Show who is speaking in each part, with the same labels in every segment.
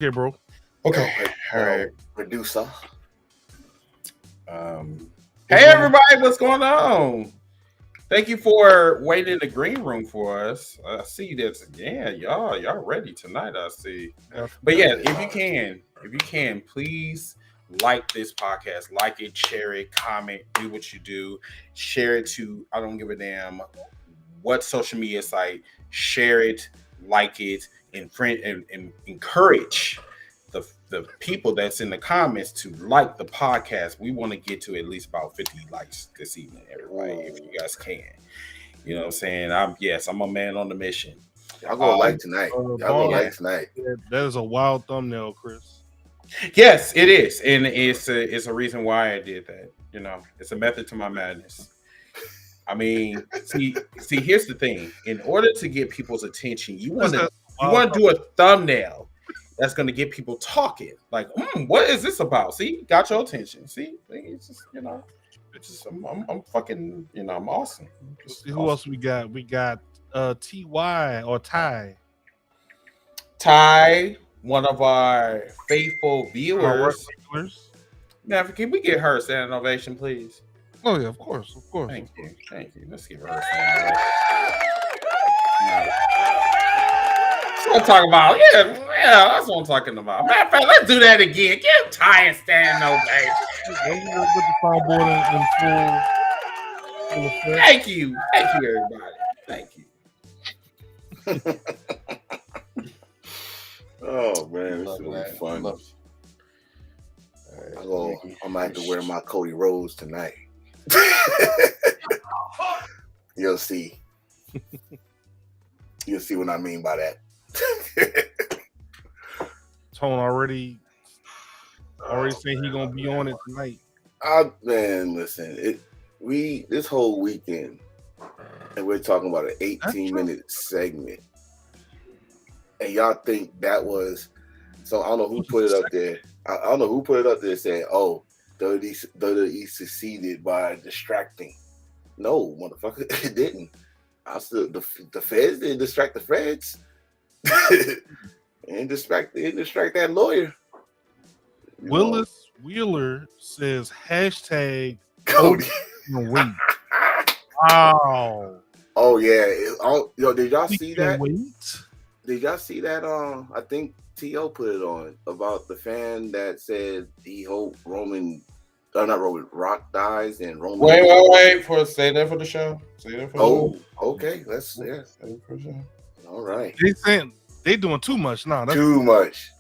Speaker 1: Okay, bro.
Speaker 2: Okay.
Speaker 3: All right. Producer.
Speaker 2: Hey, everybody, what's going on? Thank you for waiting in the green room for us. I see that. Yeah, y'all ready tonight. I see. But yeah, if you can, please like this podcast, like it, share it, comment, do what you do, share it to. I don't give a damn what social media site. Share it, like it, and encourage the people that's in the comments to like the podcast. We want to get to at least about 50 likes this evening, everybody, if you guys can. You know what I'm saying? I'm a man on the mission.
Speaker 3: Y'all gonna like tonight. Y'all gonna like tonight.
Speaker 1: That is a wild thumbnail, Chris.
Speaker 2: Yes, it is, and it's a reason why I did that. You know, it's a method to my madness. I mean, see, here's the thing. In order to get people's attention, you want to do a thumbnail that's going to get people talking. Like, what is this about? See, got your attention. See, it's just, I'm fucking, I'm awesome.
Speaker 1: Who else we got? We got Ty or Ty.
Speaker 2: Ty, one of our faithful viewers. Now, can we get her a standing ovation, please?
Speaker 1: Oh yeah, of course.
Speaker 2: Thank you. Let's give her a standing ovation. That's what I'm talking about. Yeah, that's what I'm talking about. Matter of fact, let's do that again. Give Ty a standing ovation. Thank you, everybody. Thank you.
Speaker 3: Oh man, this is gonna be fun. I'm gonna have to wear my Cody Rhodes tonight. You'll see. You'll see what I mean by that.
Speaker 1: Tone already saying he gonna be on it tonight.
Speaker 3: Man, listen, this whole weekend, and we're talking about an 18-minute segment, and y'all think that was so? I don't know who put it up there. I don't know who put it up there saying, "Oh, WWE succeeded by distracting." No, motherfucker, it didn't. The feds didn't distract the feds. and distract that lawyer.
Speaker 1: Willis Wheeler says hashtag
Speaker 3: Cody.
Speaker 1: Wow.
Speaker 3: Oh yeah. Did y'all see that?
Speaker 1: Wait.
Speaker 3: Did y'all see that? I think T.O. put it on about the fan that said he hoped Rock dies and Roman.
Speaker 2: Wait. Say that for the show.
Speaker 3: Okay. Let's Say that for the show. All right.
Speaker 1: They saying they doing too much now.
Speaker 3: Too much,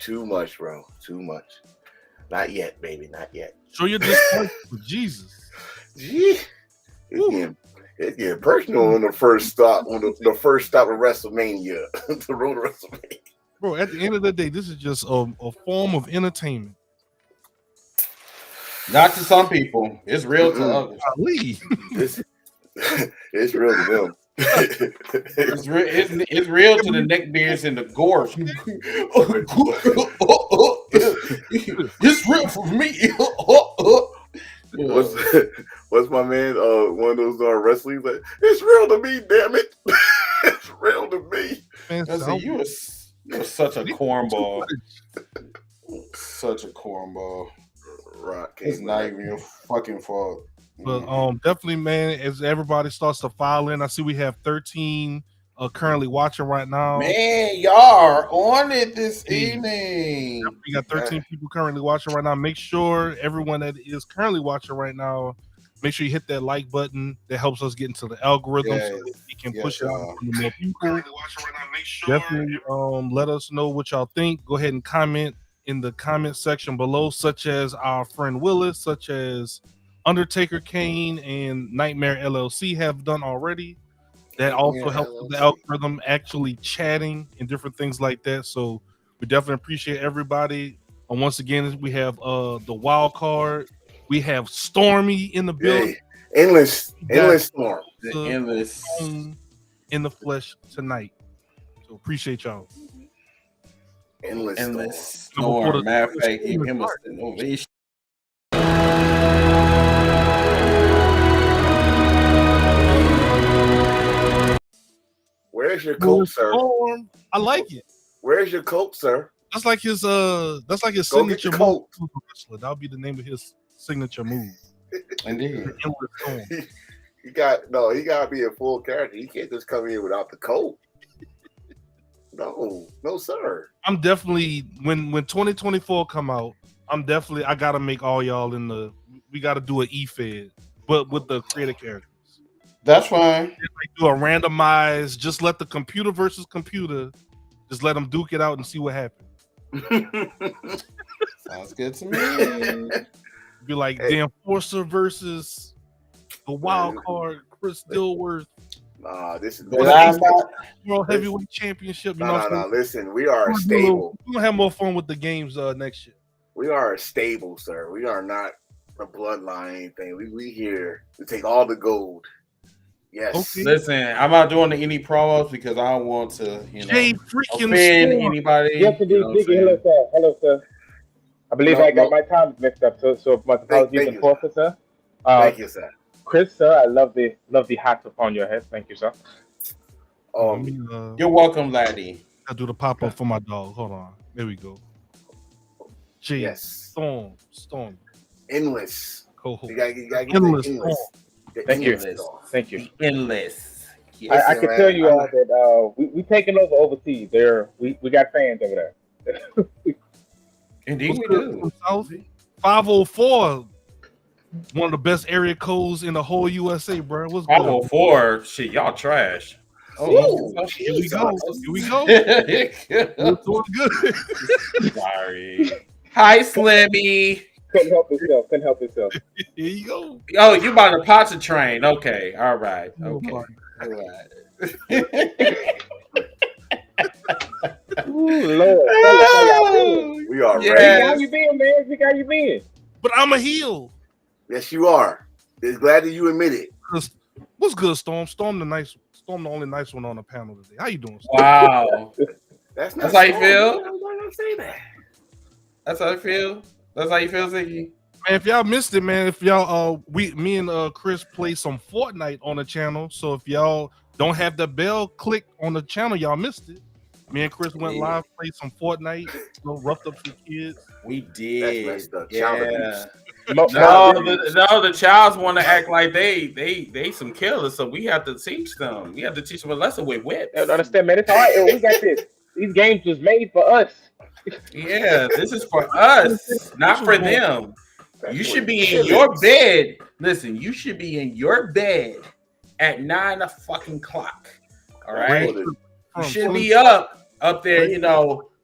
Speaker 3: bro. Too much. Not yet, baby. Not yet.
Speaker 1: Show your disrespect for Jesus.
Speaker 3: Gee. It's getting personal on the first stop of WrestleMania. The road to WrestleMania.
Speaker 1: Bro, at the end of the day, this is just a form of entertainment.
Speaker 2: Not to some people. It's real to others.
Speaker 3: It's real to them.
Speaker 2: It's real to the neckbeards and the gorge. It's real for me.
Speaker 3: What's my man? One of those wrestling like, it's real to me, damn it. It's real to me.
Speaker 2: Man, you're such a cornball. Such a cornball.
Speaker 3: Rock.
Speaker 2: It's not even your fucking fault.
Speaker 1: But definitely, man, as everybody starts to file in, I see we have 13 currently watching right now.
Speaker 2: Man, y'all are on it this evening.
Speaker 1: We got 13 people currently watching right now. Make sure everyone that is currently watching right now, make sure you hit that like button. That helps us get into the algorithm so that we can push it out to more people. Definitely let us know what y'all think. Go ahead and comment in the comment section below, such as our friend Willis, such as Undertaker Kane and Nightmare LLC have done already. That also helps with the algorithm actually chatting and different things like that. So we definitely appreciate everybody. And once again, we have the wild card. We have Stormy in the building.
Speaker 3: Endless storm.
Speaker 2: The endless
Speaker 1: in the flesh tonight. So appreciate y'all.
Speaker 3: Endless
Speaker 2: storm. Matter of fact, give him a ovation.
Speaker 3: Where's your coat, sir?
Speaker 1: I like it.
Speaker 3: Where's your coat, sir?
Speaker 1: That's like his signature move. That'll be the name of his signature move.
Speaker 2: Indeed.
Speaker 3: He gotta be a full character. He can't just come in without the coat. No, sir.
Speaker 1: I'm definitely when 2024 come out, I gotta make all y'all we gotta do an E-Fed, but with the creative characters.
Speaker 2: That's fine.
Speaker 1: Do a randomized, just let the computer versus computer, just let them duke it out and see what happens.
Speaker 2: Sounds good to me.
Speaker 1: Be like the Enforcer versus the wild card, Chris Dilworth.
Speaker 3: This is
Speaker 1: World Heavyweight Championship.
Speaker 3: Listen, we are stable.
Speaker 1: We're gonna have more fun with the games next year.
Speaker 3: We are stable, sir. We are not a bloodline anything. We here to take all the gold. Yes.
Speaker 2: Okay. Listen, I'm not doing any promos because I don't want to, offend anybody.
Speaker 4: Yes, indeed. Hello, sir. I believe I got my time mixed up. So my apologies and forfeit, sir.
Speaker 3: Thank you, sir.
Speaker 4: Chris, sir, I love the hat upon your head. Thank you, sir.
Speaker 2: You're welcome, laddie.
Speaker 1: I'll do the pop up for my dog. Hold on. There we go.
Speaker 3: Yes.
Speaker 1: Storm.
Speaker 3: Endless.
Speaker 1: Co-host.
Speaker 3: You gotta get
Speaker 1: Endless.
Speaker 4: Thank you.
Speaker 2: Thank you. Endless.
Speaker 4: Yes, I can tell you all that we taking over overseas. We got fans over there.
Speaker 2: Indeed, we do.
Speaker 1: 504. One of the best area codes in the whole USA, bro. What's good?
Speaker 2: 504. Shit, y'all trash.
Speaker 1: Here we go. We're doing good.
Speaker 2: Sorry. Hi, Slimmy.
Speaker 4: Couldn't help himself.
Speaker 1: Here you go.
Speaker 2: Oh, you about to Poncha train. Okay. All right. Okay. All right.
Speaker 4: Ooh, Lord.
Speaker 3: We are ready.
Speaker 4: How you been, man? How you been?
Speaker 1: But I'm a heel.
Speaker 3: Yes, you are. It's glad that you admit it.
Speaker 1: What's good, Storm? Storm the only nice one on the panel today. How you doing,
Speaker 2: Storm? Wow.
Speaker 3: That's
Speaker 2: how you feel?
Speaker 3: Why not say that?
Speaker 2: That's how you feel? That's how you feel, Ziggy?
Speaker 1: Man, if y'all missed it, man, if y'all me and Chris play some Fortnite on the channel. So if y'all don't have the bell clicked on the channel, y'all missed it. Me and Chris went live, played some Fortnite, roughed up some kids.
Speaker 2: We did.
Speaker 3: That's messed up.
Speaker 2: Yeah. The childs want to act like they some killers, so we have to teach them. We have to teach them a lesson with whips.
Speaker 4: I don't understand, man. It's all right. We got this. These games was made for us.
Speaker 2: Yeah, this is for us, not for them. You should be in your bed. Listen, you should be in your bed at 9 o'clock. All right. You should be up there,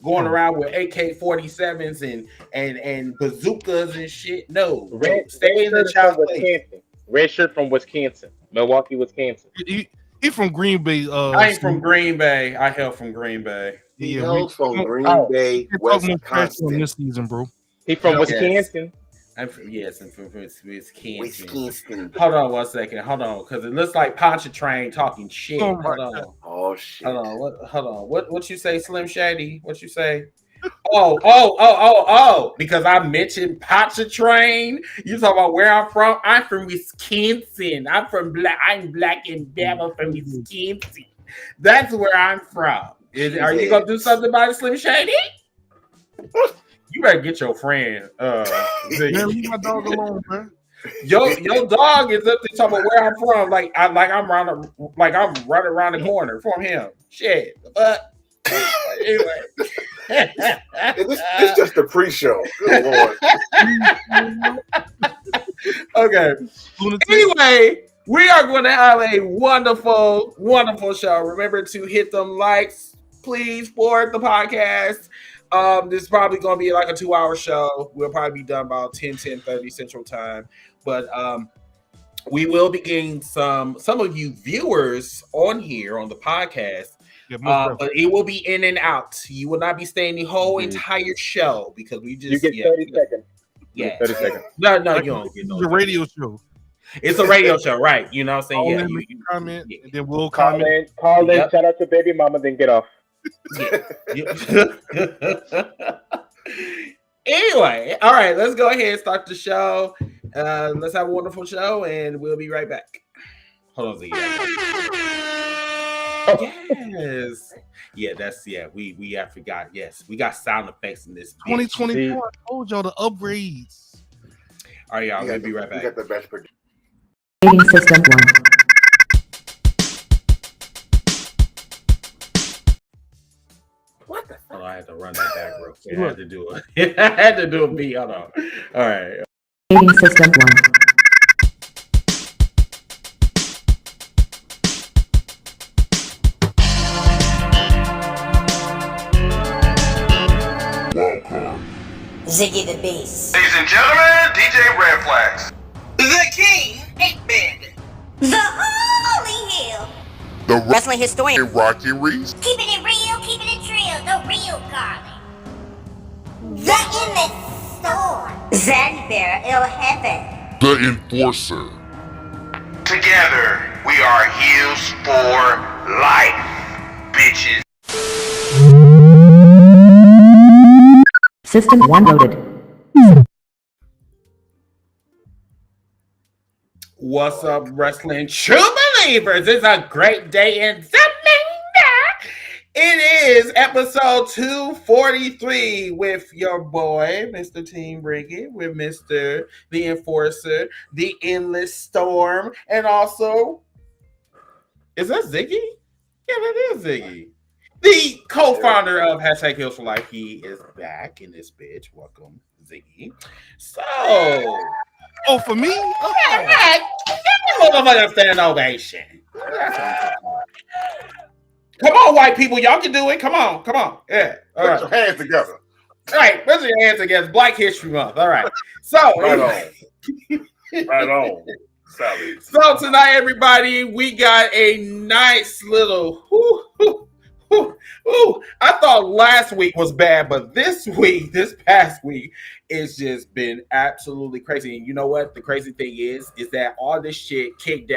Speaker 2: going around with AK-47s and bazookas and shit. No, stay in the child place.
Speaker 4: Red shirt from Wisconsin, Milwaukee, Wisconsin.
Speaker 1: He from Green Bay.
Speaker 2: I ain't from Green Bay. I hail from Green Bay.
Speaker 3: He hails from Green Bay, Wisconsin.
Speaker 1: This season, bro.
Speaker 4: He from Wisconsin.
Speaker 2: I'm from Wisconsin. Hold on 1 second. Hold on, because it looks like Poncha Train talking shit. Hold on.
Speaker 3: Oh shit.
Speaker 2: Hold on. What you say, Slim Shady? What you say? Oh. Because I mentioned Poncha Train. You talking about where I'm from? I'm from Wisconsin. I'm black and devil from Wisconsin. That's where I'm from. Are you gonna do something about it, Slim Shady? You better get your friend.
Speaker 1: Man, leave my dog alone, man.
Speaker 2: Your dog is up there talking about where I'm from. I'm right around the corner from him. Shit. Anyway.
Speaker 3: It's just a pre-show. Good Lord.
Speaker 2: Okay. Anyway, we are going to have a wonderful, wonderful show. Remember to hit them likes, please, for the podcast. This is probably going to be like a 2-hour show. We'll probably be done about 10:30 Central Time. But we will be getting some of you viewers on here on the podcast. But it will be in and out. You will not be staying the whole entire show because we just...
Speaker 4: You get 30 seconds.
Speaker 2: Yeah.
Speaker 4: 30 seconds.
Speaker 2: No, you don't get no.
Speaker 1: It's a radio show.
Speaker 2: It's a radio show, right? You know what I'm saying?
Speaker 1: You comment, and then we'll
Speaker 4: call
Speaker 1: comment.
Speaker 4: Call in, shout out to baby mama, then get off.
Speaker 2: Anyway, all right, let's go ahead and start the show. Let's have a wonderful show, and we'll be right back. Hold on, Z. We I forgot. Yes, we got sound effects in this.
Speaker 1: 2024. I told y'all the upgrades.
Speaker 2: All right, y'all. We'll be right back.
Speaker 3: We got the best prediction.
Speaker 5: System 1.
Speaker 3: What the fuck?
Speaker 2: Oh, I had to run that back real quick. I had to do it. I had to do a beat. Hold on. All right.
Speaker 5: System 1.
Speaker 6: Ziggy the Beast.
Speaker 7: Ladies and gentlemen, DJ Red Flags.
Speaker 6: The King 8-Bit. The Holy Hill.
Speaker 7: The
Speaker 6: Wrestling historian.
Speaker 7: Rocky Reese.
Speaker 6: Keeping it real, keeping it trill. The real Carly. The Endless Storm. Zanzibar El Jefe.
Speaker 7: The Enforcer. Together, we are heels for life, bitches.
Speaker 5: System 1 loaded.
Speaker 2: What's up, wrestling true believers? It's a great day in Zamunda. It is episode 243 with your boy, Mr. Team Rigged, with Mr. The Enforcer, the Endless Storm, and also, is that Ziggy? Yeah, that is Ziggy. The co-founder of Hashtag Heels for Life. He is back in this bitch. Welcome, Ziggy. So,
Speaker 1: Oh, for me?
Speaker 2: yeah, motherfucker stand ovation. Come on, white people, y'all can do it. Come on. Yeah, all right.
Speaker 3: Put your hands together.
Speaker 2: All right, put your hands together. Black History Month. All right. So,
Speaker 3: Right on. Right on. Sorry.
Speaker 2: So tonight, everybody, we got a nice little. I thought last week was bad, but this past week, it's just been absolutely crazy. And you know what? The crazy thing is that all this shit kicked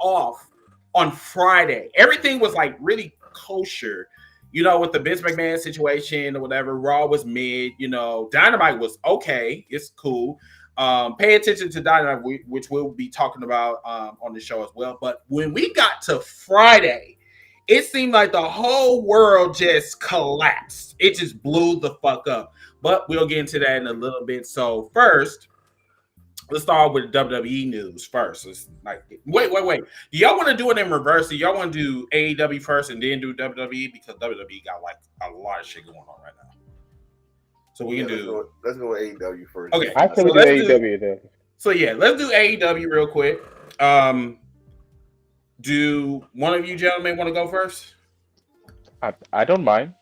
Speaker 2: off on Friday. Everything was like really kosher, you know, with the Vince McMahon situation or whatever. Raw was mid, you know. Dynamite was okay. It's cool. Pay attention to Dynamite, which we'll be talking about on the show as well. But when we got to Friday, it seemed like the whole world just collapsed. It just blew the fuck up. But we'll get into that in a little bit. So first, let's start with WWE news first. It's like, wait. Do y'all want to do it in reverse? Do y'all want to do AEW first and then do WWE? Because WWE got like a lot of shit going on right now. So we can do.
Speaker 3: Let's go with AEW first.
Speaker 2: Okay,
Speaker 4: I still do AEW then.
Speaker 2: So yeah, let's do AEW real quick. Do one of you gentlemen want to go first?
Speaker 4: I don't mind.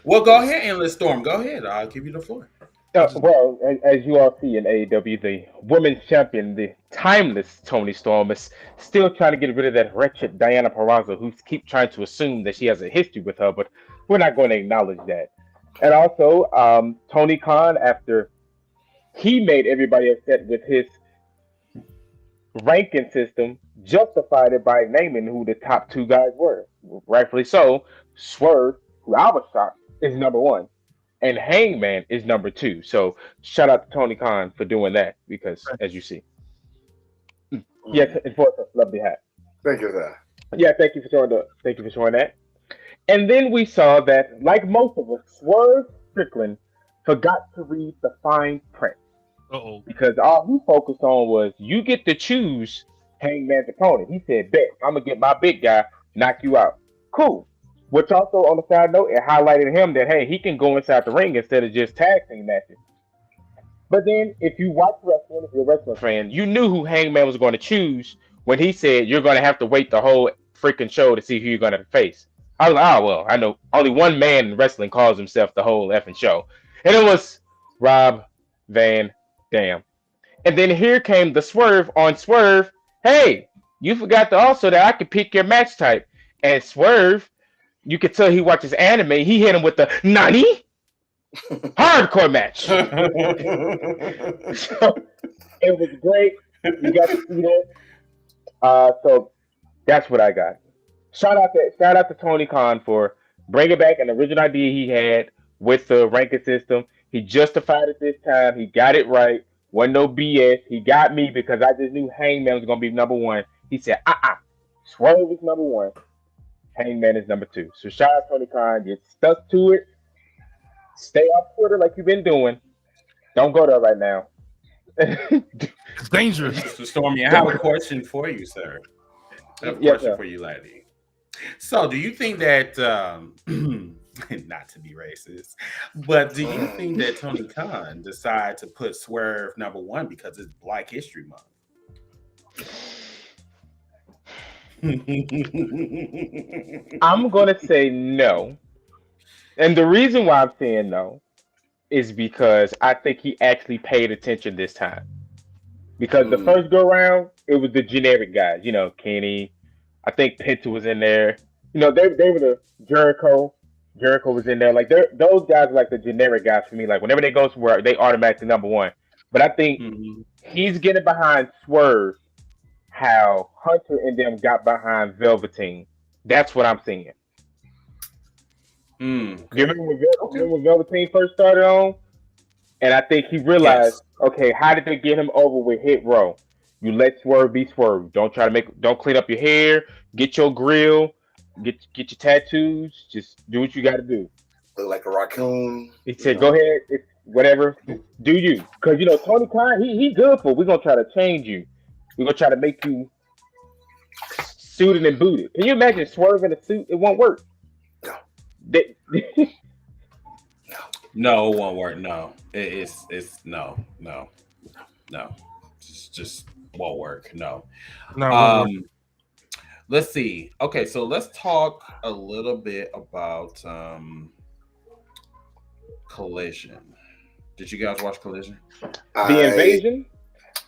Speaker 2: Well, go ahead, Endless Storm. Go ahead. I'll give you the floor.
Speaker 4: Well, as you all see in AEW, the women's champion, the timeless Toni Storm, is still trying to get rid of that wretched Diana Purrazzo, who keep trying to assume that she has a history with her, but we're not going to acknowledge that. And also, Tony Khan, after he made everybody upset with his ranking system, justified it by naming who the top two guys were. Rightfully so. Swerve, who I was shocked, is number one. And Hangman is number two. So shout out to Tony Khan for doing that, because as you see. Yes, Enforcer, lovely hat.
Speaker 3: Thank you, sir.
Speaker 4: Yeah, thank you for showing that. And then we saw that, like most of us, Swerve Strickland forgot to read the fine print.
Speaker 1: Uh-oh.
Speaker 4: Because all he focused on was, you get to choose Hangman's opponent. He said, bet, I'm going to get my big guy, knock you out. Cool. Which also, on the side note, it highlighted him that, hey, he can go inside the ring instead of just tag team matches. But then, if you watch wrestling, if you're a wrestling fan, you knew who Hangman was going to choose when he said, you're going to have to wait the whole freaking show to see who you're going to face. I was like, oh, well, I know only one man in wrestling calls himself the whole effing show. And it was Rob Van Dam. And then here came the Swerve on Swerve. Hey, you forgot to also that I could pick your match type. And Swerve, you could tell he watches anime. He hit him with the Nani? Hardcore match. So, it was great. You got to see that. So that's what I got. Shout out to Tony Khan for bringing back an original idea he had with the ranking system. He justified it this time. He got it right. Wasn't no BS. He got me because I just knew Hangman was going to be number one. He said, Swerve is number one. Hangman is number 2. So shout out Tony Khan. Get stuck to it. Stay off Twitter like you've been doing. Don't go there right now.
Speaker 1: It's dangerous.
Speaker 2: So Stormy, I have a question for you, sir. I have a question for you, lady. So, do you think that, not to be racist, but do you think that Tony Khan decided to put Swerve number 1 because it's Black History Month?
Speaker 4: I'm going to say no. And the reason why I'm saying no is because I think he actually paid attention this time. Because the first go round, it was the generic guys. You know, Kenny. I think Penta was in there. You know, they were the Jericho. Jericho was in there. Like, those guys are like the generic guys for me. Like, whenever they go somewhere, they automatically number 1. But I think he's getting behind Swerve how Hunter and them got behind Velveteen. That's what I'm seeing. You remember when Velveteen first started on? And I think he realized, okay, how did they get him over with Hit Row? You let Swerve be Swerve. Don't clean up your hair. Get your grill. Get your tattoos. Just do what you got to do.
Speaker 3: Look like a raccoon.
Speaker 4: He said, "Go ahead, whatever. Do you?" Because you know Tony Khan, he good for. We're gonna try to change you. We're gonna try to make you suited and booted. Can you imagine Swerve in a suit? It won't work.
Speaker 3: No.
Speaker 2: No, it won't work. No, it's no. Just won't work. No. Let's see. Okay, so let's talk a little bit about Collision. Did you guys watch Collision?
Speaker 4: The Invasion?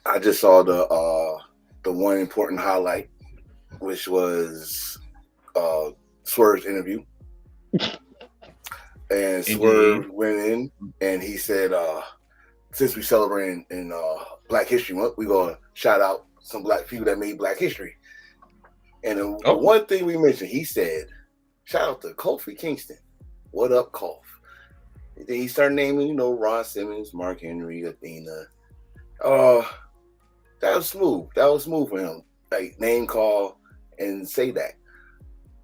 Speaker 3: I just saw the one important highlight, which was Swerve's interview. And Swerve went in and he said, since we celebrating in Black History Month, we're going to shout out some Black people that made Black history. And the one thing we mentioned, he said, shout out to Kofi Kingston. What up, Kof? And then he started naming, Ron Simmons, Mark Henry, Athena. That was smooth. That was smooth for him. Like, name call and say that.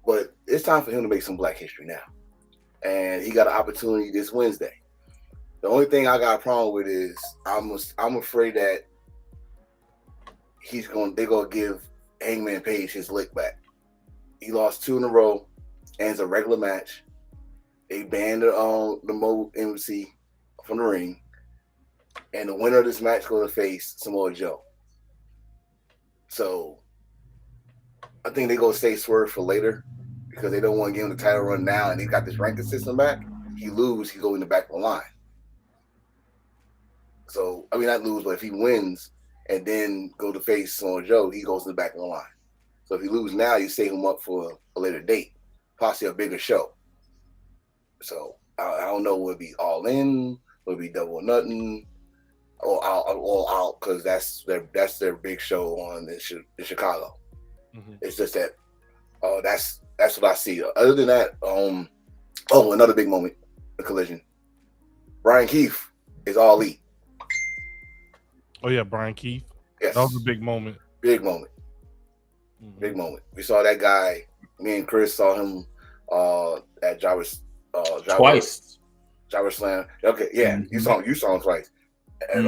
Speaker 3: But it's time for him to make some Black history now. And he got an opportunity this Wednesday. The only thing I got a problem with is I'm afraid that they're gonna give Hangman Page his lick back. He lost 2 in a row, and it's a regular match. They banned the Mo MC from the ring, and the winner of this match going to face Samoa Joe. So I think they're gonna stay Swerve for later because they don't want to give him the title run now, and he got this ranking system back. He lose, he go in the back of the line. So I mean, not lose, but if he wins and then go to face Samoa Joe, he goes to the back of the line. So if he lose now, you save him up for a later date, possibly a bigger show. So I don't know, would it be All In, would it be Double or Nothing, or All Out, because that's their big show on in Chicago. Mm-hmm. It's just that that's what I see. Other than that, another big moment, the Collision. Brian Keith is All Elite.
Speaker 1: Oh yeah, Brian Keith.
Speaker 3: Yes.
Speaker 1: That was a big moment.
Speaker 3: Big moment. Mm-hmm. Big moment. We saw that guy. Me and Chris saw him at Jarvis
Speaker 2: twice.
Speaker 3: Jarvis Slam. Okay, yeah, you saw him twice. And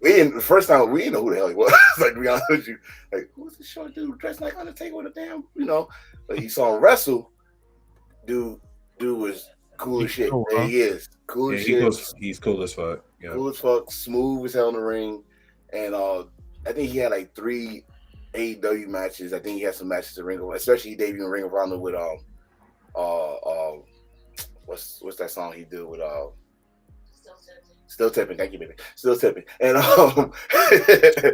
Speaker 3: the first time we didn't know who the hell he was. Like, to be honest with you, like, who's this short dude dressed like Undertaker with a damn, But he saw him wrestle. Dude was cool as shit. Cool, huh? He is cool as shit.
Speaker 2: He's cool as fuck. Yeah.
Speaker 3: Cool as fuck. Smooth as hell in the ring. And I think he had like 3 AEW matches. I think he had some matches in Ring of Honor, especially he debuted in Ring of Honor with what's that song he did with Still Tipping. Thank you, baby. Still Tipping. And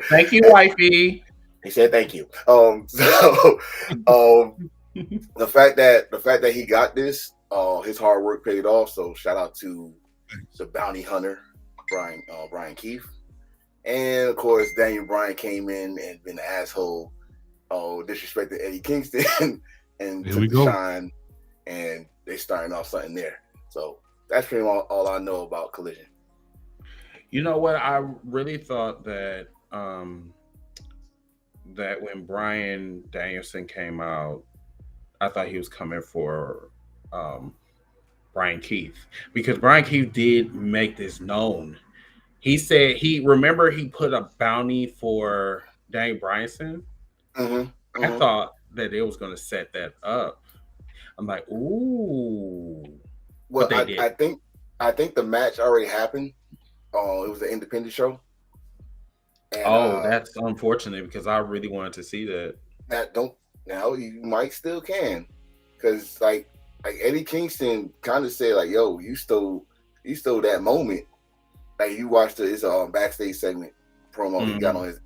Speaker 2: thank you, wifey.
Speaker 3: He said thank you. The fact that he got this, his hard work paid off. So shout out to the bounty hunter, Brian Keith. And of course, Daniel Bryan came in and been an asshole, disrespected Eddie Kingston and took the shine, and they starting off something there. So that's pretty much all I know about Collision.
Speaker 2: You know what? I really thought that that when Bryan Danielson came out, I thought he was coming for Brian Keith, because Brian Keith did make this known. He said he put a bounty for Daniel Bryanson. I thought that it was going to set that up. I'm like, ooh.
Speaker 3: Well, I think the match already happened. It was an independent show.
Speaker 2: And, that's unfortunate because I really wanted to see that.
Speaker 3: You might still can, because like Eddie Kingston kind of said, like, yo, you stole that moment. Like, you watched his backstage segment promo he got on his.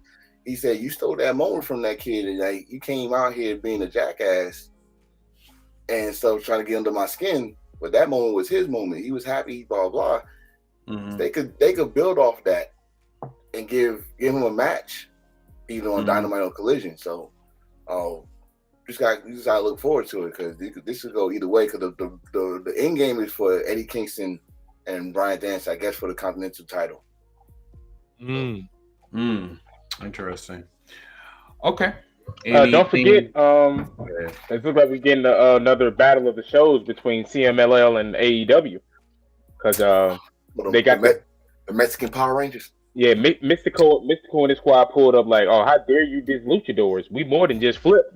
Speaker 3: He said you stole that moment from that kid, and like you came out here being a jackass, and so trying to get under my skin. But that moment was his moment. He was happy, blah blah. They could build off that and give him a match, either on Dynamite or Collision. So, you just gotta look forward to it, because this could go either way. Because the end game is for Eddie Kingston and Bryan Danielson, I guess, for the Continental title.
Speaker 2: Interesting. Okay.
Speaker 4: Don't forget, it looks like we're getting another battle of the shows between CMLL and AEW, because they got
Speaker 3: the Mexican Power Rangers.
Speaker 4: Yeah, Mystical and his squad pulled up like, oh, how dare you diss luchadors? We more than just flip.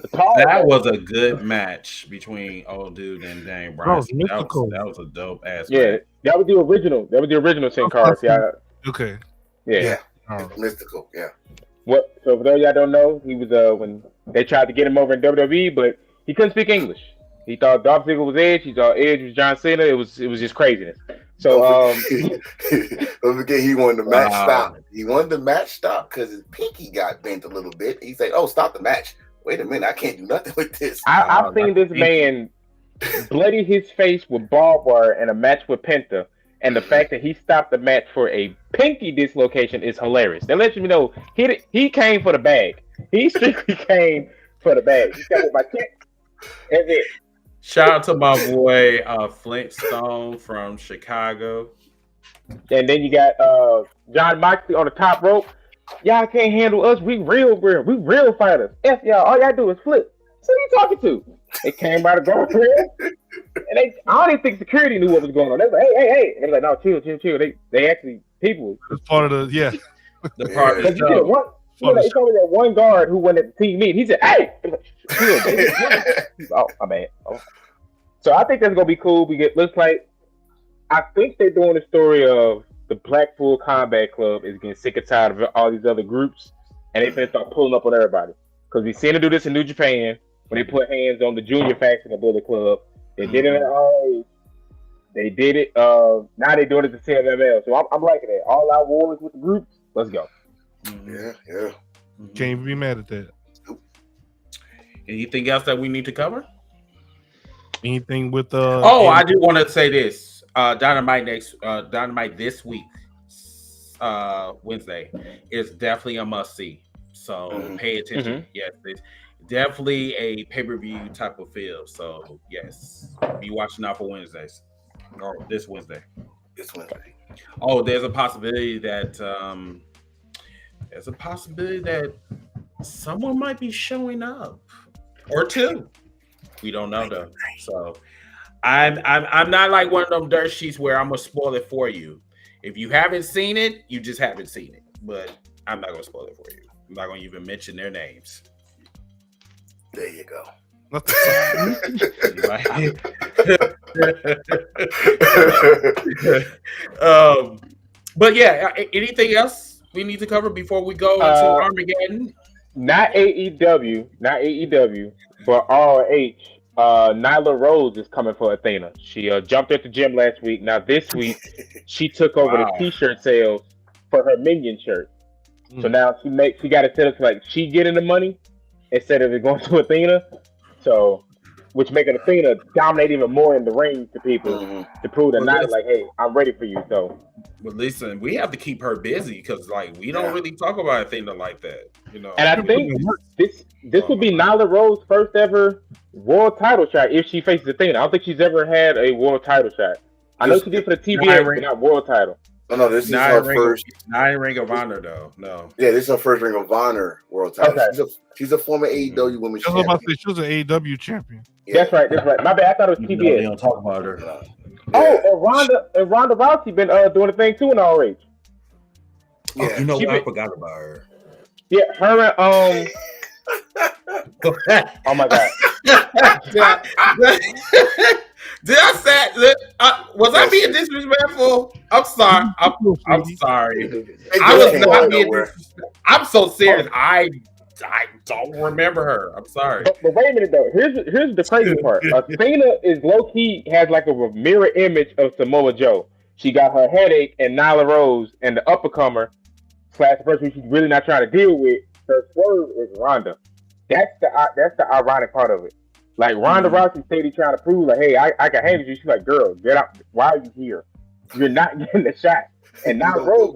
Speaker 2: That was a good match between old dude and Daniel Bryanson. That was a dope ass.
Speaker 4: Yeah,
Speaker 2: match.
Speaker 4: that was the original. That was the original Sin Cara. Yeah.
Speaker 1: Okay.
Speaker 4: Yeah.
Speaker 3: Mystical. Yeah.
Speaker 4: What? So for those y'all don't know, he was when they tried to get him over in WWE, but he couldn't speak English. He thought Dolph Ziggler was Edge. He thought Edge was John Cena. It was just craziness. So
Speaker 3: don't forget he wanted the match stop. He wanted the match stop because his pinky got bent a little bit. He said, "Oh, stop the match." Wait a minute, I can't do nothing with this.
Speaker 4: I've seen this man bloody his face with barbed wire in a match with Penta, and the fact that he stopped the match for a pinky dislocation is hilarious. That lets you know he came for the bag. He strictly came for the bag. He got my check. That's it.
Speaker 2: Shout out to my boy Flintstone from Chicago.
Speaker 4: And then you got John Moxley on the top rope. Y'all can't handle us. We real fighters. F y'all. All y'all do is flip. So who you talking to? They came by the guardrail, and I don't even think security knew what was going on. They was like, hey. And they were like, no, chill. They actually people.
Speaker 1: It's part of the
Speaker 2: the part of the show.
Speaker 4: It's only that one guard who went at the team meeting. He said, hey. Oh, my bad. Oh. So I think that's gonna be cool. Looks like I think they're doing the story of the Blackpool Combat Club is getting sick and tired of all these other groups, and they're gonna start pulling up on everybody. Because we've seen them do this in New Japan when they put hands on the junior faction of Bullet Club. They did it in ROH. They did it. Now they're doing it to CMLL. So I'm liking it. All our wars with the groups. Let's go.
Speaker 3: Yeah.
Speaker 1: Can't even be mad at that.
Speaker 2: Anything else that we need to cover?
Speaker 1: Anything with
Speaker 2: I do want to say this. Dynamite this week, Wednesday, is definitely a must see. So pay attention. Yes, it's definitely a pay-per-view type of feel. So yes, be watching out for Wednesdays or this Wednesday. Oh, there's a possibility that someone might be showing up or two. We don't know though. So I'm not like one of them dirt sheets where I'm gonna spoil it for you. If you haven't seen it, you just haven't seen it. But I'm not gonna spoil it for you. I'm not gonna even mention their names.
Speaker 3: There you go.
Speaker 2: But yeah, anything else we need to cover before we go into Armageddon?
Speaker 4: Not AEW, but ROH. Nyla Rhodes is coming for Athena. She jumped at the gym last week. Now this week, she took over the T-shirt sales for her Minion shirt. So now she got it set up to like she getting the money instead of it going to Athena. So, which making Athena dominate even more in the ring to people to prove that Nyla like, hey, I'm ready for you. So,
Speaker 2: but listen, we have to keep her busy because like we don't really talk about Athena like that, you know.
Speaker 4: And I think this will be Nyla Rhodes' first ever world title shot if she faces Athena. I don't think she's ever had a world title shot. I know she did for the TBS, but not world title.
Speaker 3: Oh no, this is her first.
Speaker 2: Not in Ring of Honor though. No.
Speaker 3: Yeah, this is her first Ring of Honor world title.
Speaker 4: Okay.
Speaker 3: She's a former AEW women's champion.
Speaker 1: About to say she was an AEW champion.
Speaker 4: Yeah. That's right. My bad. I thought it was TBS.
Speaker 8: They don't talk about her.
Speaker 4: Oh, and Ronda Rousey been doing a thing too in RH.
Speaker 3: Yeah,
Speaker 8: you know what? I forgot about her.
Speaker 4: Yeah, her and oh my god.
Speaker 2: Did I say? Was I being disrespectful? I'm sorry. I'm sorry. I was not being disrespectful. I'm so serious. I don't remember her. I'm sorry.
Speaker 4: But wait a minute though. Here's the crazy part. Cena is low key has like a mirror image of Samoa Joe. She got her headache and Nyla Rose and the uppercomer / the person she's really not trying to deal with. Her swerve is Ronda. That's the ironic part of it. Like Ronda Rousey steady trying to prove like, hey, I can handle you. She's like, girl, get out. Why are you here? You're not getting the shot. And now Rose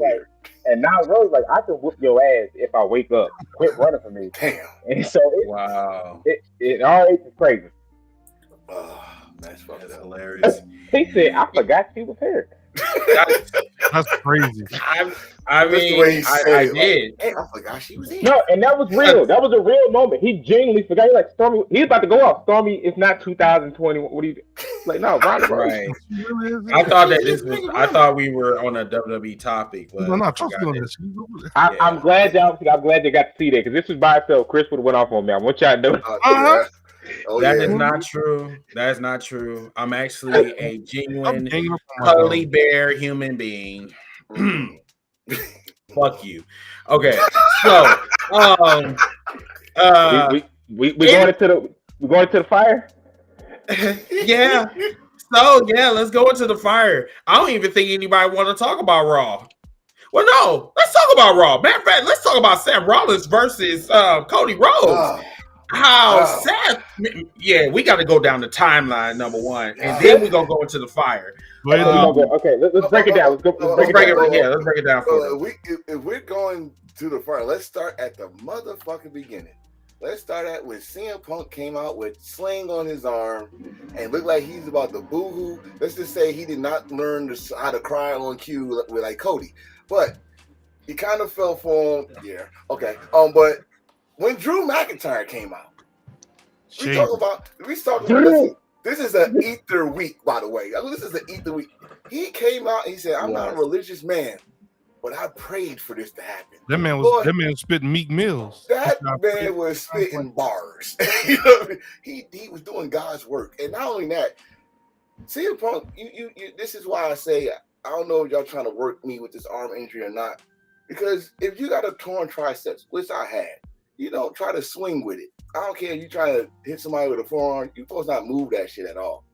Speaker 4: like, I can whoop your ass if I wake up. Quit running from me.
Speaker 3: Damn.
Speaker 4: And so it all is crazy.
Speaker 3: That's
Speaker 8: hilarious.
Speaker 4: He said, I forgot she was here.
Speaker 1: That's crazy.
Speaker 2: I mean, I did.
Speaker 3: Hey, I forgot she was here.
Speaker 4: No, and that was real. That was a real moment. He genuinely forgot. He like Stormy. He's about to go off. Stormy, it's not 2020. What do you like? No, right.
Speaker 2: I thought that this was. I thought we were on a WWE topic. But
Speaker 4: I'm glad y'all. I'm glad you got to see that because this was by itself. Chris would have went off on me. I want y'all to know.
Speaker 2: That is not true. That is not true. I'm actually a genuine, totally bare human being. Fuck you. Okay, so
Speaker 4: we going into the fire.
Speaker 2: Yeah. So yeah, let's go into the fire. I don't even think anybody want to talk about Raw. Well, no, let's talk about Raw. Matter of fact, let's talk about Sam Rollins versus Cody Rhodes. Sad. Yeah, we got to go down the timeline, number one, and then we're gonna go into the fire.
Speaker 4: Okay, let's break it down. Let's break it down.
Speaker 3: If we're going to the fire, let's start at the motherfucking beginning. Let's start at when CM Punk came out with sling on his arm and looked like he's about to boo-hoo. Let's just say he did not learn how to cry on cue with like Cody, but he kind of fell for him. Yeah, okay. But when Drew McIntyre came out, we talk about this is an Ether week, by the way. This is an Ether week. He came out and he said, I'm not a religious man, but I prayed for this to happen.
Speaker 1: That man was spitting Meek Mills.
Speaker 3: That man was spitting bars. You know what I mean? He was doing God's work. And not only that, CM Punk, you this is why I say I don't know if y'all trying to work me with this arm injury or not. Because if you got a torn triceps, which I had, you don't try to swing with it. I don't care if you try to hit somebody with a forearm, you're supposed to not move that shit at all.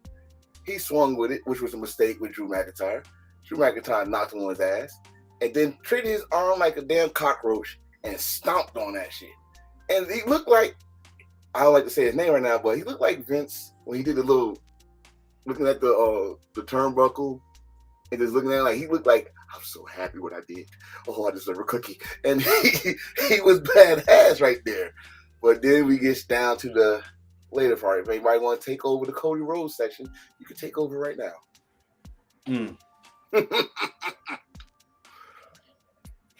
Speaker 3: He swung with it, which was a mistake with Drew McIntyre. Drew McIntyre knocked him on his ass and then treated his arm like a damn cockroach and stomped on that shit. And he looked like, I don't like to say his name right now, but he looked like Vince when he did the little, looking at the turnbuckle and just looking at it like, he looked like, I'm so happy what I did. Oh, I deserve a cookie. And he was badass right there. But then we get down to the later part. If anybody want to take over the Cody Rhodes section, you can take over right now.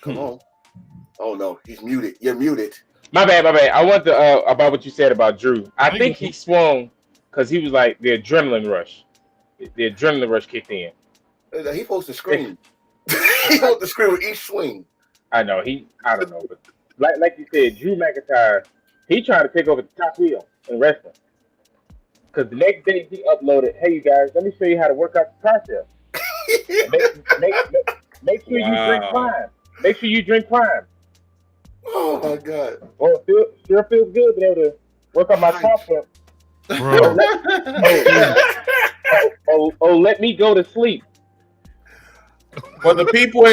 Speaker 3: Come on. Oh, no. He's muted. You're muted.
Speaker 4: My bad. I want to about what you said about Drew. I think he swung because he was like the adrenaline rush. The adrenaline rush kicked in.
Speaker 3: He's supposed to scream. He's supposed to scream with each swing.
Speaker 4: I know. I don't know. But like you said, Drew McIntyre, he tried to take over the top wheel in wrestling. Because the next day he uploaded, hey, you guys, let me show you how to work out the process. Make sure you drink Prime. Make sure you drink Prime.
Speaker 3: Oh, my God.
Speaker 4: Oh, it sure feels good being able to work on my process.
Speaker 1: Bro.
Speaker 4: Let me go to sleep.
Speaker 2: For the people for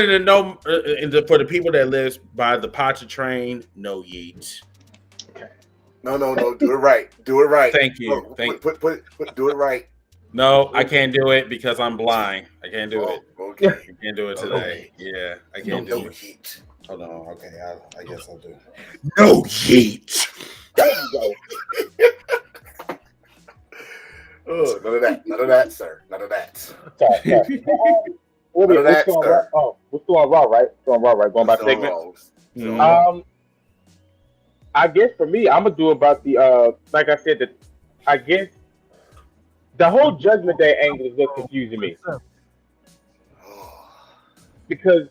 Speaker 2: the people that live by the Pontchartrain, no yeet.
Speaker 3: Okay. No. Do it right. Do it right.
Speaker 2: Thank you.
Speaker 3: Do it right.
Speaker 2: No, I can't do it because I'm blind. I can't do it.
Speaker 3: Okay.
Speaker 2: I can't do it today. Yeah, I can't do it.
Speaker 3: Yeet.
Speaker 2: Hold on. Okay, I guess I'll do it. No yeet.
Speaker 4: There you go.
Speaker 3: Oh, none of that, sir. None of that.
Speaker 4: Sorry. We're still on Raw. Oh, we're still on Raw, right? Still on Raw, right? Going by segment. I guess for me, I'm gonna do about the like I said, I guess the whole Judgment Day angle is what's confusing me because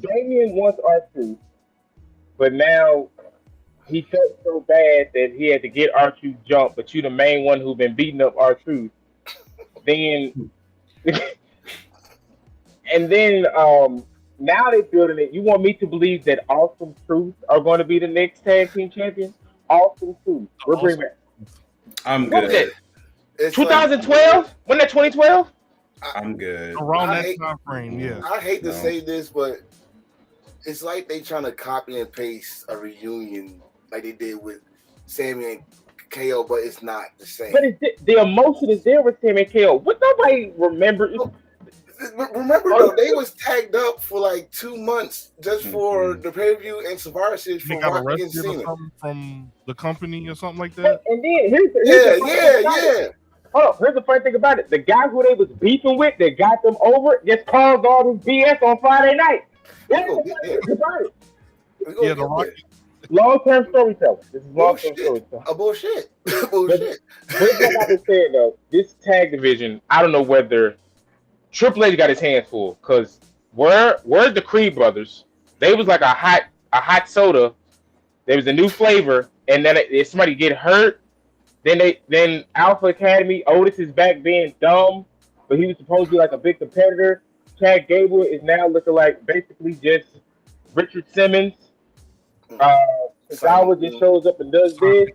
Speaker 4: Damien wants R2, but now he felt so bad that he had to get R2 jumped, but you the main one who been beating up R2. Then and then now they're building it. You want me to believe that Awesome Truth are going to be the next tag team champions? Awesome Truth. We're bringing back.
Speaker 2: I'm good.
Speaker 4: 2012? When that 2012?
Speaker 2: I'm good.
Speaker 1: Around that time frame, yeah.
Speaker 3: I hate to say this, but it's like they trying to copy and paste a reunion like they did with Sammy and KO, but it's not the same.
Speaker 4: But the emotion is there with Sammy and KO. What nobody remember?
Speaker 3: Remember though, they was tagged up for like 2 months just for the pay-per-view and Survivor Series for
Speaker 1: got
Speaker 3: Rock against
Speaker 1: arrested or
Speaker 3: Cena
Speaker 1: something from the company or something like that.
Speaker 4: And then here's the Oh, here's the funny thing about it: the guy who they was beefing with that got them over just caused all this BS on Friday night. That's the funny thing about it.
Speaker 1: Yeah, the Rock.
Speaker 4: Long-term storytelling. This is long-term storytelling.
Speaker 3: Bullshit.
Speaker 4: But like I was saying though, this tag division, I don't know whether Triple H got his hands full because where's the Creed brothers? They was like a hot soda. There was a new flavor, and then if somebody get hurt, then Alpha Academy, Otis is back being dumb, but he was supposed to be like a big competitor. Chad Gable is now looking like basically just Richard Simmons. Sawa just shows up and does this.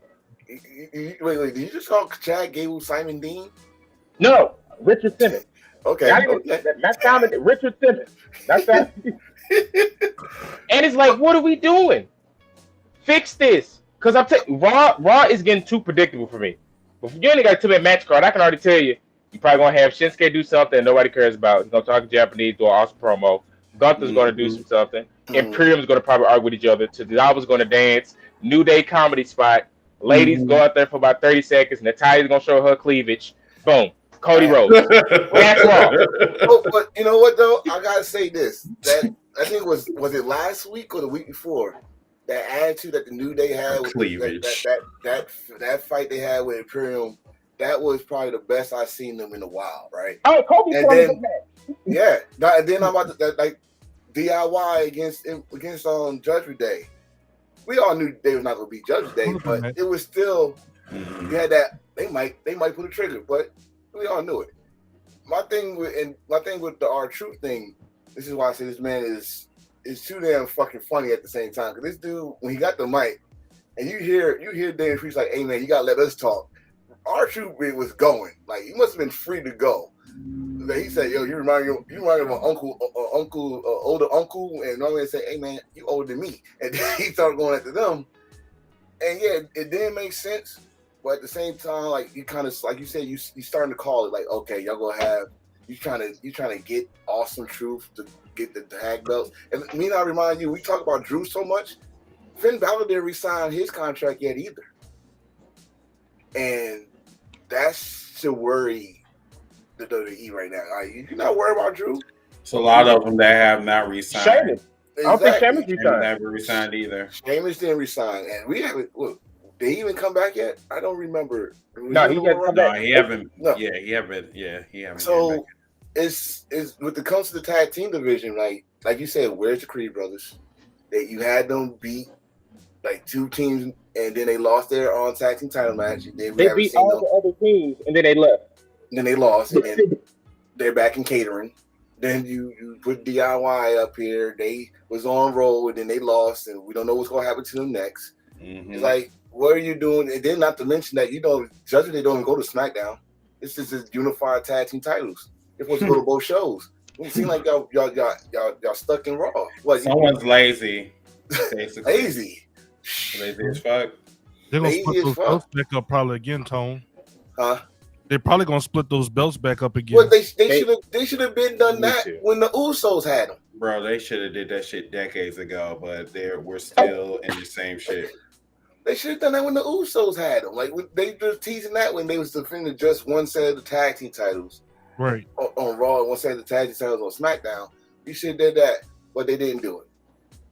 Speaker 3: Wait, did you just call Chad Gable Simon Dean?
Speaker 4: No, Richard Simmons.
Speaker 3: Okay.
Speaker 4: Not Simon, Richard Simmons. That's that. And it's like, what are we doing? Fix this. Because I'm telling you, Raw is getting too predictable for me. But if you only got a 2-minute match card, I can already tell you, you're probably going to have Shinsuke do something nobody cares about. He's going to talk Japanese, do an awesome promo. Gunther's going to do something. Imperium's going to probably argue with each other. Tozawa's going to dance. New Day comedy spot. Ladies go out there for about 30 seconds. Natalia's going to show her cleavage. Boom. Cody Rhodes. That's wrong.
Speaker 3: But you know what, though? I got to say this. That I think was it last week or the week before? That attitude that the New Day had with that fight they had with Imperium, that was probably the best I've seen them in a while, right?
Speaker 4: Oh, Kobe.
Speaker 3: And then, yeah, and then I'm about to like DIY against Judgment Day. We all knew they was not going to be Judgment Day, but it was still you had that they might pull the trigger, but we all knew it. My thing with the R-Truth thing, this is why I say this man is too damn fucking funny at the same time. Because this dude, when he got the mic, and you hear Dave Priest like, "Hey man, you gotta let us talk." R-Truth was going like he must have been free to go. He said, "Yo, you remind me of an older uncle," and normally they say, "Hey man, you older than me," and then he started going after them. And yeah, it didn't make sense, but at the same time, like you kind of like you said, you starting to call it like, okay, y'all gonna have you trying to get Awesome Truth to get the tag belts. And me and I remind you, we talk about Drew so much. Finn Balor didn't resign his contract yet either, and that should worry the WWE right now. Like, you're not worried about Drew.
Speaker 2: So a lot of them that have not resigned.
Speaker 4: Sheamus. I don't think Sheamus resigned.
Speaker 2: Never resigned either.
Speaker 3: Sheamus didn't resign, and we haven't. Look, did he even come back yet? I don't remember.
Speaker 4: No, he hasn't come back.
Speaker 2: No, he haven't. No. Yeah, he haven't. Yeah, he haven't.
Speaker 3: So it's when it comes to the tag team division, like you said, where's the Creed brothers? That you had them beat like 2 teams, and then they lost their tag team title match.
Speaker 4: They beat all the other teams, and then they left.
Speaker 3: And then they lost, and then they're back in catering. Then you put DIY up here. They was on roll, and then they lost, and we don't know what's going to happen to them next. Mm-hmm. It's like, what are you doing? And then not to mention that, Judgment Day don't go to SmackDown. This is just unified tag team titles. They're supposed to go to both shows. It seems like y'all stuck in Raw. What?
Speaker 2: Someone's lazy.
Speaker 3: Lazy
Speaker 2: as fuck.
Speaker 1: They're gonna split those belts back up probably again, Tone.
Speaker 3: They're
Speaker 1: probably gonna split those belts back up again.
Speaker 3: Well, they should have been done that when the Usos had them.
Speaker 2: Bro, they should have did that shit decades ago, but we're still in the same shit.
Speaker 3: They should have done that when the Usos had them. Like they just teasing that when they was defending just one set of the tag team titles.
Speaker 1: right
Speaker 3: on Raw and one set of the tag team titles on SmackDown. You should have did that, but they didn't do it.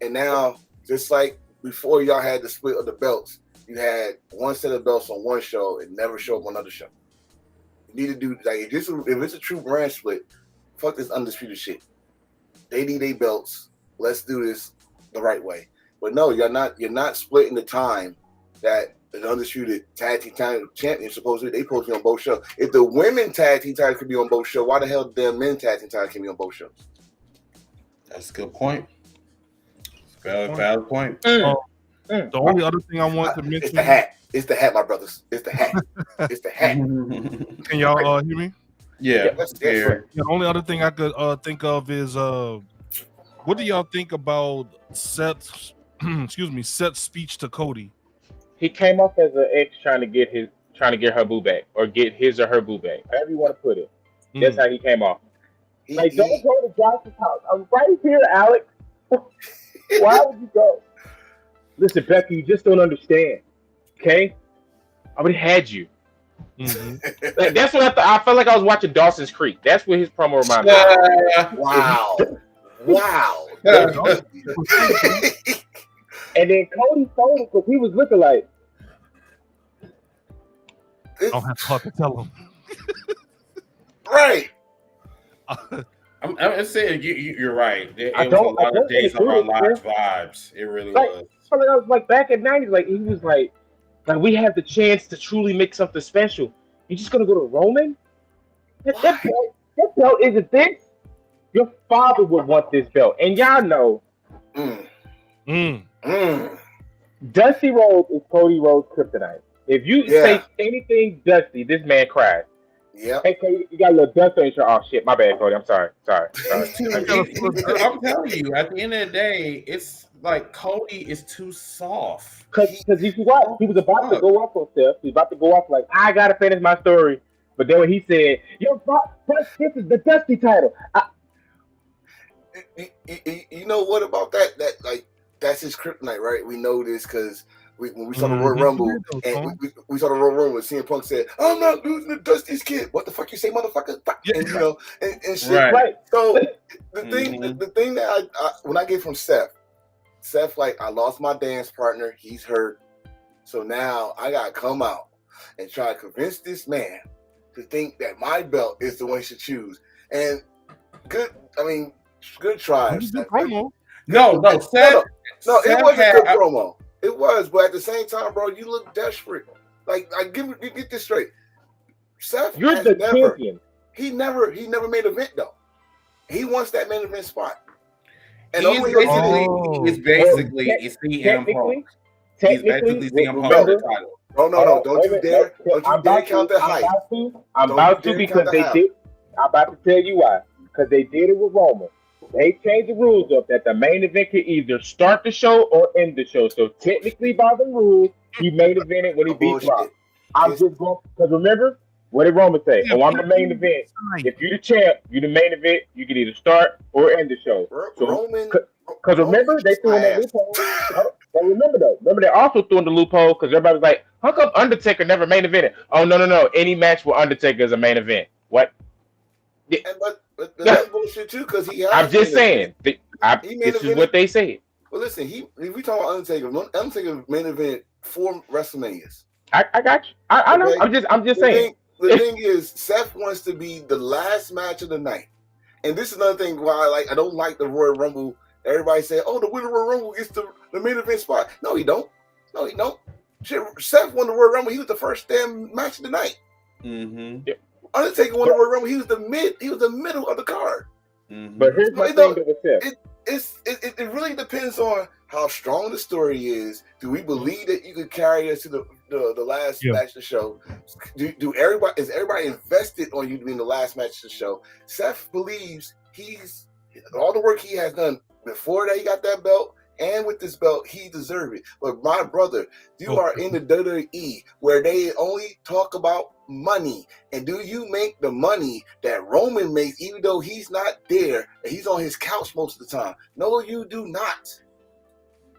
Speaker 3: And now, just like before, y'all had the split of the belts. You had one set of belts on one show and never show up on another show. You need to do like if it's a true brand split, fuck this undisputed shit. They need their belts. Let's do this the right way. But no, you're not splitting the time that an undisputed tag team title champion supposed to be. They supposed to be on both shows. If the women tag team titles could be on both shows, why the hell the men tag team titles can be on both shows?
Speaker 2: That's a good point. Valid point.
Speaker 1: The only other thing I want to mention,
Speaker 3: it's the hat. It's the hat, my brothers. It's the hat. It's the hat.
Speaker 1: Can y'all hear me?
Speaker 2: Yeah.
Speaker 3: That's right.
Speaker 1: The only other thing I could think of is what do y'all think about Seth's Seth's speech to Cody?
Speaker 4: He came off as an ex trying to get her boo back or get his or her boo back. However you want to put it. That's how he came off. Don't go to Josh's house. I'm right here, Alex. Why would you go? Listen, Becky, you just don't understand. Okay? I already had you. Like, that's what I felt like I was watching Dawson's Creek. That's what his promo reminded me of.
Speaker 3: Wow.
Speaker 4: And then Cody told him because he was looking like.
Speaker 1: I don't have to tell him.
Speaker 3: Right.
Speaker 2: I'm saying you're right. It was a lot of Days of Our Lives vibes. It really was.
Speaker 4: I was like back in '90s, like he was like we have the chance to truly make something special. You're just gonna go to Roman? That belt isn't this. Your father would want this belt, and y'all know. Dusty Rhodes is Cody Rhodes' kryptonite. If you say anything Dusty, this man cries.
Speaker 3: Yeah.
Speaker 4: Hey, Cody, you got a little dust on your Oh shit, my bad, Cody. I'm sorry.
Speaker 2: I'm telling you, at the end of the day, it's like Cody is too soft.
Speaker 4: Because he was about to go off on Steph. He was about to go off like, I gotta finish my story. But then when he said, this is the Dusty title.
Speaker 3: You know what about that? That like that's his kryptonite, right? We know this because when we saw the Royal Rumble and we saw the Royal Rumble, and CM Punk said, "I'm not losing to Dusty's kid." What the fuck you say, motherfucker? And you know, and shit.
Speaker 4: Right.
Speaker 3: So the thing that I when I get from Seth, like I lost my dance partner. He's hurt, so now I gotta come out and try to convince this man to think that my belt is the one he should choose. And good try.
Speaker 1: Good promo.
Speaker 2: No, Seth.
Speaker 3: No, it was a good promo. It was, but at the same time, bro, you look desperate. Like, you get this straight. Seth,
Speaker 4: you're the champion.
Speaker 3: He never made an event though. He wants that main event spot. And
Speaker 2: he's basically CM Punk. He's basically CM Punk the title.
Speaker 3: No, don't you dare count that hype.
Speaker 4: I'm about to because they did. I'm about to tell you why. Because they did it with Roman. They changed the rules up that the main event can either start the show or end the show. So technically, by the rules, he main evented when he beat Rock. I'm just going because remember what did Roman say? Oh, I'm the main event. If you're the champ, you're the main event. You can either start or end the show. Because remember they threw in that loophole. But remember they also threw in the loophole because everybody was like, "How come Undertaker never main evented?" Oh no! Any match with Undertaker is a main event. What?
Speaker 3: Yeah. But that's bullshit too, because
Speaker 4: I'm just saying. This is what they said.
Speaker 3: Well, listen, if we talk about Undertaker main event 4 WrestleManias.
Speaker 4: I got you. I know. Okay? I'm just saying.
Speaker 3: The thing is, Seth wants to be the last match of the night, and this is another thing why I don't like the Royal Rumble. Everybody say, "Oh, the winner of the Royal Rumble gets the main event spot." No, he don't. Shit, Seth won the Royal Rumble. He was the first damn match of the night.
Speaker 2: Mm-hmm.
Speaker 3: Yeah. Undertaker won the Royal Rumble. He was the middle of the card.
Speaker 2: Mm-hmm.
Speaker 4: But here's my thing with Seth.
Speaker 3: It really depends on how strong the story is. Do we believe that you could carry us to the last match of the show? Is everybody invested on you being the last match of the show? Seth believes he's all the work he has done before that he got that belt. And with this belt, he deserves it. But my brother, you are in the WWE where they only talk about money. And do you make the money that Roman makes, even though he's not there and he's on his couch most of the time? No, you do not.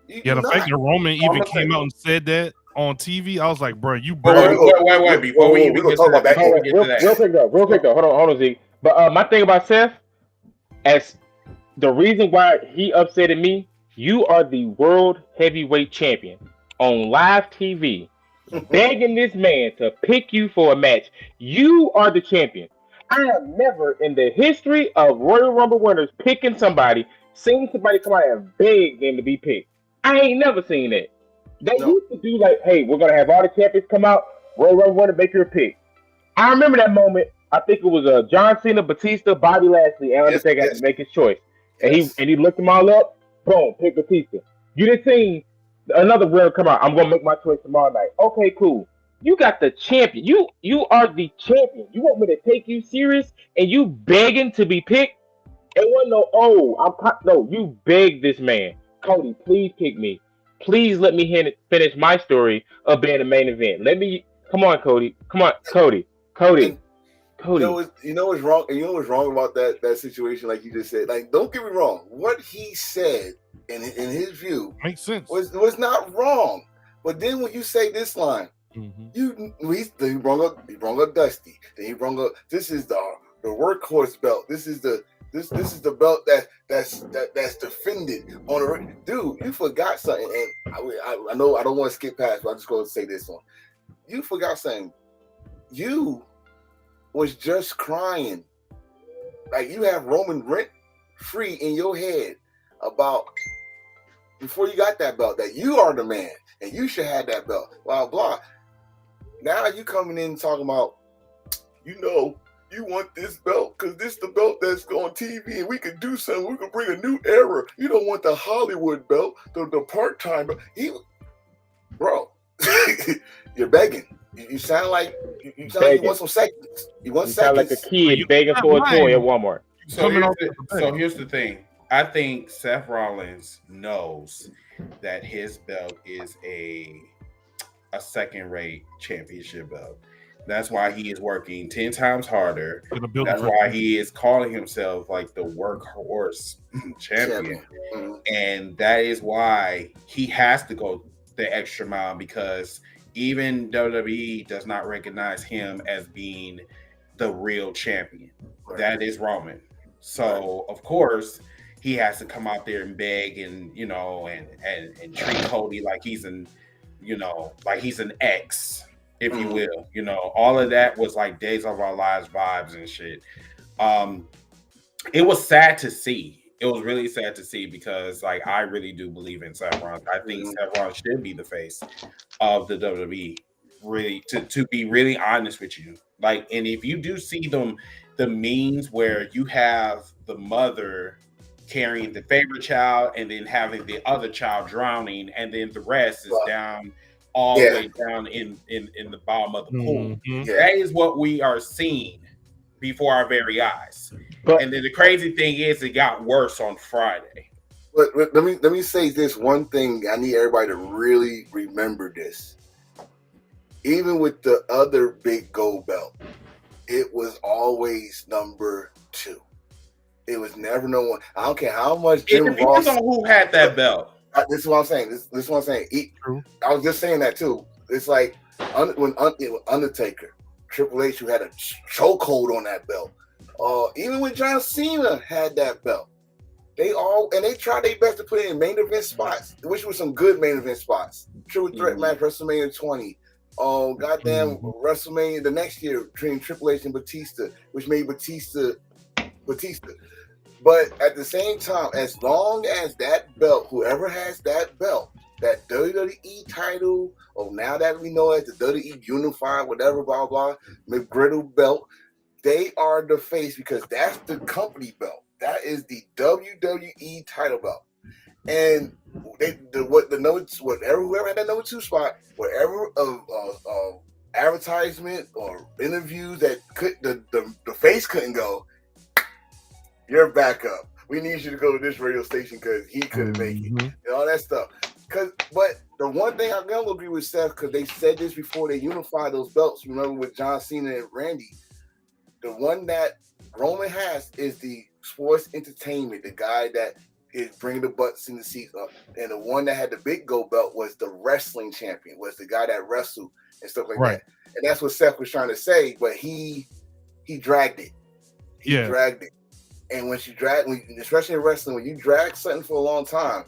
Speaker 1: The fact that Roman even came out and said that on TV, I was like, bro, you
Speaker 2: wait. Before we even get to that.
Speaker 4: Real quick though. Hold on, Zeke. But my thing about Seth, as the reason why he upsetted me, you are the world heavyweight champion on live TV, begging this man to pick you for a match. You are the champion. I have never, in the history of Royal Rumble winners picking somebody, seen somebody come out and beg them to be picked. I ain't never seen that. They used to do like, hey, we're gonna have all the champions come out, Royal Rumble winner, make your pick. I remember that moment. I think it was John Cena, Batista, Bobby Lashley, and Undertaker had to make his choice. And he looked them all up. Boom, pick Batista. You didn't see another winner come out. I'm gonna make my choice tomorrow night. Okay, cool. You got the champion. You are the champion. You want me to take you serious and you begging to be picked? It wasn't no, you begged this man. Cody, please pick me. Please let me finish my story of being the main event. Come on, Cody. Come on, Cody. Cody.
Speaker 3: You know what's wrong? You know what's wrong about that situation? Like you just said. Like, don't get me wrong. What he said in his view
Speaker 1: makes sense.
Speaker 3: Was not wrong. But then when you say this line, he brought up Dusty. Then he brought up this is the workhorse belt. This is the the belt that's defended on the ring. Dude, you forgot something. And I know I don't want to skip past, but I'm just going to say this one. You forgot something. You was just crying. Like, you have Roman rent free in your head about before you got that belt that you are the man and you should have that belt. Blah blah. Now you coming in talking about, you want this belt because this is the belt that's on TV and we can do something. We can bring a new era. You don't want the Hollywood belt, the part-time belt. Bro, you're begging. You sound like you want some seconds. You want
Speaker 4: sound
Speaker 3: seconds.
Speaker 4: like a kid begging for a toy at Walmart.
Speaker 2: So here's the thing. I think Seth Rollins knows that his belt is a second-rate championship belt. That's why he is working 10 times harder. That's why he is calling himself like the workhorse champion. And that is why he has to go the extra mile, because even WWE does not recognize him as being the real champion. Right. That is Roman. So of course he has to come out there and beg and and treat Cody like he's an ex, if you will. All of that was like Days of Our Lives vibes and shit. It was sad to see. It was really sad to see because, like, I really do believe in Seth Rollins. I think Seth Rollins should be the face of the WWE. Really, to be really honest with you, like, and if you do see the memes where you have the mother carrying the favorite child and then having the other child drowning, and then the rest is down all the way down in the bottom of the pool. That is what we are seeing before our very eyes. And then the crazy thing is, it got worse on Friday.
Speaker 3: But let me say this one thing. I need everybody to really remember this. Even with the other big gold belt, it was always number 2. It was never no one. I don't care how much Jim Ross. It depends
Speaker 2: on who had that belt.
Speaker 3: This is what I'm saying. This is what I'm saying. I was just saying that too. It's like when Undertaker, Triple H, who had a chokehold on that belt. Even when John Cena had that belt, they tried their best to put it in main event spots, which was some good main event spots. Triple threat match, WrestleMania 20. WrestleMania the next year between Triple H and Batista, which made Batista. But at the same time, as long as that belt, whoever has that belt, that WWE title, or now that we know as the WWE Unified, whatever, blah, blah, McGriddle belt, they are the face because that's the company belt. That is the WWE title belt. And whoever had that number 2 spot, whatever advertisement or interviews that the face couldn't go, you're back up. We need you to go to this radio station because he couldn't make it. And all that stuff. But the one thing I'm going to agree with Seth, because they said this before they unified those belts, remember with John Cena and Randy, the one that Roman has is the sports entertainment, the guy that is bringing the butts in the seats up. And the one that had the big gold belt was the wrestling champion, was the guy that wrestled and stuff like that. And that's what Seth was trying to say, but he dragged it. He dragged it. And especially in wrestling, when you drag something for a long time,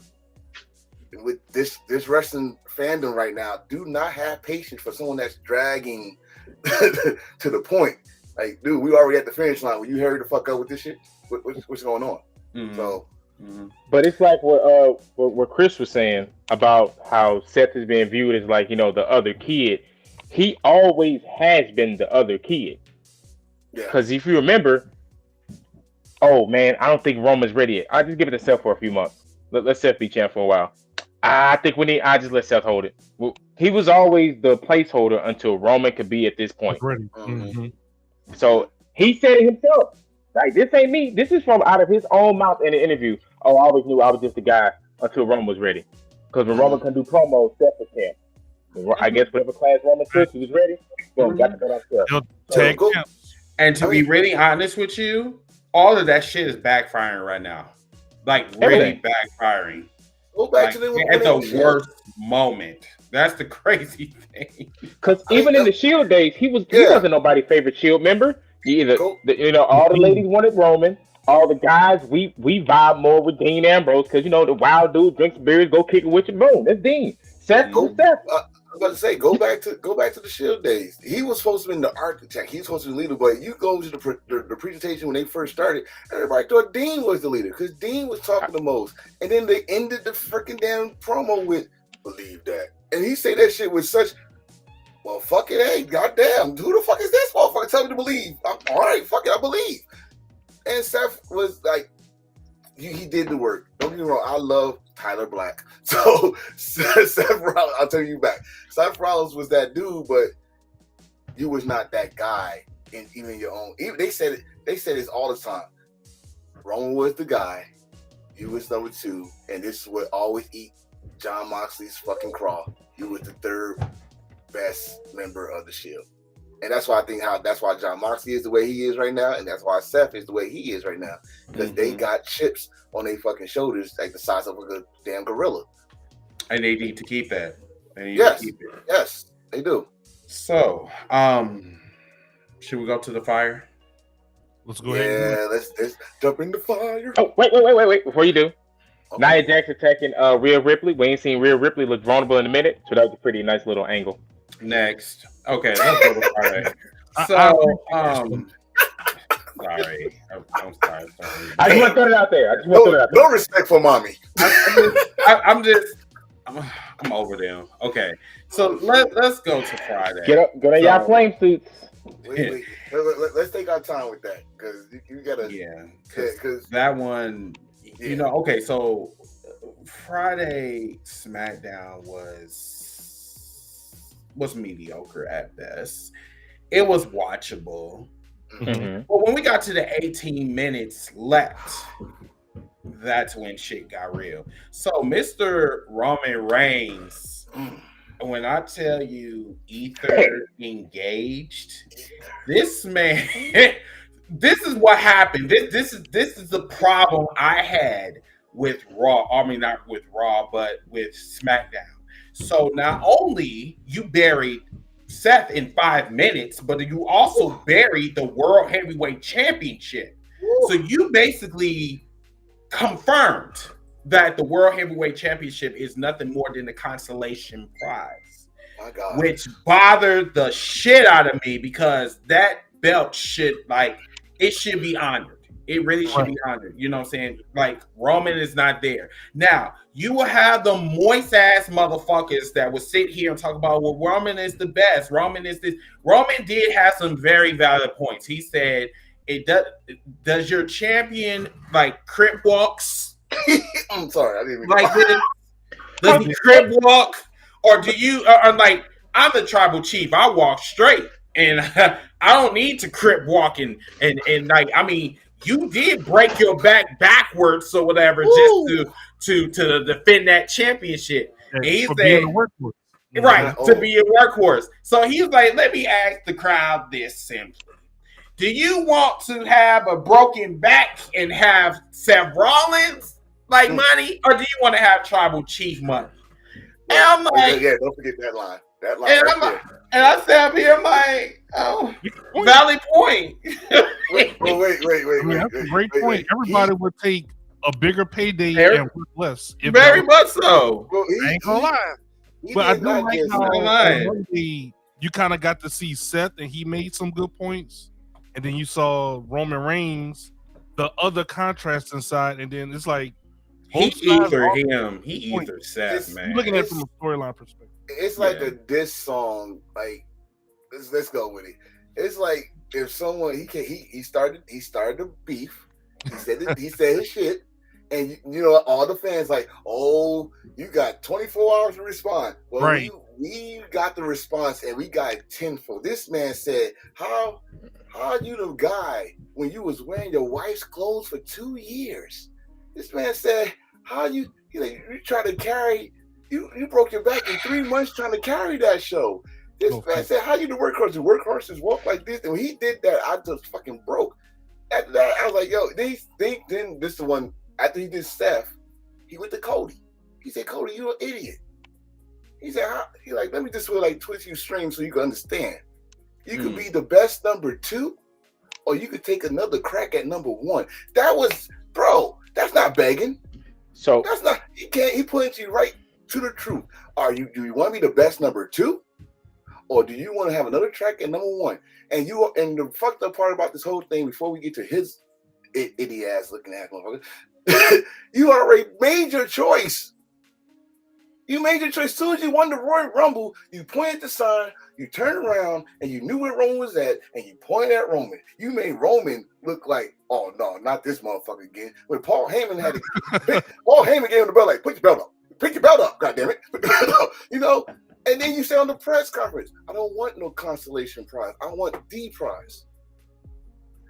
Speaker 3: with this wrestling fandom right now, do not have patience for someone that's dragging to the point. Like, dude, we already at the finish line. Will you hurry the fuck up with this shit? What's going on? Mm-hmm. So,
Speaker 4: but it's like what Chris was saying about how Seth is being viewed as like, the other kid. He always has been the other kid. Because if you remember, oh man, I don't think Roman's ready yet. I just give it to Seth for a few months. Let Seth be champ for a while. I think I just let Seth hold it. Well, he was always the placeholder until Roman could be at this point.
Speaker 1: Mm-hmm.
Speaker 4: So he said it himself. Like, this ain't me. This is from out of his own mouth in an interview. Oh, I always knew I was just the guy until Roman was ready. Because when Roman can do promos, Seth was champ. I guess whatever class Roman took, he was ready. Boom, got to go down Seth.
Speaker 2: And to be really honest with you, all of that shit is backfiring right now. Like, really backfiring.
Speaker 3: Go back to them
Speaker 2: at the worst moment. That's the crazy thing.
Speaker 4: Because even in the Shield days, he wasn't nobody's favorite Shield member. All the ladies wanted Roman. All the guys, we vibe more with Dean Ambrose because the wild dude drinks beers, go kick it with your boom. That's Dean. Seth.
Speaker 3: I was about to say, go back to the Shield days. He was supposed to be the architect. He was supposed to be the leader, but you go to the presentation when they first started, everybody thought Dean was the leader because Dean was talking the most. And then they ended the freaking damn promo with "Believe that," and he said that shit with such. Well, fuck it, hey, goddamn, who the fuck is this motherfucker? Tell me to believe. All right, fuck it, I believe. And Seth was like, he did the work. Don't get me wrong, I love Tyler Black. So Seth Rollins, I'll tell you back. Seth Rollins was that dude, but you was not that guy in even your own. They said it all the time. Roman was the guy, you was number 2, and this would always eat Jon Moxley's fucking craw. You was the third best member of the Shield. And that's why that's why Jon Moxley is the way he is right now, and that's why Seth is the way he is right now. Because they got chips on their fucking shoulders like the size of a damn gorilla.
Speaker 2: And they need to keep that.
Speaker 3: Yes, they do.
Speaker 2: So, should we go to the fire?
Speaker 1: Let's go ahead.
Speaker 3: Yeah, let's jump in the fire.
Speaker 4: Oh, wait. Before you do, Nia Jax attacking Rhea Ripley. We ain't seen Rhea Ripley look vulnerable in a minute, so that was a pretty nice little angle.
Speaker 2: Next. Okay, let's go to Friday. So, sorry. I'm sorry.
Speaker 4: I just want to throw it out there.
Speaker 3: No respect for mommy.
Speaker 2: I'm over them. Okay, so let's go to Friday.
Speaker 4: Get on y'all flame suits.
Speaker 3: Wait. Let's take our time with that because you gotta.
Speaker 2: Yeah, because that one, Okay, so Friday SmackDown was mediocre at best. It was watchable. Mm-hmm. But when we got to the 18 minutes left, that's when shit got real. So Mr. Roman Reigns, when I tell you Ether engaged, this man, this is what happened. This is the problem I had with Raw. I mean, not with Raw, but with SmackDown. So not only you buried Seth in 5 minutes, but you also buried the World Heavyweight Championship. So you basically confirmed that the World Heavyweight Championship is nothing more than a consolation prize.
Speaker 3: My God.
Speaker 2: Which bothered the shit out of me because that belt should be honored. It really should be honored. You know what I'm saying? Like, Roman is not there. Now, you will have the moist-ass motherfuckers that will sit here and talk about, well, Roman is the best. Roman is this. Roman did have some very valid points. He said, does your champion, crip walks?
Speaker 3: I'm sorry. I didn't even
Speaker 2: this? Does he crip walk? Or do you, I'm the tribal chief. I walk straight. And I don't need to crip walk and you did break your back backwards or whatever just to defend that championship. And he said, to be a workhorse. So he's like, let me ask the crowd this simply. Do you want to have a broken back and have Seth Rollins money, or do you want to have tribal chief money? And I'm like,
Speaker 3: don't forget that line.
Speaker 2: And I sat up here like, oh, valid point.
Speaker 3: wait.
Speaker 1: I mean, that's a great point. Everybody would take a bigger payday and work less.
Speaker 2: Very much so.
Speaker 3: Bro,
Speaker 1: I ain't gonna lie. But I do like how on Monday you kind of got to see Seth, and he made some good points. And then you saw Roman Reigns, the other contrast inside, and then it's like
Speaker 2: he ethered him. He ethered Seth, man.
Speaker 1: You're looking at it from a storyline perspective.
Speaker 3: It's like a diss song. Like let's go with it. It's like if someone he started the beef. He said his shit, and you know all the fans like, oh, you got 24 hours to respond. Well,
Speaker 1: right.
Speaker 3: We got the response, and we got it tenfold. This man said, how are you the guy when you was wearing your wife's clothes for 2 years? This man said, you try to carry, you broke your back in 3 months trying to carry that show. This man said, how you the workhorse? The workhorses walk like this. And when he did that, I just fucking broke. After that, I was like, yo, then this is the one, after he did Steph, he went to Cody. He said, Cody, you're an idiot. He said, let me just twist you strings so you can understand. You could be the best number 2, or you could take another crack at number 1. That was, bro, that's not begging. So that's not, he points you right to the truth. Do you want to be the best number 2? Or do you want to have another track at number 1? And the fucked up part about this whole thing, before we get to his idiot ass looking ass motherfucker, you already made your choice. You made your choice. As soon as you won the Royal Rumble, you pointed the sign, you turned around, and you knew where Roman was at, and you pointed at Roman. You made Roman look like, oh no, not this motherfucker again. When Paul Heyman Paul Heyman gave him the belt, like, put your belt up. Pick your belt up, goddammit. You know? And then you say on the press conference, I don't want no consolation prize. I want the prize.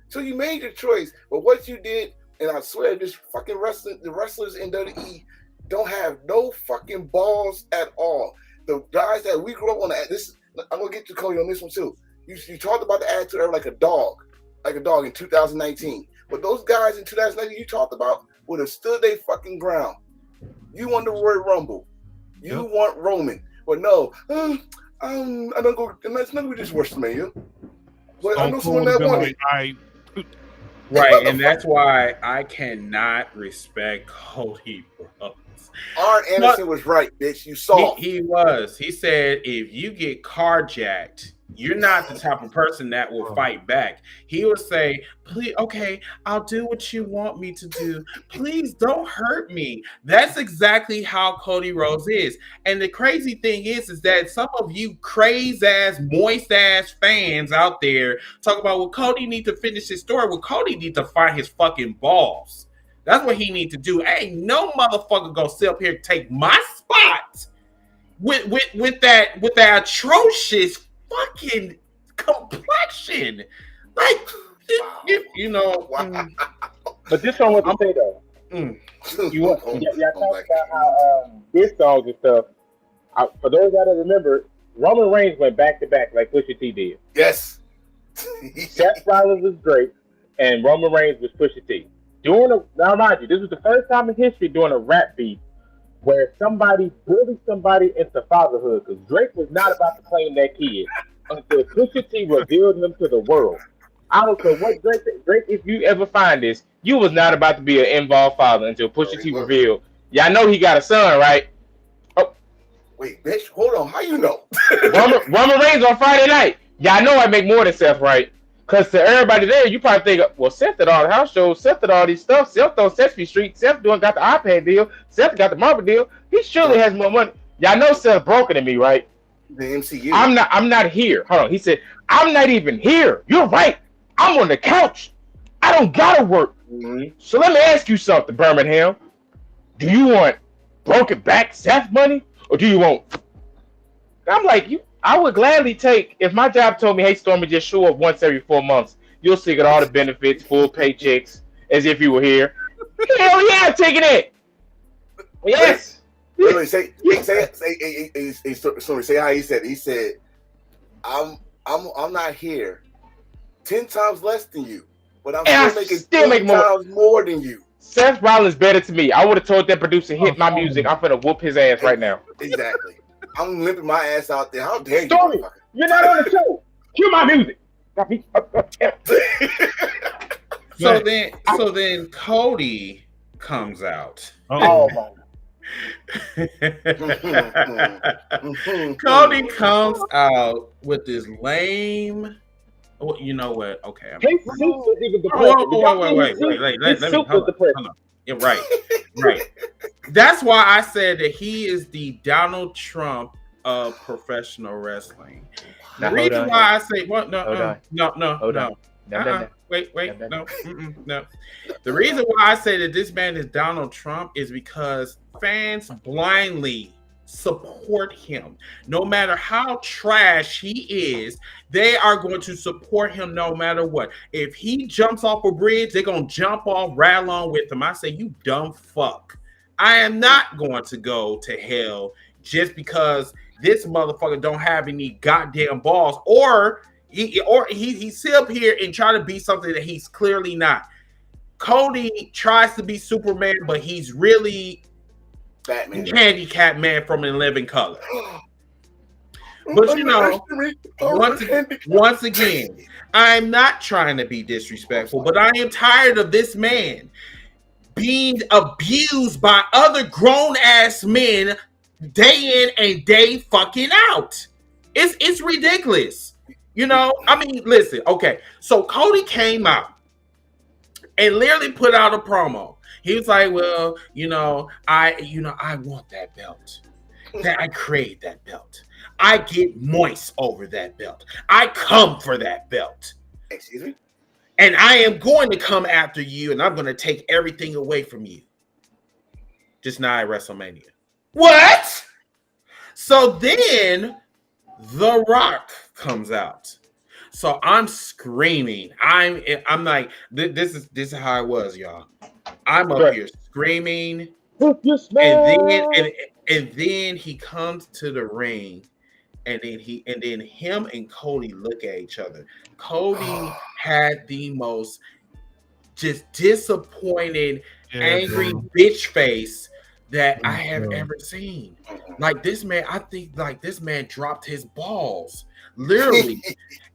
Speaker 3: So you made your choice. But what you did, and I swear this fucking the wrestlers in WWE don't have no fucking balls at all. The guys that we grew up on, I'm going to get to Cody on this one too. You talked about the attitude era like a dog in 2019. But those guys in 2019 you talked about would have stood their fucking ground. You won the Royal Rumble. You want Roman. But no, I don't go. It's not going to be this WrestleMania. But I know someone that won it.
Speaker 2: Right, and that's why I cannot respect Cody Rhodes.
Speaker 3: Arn Anderson was right, bitch. You saw
Speaker 2: he was. He said if you get carjacked, you're not the type of person that will fight back. He would say, please, okay, I'll do what you want me to do. Please don't hurt me. That's exactly how Cody Rhodes is. And the crazy thing is that some of you crazy-ass, moist-ass fans out there talk about, well, Cody need to finish his story. Well, Cody need to find his fucking balls. That's what he need to do. Ain't no motherfucker gonna sit up here and take my spot with that atrocious fucking complexion. Like, you know.
Speaker 4: But this song was to say though. Y'all talk about how this songs and stuff. For those that remember, Roman Reigns went back to back like Pusha T did.
Speaker 3: Yes.
Speaker 4: Seth Rollins was great, and Roman Reigns was Pusha T. Now mind you, this was the first time in history doing a rap beat where somebody bullied somebody into fatherhood, because Drake was not about to claim that kid until Pusha T revealed him to the world. I don't care what Drake, if you ever find this, you was not about to be an involved father until Pusha T revealed. Y'all know he got a son, right? Oh,
Speaker 3: wait, bitch, hold on. How you know?
Speaker 4: Roman Reigns on Friday night. Y'all know I make more than Seth, right? Because to everybody there, you probably think, well, Seth did all the house shows, Seth did all these stuff, Seth on Sesame Street, Seth got the iPad deal, Seth got the Marvel deal. He surely has more money. Y'all know Seth broken than me, right?
Speaker 3: The MCU.
Speaker 4: I'm not here. Hold on. He said, I'm not even here. You're right. I'm on the couch. I don't gotta work. Mm-hmm. So let me ask you something, Birmingham. Do you want broken back Seth money, or do you want? I'm like, I would gladly take, if my job told me, hey, Stormy, just show up once every 4 months. You'll still get all the benefits, full paychecks, as if you were here. Hell yeah, I'm taking it. Yes.
Speaker 3: Say how he said. He said, I'm not here 10 times less than you, but I'm still making 10 times more than you.
Speaker 4: Seth Rollins better to me. I would have told that producer, hit my music. I'm finna whoop his ass right now.
Speaker 3: Exactly. I'm limping my ass out there. How dare you?
Speaker 4: You're not on the show. Cue my music.
Speaker 2: So then Cody comes out.
Speaker 4: Oh my.
Speaker 2: Cody comes out with this lame. Oh, you know what? Okay.
Speaker 4: His suit was even depressing.
Speaker 2: Wait. Let me
Speaker 4: suit was
Speaker 2: hold
Speaker 4: depressing.
Speaker 2: on. Yeah, right. That's why I said that he is the Donald Trump of professional wrestling. The reason why I say what? No. Wait. No. The reason why I say that this man is Donald Trump is because fans blindly support him. No matter how trash he is, they are going to support him no matter what. If he jumps off a bridge, they're going to jump off right along with him. I say, you dumb fuck. I am not going to go to hell just because this motherfucker don't have any goddamn balls, or he sit up here and try to be something that he's clearly not. Cody tries to be Superman, but he's really
Speaker 3: Batman,
Speaker 2: handicapped man from In Living Color. But you know, once again, I'm not trying to be disrespectful, but I am tired of this man being abused by other grown ass men day in and day fucking out. It's ridiculous. You know, I mean, listen, okay. So Cody came out and literally put out a promo. He was like, well, I want that belt. That I crave that belt. I get moist over that belt. I come for that belt.
Speaker 3: Excuse me?
Speaker 2: And I am going to come after you, and I'm going to take everything away from you. Just not at WrestleMania. What? So then The Rock comes out. So I'm screaming. I'm like, this is how it was, y'all. I'm up here screaming, and then he comes to the ring, and then him and Cody look at each other. Cody had the most just disappointed, angry bitch face that I have ever seen. Like this man, I think like this man dropped his balls, literally.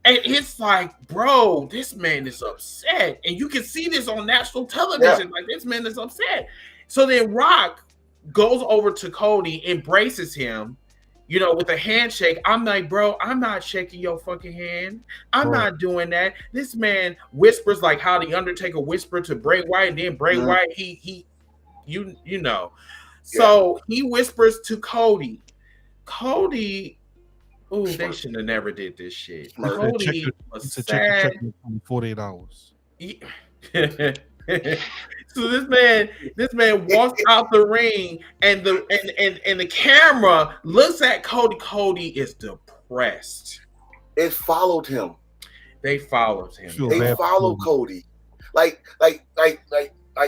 Speaker 2: And it's like, bro, this man is upset. And you can see this on national television. Yeah. Like, this man is upset. So then Rock goes over to Cody, embraces him, with a handshake. I'm like, bro, I'm not shaking your fucking hand. I'm not doing that. This man whispers like how the Undertaker whispered to Bray Wyatt. And then Bray Wyatt, So he whispers to Cody. Cody... Oh, they should have never did this shit. Cody was sad.
Speaker 1: 48 hours.
Speaker 2: So this man walks out the ring, and the camera looks at Cody. Cody is depressed.
Speaker 3: It followed him.
Speaker 2: They followed him.
Speaker 3: They followed Cody. Like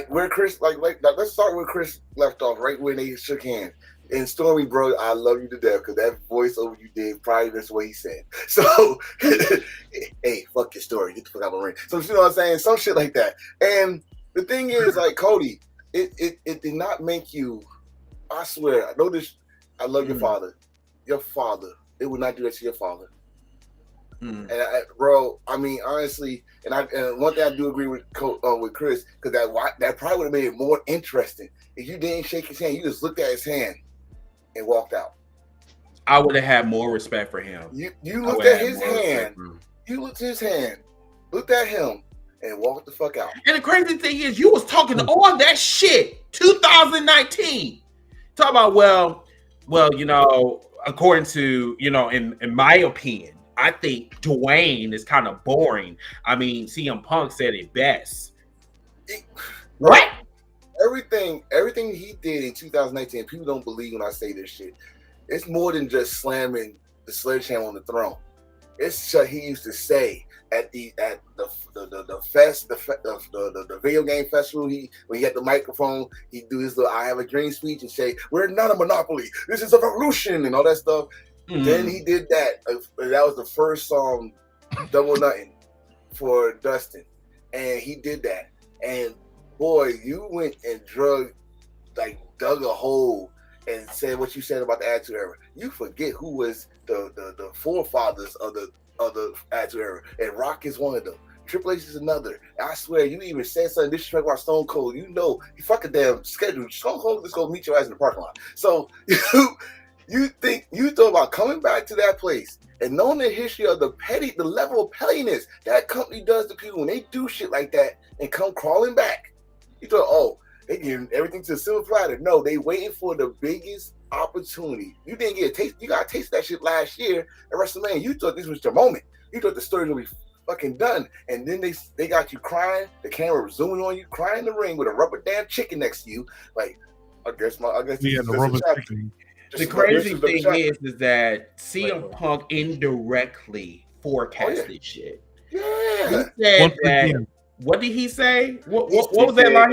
Speaker 3: where Chris let's start where Chris left off, right when they shook hands. And Stormy, bro, I love you to death because that voiceover you did, probably that's what he said. So, hey, fuck your story. Get the fuck out of my ring. So, you know what I'm saying? Some shit like that. And the thing is, like, Cody, it did not make you, I swear, I know this, I love your father. Your father. It would not do that to your father. And, bro, I mean, honestly, and one thing I do agree with Chris, because that probably would have made it more interesting. If you didn't shake his hand, you just looked at his hand and walked out.
Speaker 2: I would have had more respect for him.
Speaker 3: You looked at his hand. You looked at his hand, looked at him, and walked the fuck out. And
Speaker 2: the crazy thing is, you was talking all that shit 2019. Talk about, well, according to, in my opinion, I think Dwayne is kind of boring. I mean, CM Punk said it best. What?
Speaker 3: Everything he did in 2019, people don't believe when I say this shit. It's more than just slamming the sledgehammer on the throne. It's what he used to say at the video game festival. When he had the microphone, he'd do his little "I have a dream" speech and say, "We're not a monopoly. This is a revolution," and all that stuff. Then he did that. That was the first song, Double Nothing, for Dustin, and he did that. And boy, you went and dug a hole and said what you said about the Attitude Era, you forget who was the forefathers of the Attitude Era, and Rock is one of them. Triple H is another. I swear, you even said something disrespectful about Stone Cold. You know, he fucking damn schedule. Stone Cold just go meet your ass in the parking lot. So you thought about coming back to that place and knowing the history of the level of pettiness that company does to people when they do shit like that and come crawling back. You thought, oh, they giving everything to the silver platter. No, they waiting for the biggest opportunity. You didn't get a taste. You got a taste of that shit last year at WrestleMania. You thought this was your moment. You thought the story would be fucking done, and then they got you crying. The camera was zooming on you, crying in the ring with a rubber damn chicken next to you. Like, I guess
Speaker 1: the rubber chicken.
Speaker 2: The crazy thing is that CM Punk indirectly forecasted shit.
Speaker 3: Yeah.
Speaker 2: He said that. What did he say? What was that line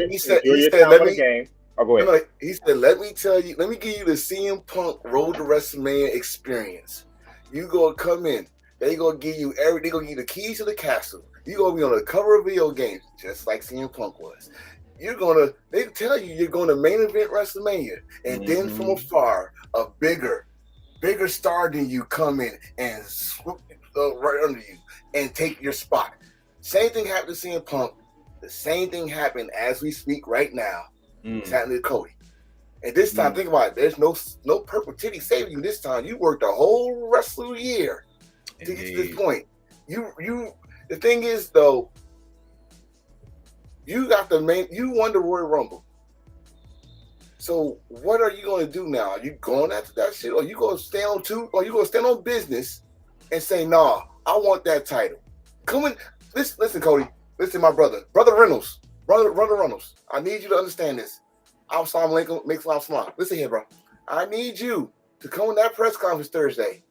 Speaker 2: he said?
Speaker 3: He said,
Speaker 4: let me. Oh, go ahead.
Speaker 3: He said, let me give you the CM Punk Road to WrestleMania experience. You gonna come in. They gonna give you they gonna give you the keys to the castle. You gonna be on the cover of video games, just like CM Punk was. They tell you you're gonna main event WrestleMania, and then from afar, a bigger star than you come in and swoop right under you and take your spot. Same thing happened to CM Punk. The same thing happened as we speak right now. It's happening to Cody. And this time, think about it. There's no purple titty saving you this time. You worked a whole wrestling year to get to this point. The thing is though, you won the Royal Rumble. So what are you going to do now? Are you going after that shit, or you going to stay on stand on business and say, nah, I want that title? Come in, listen, Cody. Listen, my brother Reynolds. Brother Reynolds. I need you to understand this. Listen here, bro. I need you to come in that press conference Thursday,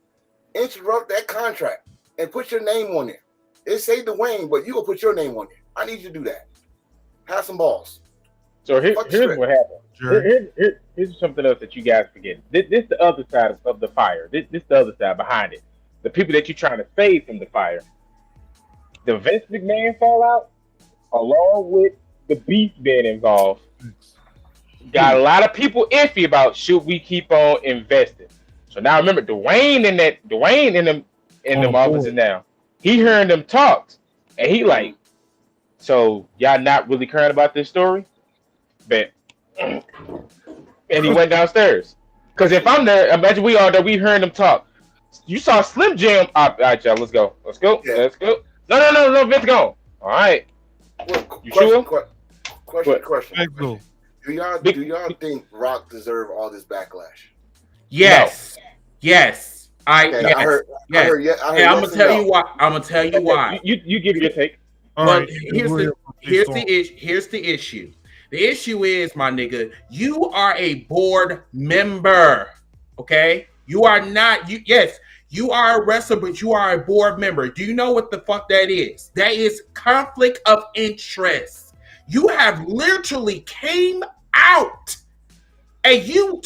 Speaker 3: interrupt that contract, and put your name on there. It say Dwayne, but you gonna put your name on there. I need you to do that. Have some balls.
Speaker 4: So here's what happened.
Speaker 1: Sure.
Speaker 4: Here's something else that you guys forget. This the other side of the fire. This the other side behind it. The people that you're trying to save from the fire. The Vince McMahon fallout, along with the beef being involved, got a lot of people iffy about should we keep on investing. So now remember, Dwayne in them offices now. He hearing them talks, and he like, so y'all not really caring about this story? Bet. And he went downstairs. Because if I'm there, imagine we all there, we hearing them talk. You saw Slim Jim. All right, y'all, let's go.
Speaker 3: Yeah.
Speaker 4: Let's go. No, Vince gone. All right. You sure?
Speaker 3: Question. Do y'all think Rock deserve all this backlash?
Speaker 2: Yes.
Speaker 4: No.
Speaker 2: Yes.
Speaker 3: I heard.
Speaker 2: I'm gonna tell you why.
Speaker 4: You give your take.
Speaker 2: But here's the issue. The issue is, my nigga, you are a board member. Okay? You are not you are a wrestler, but you are a board member. Do you know what the fuck that is? That is conflict of interest. You have literally came out and you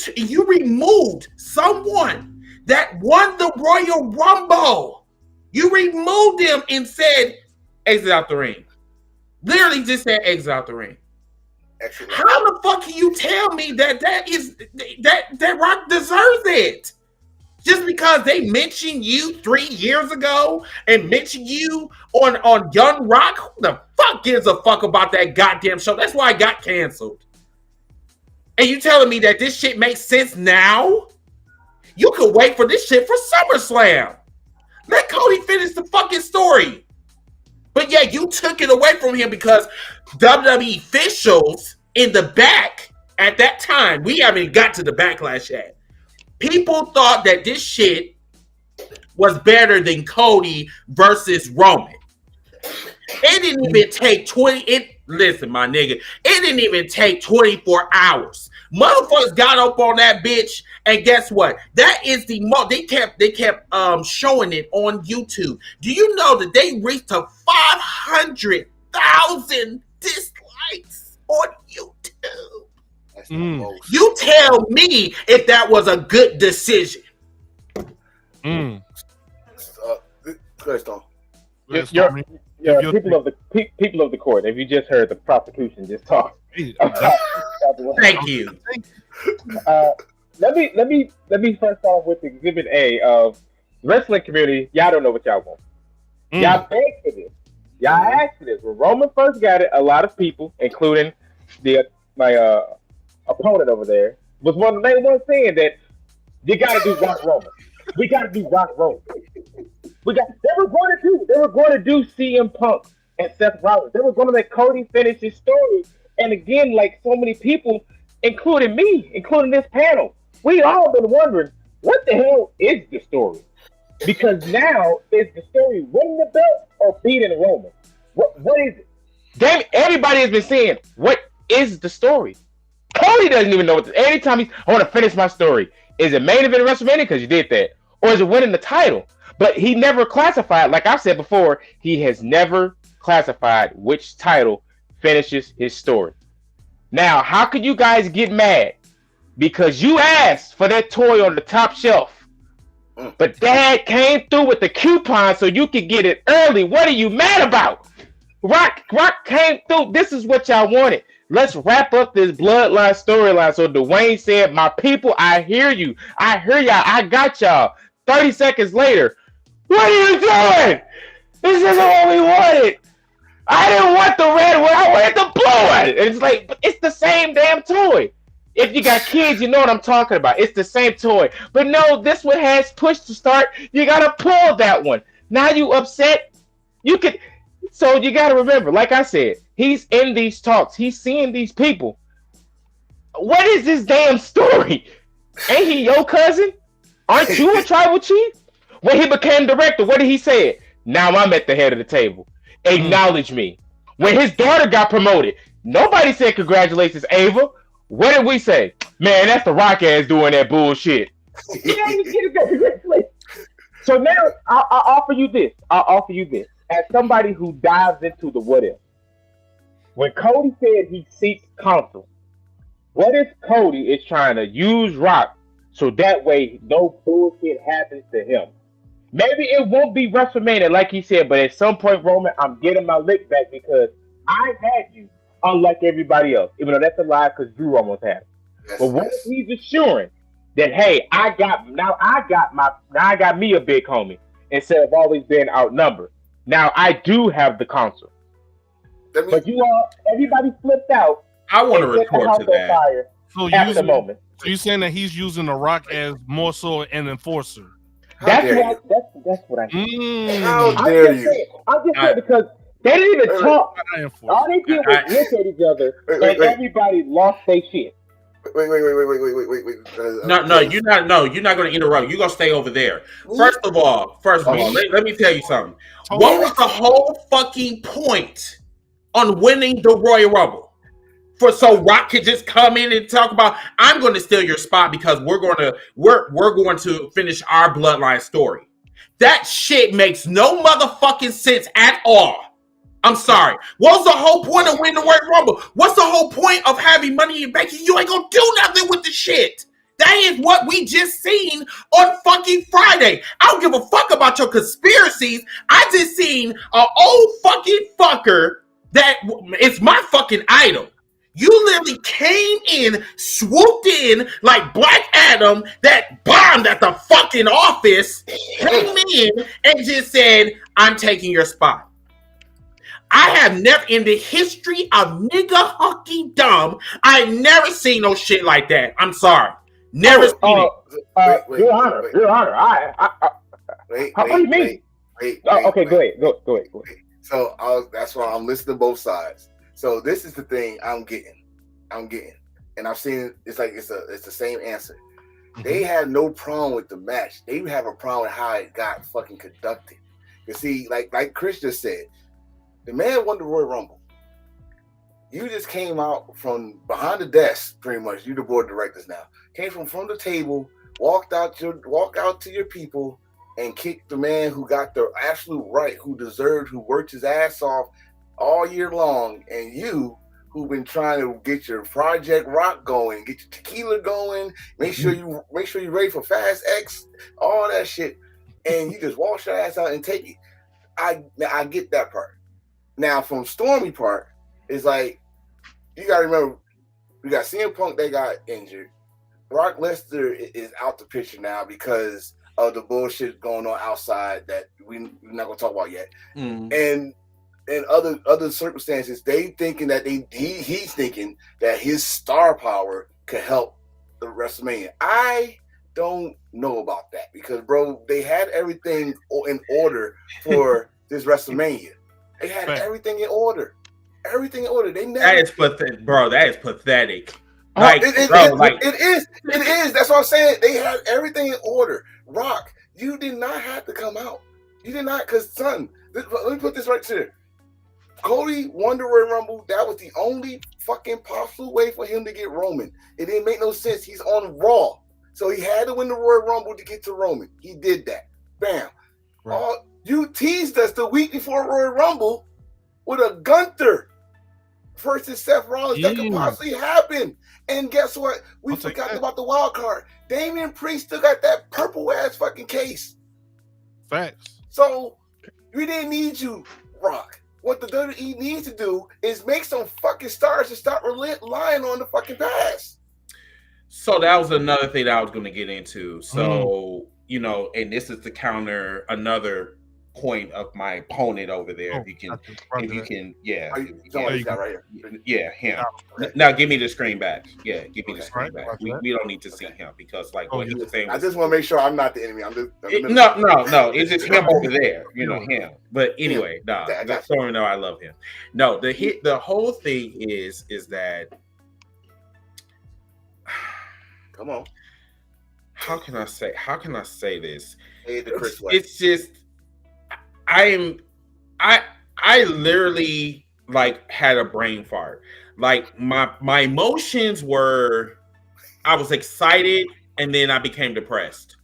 Speaker 2: removed someone that won the Royal Rumble. You removed them and said, exit out the ring. Literally just said exit out the ring.
Speaker 3: Excellent.
Speaker 2: How the fuck can you tell me that Rock deserves it? Just because they mentioned you 3 years ago and mentioned you on Young Rock, who the fuck gives a fuck about that goddamn show? That's why it got canceled. And you telling me that this shit makes sense now? You could wait for this shit for SummerSlam. Let Cody finish the fucking story. But yeah, you took it away from him because WWE officials in the back at that time, we haven't got to the backlash yet. People thought that this shit was better than Cody versus Roman. It didn't even take listen, my nigga, it didn't even take 24 hours. Motherfuckers got up on that bitch, and guess what? That is the they kept showing it on YouTube. Do you know that they reached to 500,000 dislikes on YouTube? You tell me if that was a good decision.
Speaker 4: People of the court. If you just heard the prosecution just talk.
Speaker 2: Thank you.
Speaker 4: Let me first off with Exhibit A of wrestling community. Y'all don't know what y'all want. Y'all begged for this. Y'all asked for this. When Roman first got it, a lot of people, including my opponent over there, was one of the main ones saying that you got to do Rock Roman. We got to do Rock Roman. They were going to do CM Punk and Seth Rollins. They were going to let Cody finish his story. And again, like so many people, including me, including this panel, we all been wondering, what the hell is the story? Because now is the story winning the belt or beating Roman? What is it? Damn, everybody has been saying, what is the story? Cody doesn't even know what. Anytime I want to finish my story. Is it main event WrestleMania because you did that, or is it winning the title? But he never classified. Like I've said before, he has never classified which title finishes his story. Now, how could you guys get mad because you asked for that toy on the top shelf? But Dad came through with the coupon so you could get it early. What are you mad about? Rock came through. This is what y'all wanted. Let's wrap up this bloodline storyline. So Dwayne said, my people, I hear you. I hear y'all. I got y'all. 30 seconds later, what are you doing? This isn't what we wanted. I didn't want the red one. I wanted the blue one. And it's like, but it's the same damn toy. If you got kids, you know what I'm talking about. It's the same toy. But no, this one has push to start. You got to pull that one. Now you upset. So you got to remember, like I said, he's in these talks. He's seeing these people. What is this damn story? Ain't he your cousin? Aren't you a tribal chief? When he became director, what did he say? Now I'm at the head of the table. Acknowledge me. When his daughter got promoted, nobody said congratulations, Ava. What did we say? Man, that's the Rock ass doing that bullshit. So now I'll offer you this. As somebody who dives into the what if. When Cody said he seeks counsel, what if Cody is trying to use Rock so that way no bullshit happens to him? Maybe it won't be WrestleMania like he said, but at some point, Roman, I'm getting my lick back because I had you, unlike everybody else. Even though that's a lie because Drew almost had it. Yes, but what if he's assuring that, hey, I got me a big homie instead of always being outnumbered. Now I do have the console. But everybody flipped out.
Speaker 2: I want to report to that.
Speaker 1: So you're saying that he's using the Rock as more so an enforcer?
Speaker 4: That's what I think.
Speaker 3: How dare you?
Speaker 4: I'm just saying because they didn't even talk. All they did was look at each other, and everybody lost their shit.
Speaker 3: Wait.
Speaker 2: No, you're not going to interrupt. You're going to stay over there. First of all, let me tell you something. What was the whole fucking point on winning the Royal Rumble? So Rock could just come in and talk about, I'm going to steal your spot because we're going to finish our bloodline story. That shit makes no motherfucking sense at all. I'm sorry. What's the whole point of winning the Royal Rumble? What's the whole point of having Money in the Bank? You ain't gonna do nothing with the shit. That is what we just seen on fucking Friday. I don't give a fuck about your conspiracies. I just seen an old fucking fucker that is my fucking idol. You literally came in, swooped in like Black Adam that bombed at the fucking office, came in and just said, I'm taking your spot. I have never, in the history of nigga hucky dumb, I never seen no shit like that. I'm sorry. Never seen it.
Speaker 4: Your Honor. What do you mean? Okay, go ahead.
Speaker 3: So that's why I'm listening to both sides. So this is the thing I'm getting, and I've seen it. It's like it's the same answer. They had no problem with the match. They have a problem with how it got fucking conducted. You see, like Chris just said, the man won the Royal Rumble. You just came out from behind the desk, pretty much. You the board of directors now. Came from the table, walk out to your people, and kicked the man who got the absolute right, who deserved, who worked his ass off all year long, and you who've been trying to get your Project Rock going, get your tequila going, make sure you're ready for Fast X, all that shit, and you just wash your ass out and take it. I get that part. Now, from Stormy part, it's like, you got to remember, we got CM Punk that got injured. Brock Lesnar is out the picture now because of the bullshit going on outside that we're not gonna talk about yet, and other circumstances. They thinking that he's thinking that his star power could help the WrestleMania. I don't know about that because, bro, they had everything in order for this WrestleMania. They had everything in order. Everything in order. They never.
Speaker 2: That is pathetic, bro. That is pathetic.
Speaker 3: It is. That's what I'm saying. They had everything in order. Rock, you did not have to come out. You did not, because son, let me put this right here. Cody won the Royal Rumble. That was the only fucking possible way for him to get Roman. It didn't make no sense. He's on Raw. So he had to win the Royal Rumble to get to Roman. He did that. Bam. Right. You teased us the week before Royal Rumble with a Gunther versus Seth Rollins. That could possibly happen. And guess what? We forgot about the wild card. Damian Priest still got that purple ass fucking case.
Speaker 1: Facts.
Speaker 3: So we didn't need you, Rock. What the WWE needs to do is make some fucking stars and stop relying on the fucking past.
Speaker 2: So that was another thing that I was going to get into. So, you know, and this is to counter another point of my opponent over there. If you can, yeah. Yeah, him. Now give me the screen back. Yeah, give me the screen back. We don't need to see him because, like, what he was saying.
Speaker 3: I just want to make sure I'm not the enemy.
Speaker 2: No. It's just him over there. You know him. But anyway, so you know I love him. No, the whole thing is that.
Speaker 3: Come on.
Speaker 2: How can I say this?
Speaker 3: It's
Speaker 2: just. I literally like had a brain fart. Like my emotions were, I was excited and then I became depressed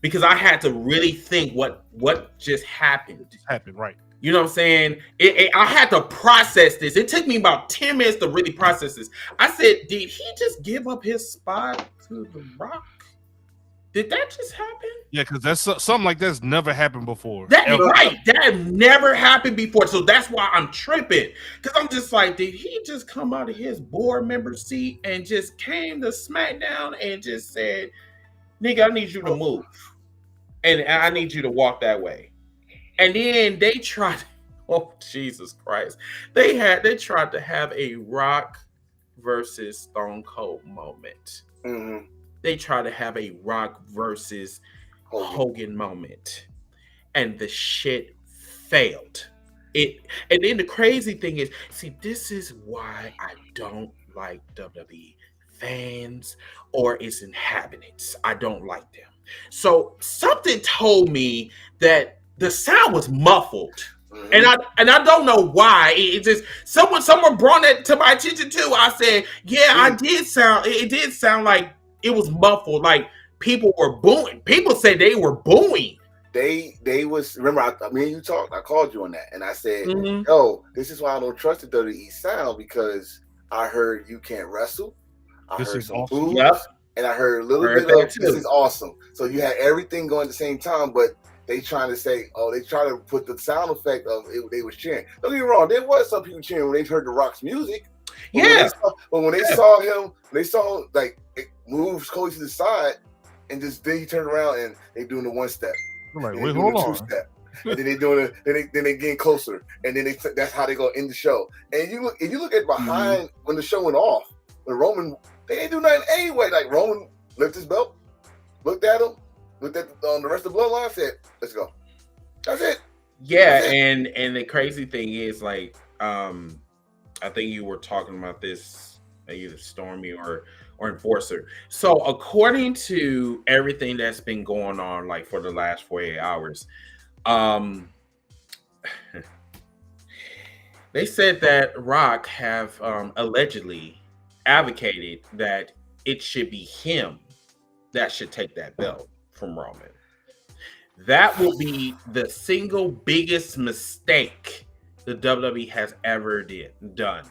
Speaker 2: because I had to really think what just happened.
Speaker 1: Right.
Speaker 2: You know what I'm saying? I had to process this. It took me about 10 minutes to really process this. I said, did he just give up his spot to The Rock? Did that just happen?
Speaker 1: Yeah, because that's something like that's never happened before.
Speaker 2: That never happened before. So that's why I'm tripping. Because I'm just like, did he just come out of his board member seat and just came to SmackDown and just said, nigga, I need you to move. And I need you to walk that way. And then they tried, oh Jesus Christ. They tried to have a Rock versus Stone Cold moment.
Speaker 3: Mm-hmm.
Speaker 2: They try to have a Rock versus Hogan moment, and the shit failed. And then the crazy thing is, see, this is why I don't like WWE fans or its inhabitants. I don't like them. So something told me that the sound was muffled. Mm-hmm. And I don't know why. It just someone brought that to my attention too. I said, yeah, it did sound like it was muffled, like people were booing. People said they were booing.
Speaker 3: They was, remember, I mean, you talked, I called you on that, and I said, yo, this is why I don't trust the WWE sound, because I heard you can't wrestle, I heard some boos, and I heard a little bit of this is awesome. So you had everything going at the same time, but they trying to say, they try to put the sound effect of it, they was cheering. Don't get me wrong, there was some people cheering when they heard The Rock's music. But when they saw him, they saw like it moves Cody to the side, and just then he turned around and they doing the one step.
Speaker 1: I'm like, wait, hold on.
Speaker 3: Step. And then they doing it. Then they getting closer, and then that's how they go end the show. And if you look at behind when the show went off, when Roman, they ain't do nothing anyway. Like Roman lifted his belt, looked at him, looked at the rest of the bloodline, said, "Let's go." That's it.
Speaker 2: Yeah, and the crazy thing is, like, I think you were talking about this, either Stormy or Enforcer. So according to everything that's been going on, like for the last 48 hours, they said that Rock have allegedly advocated that it should be him that should take that belt from Roman. That will be the single biggest mistake the WWE has ever done,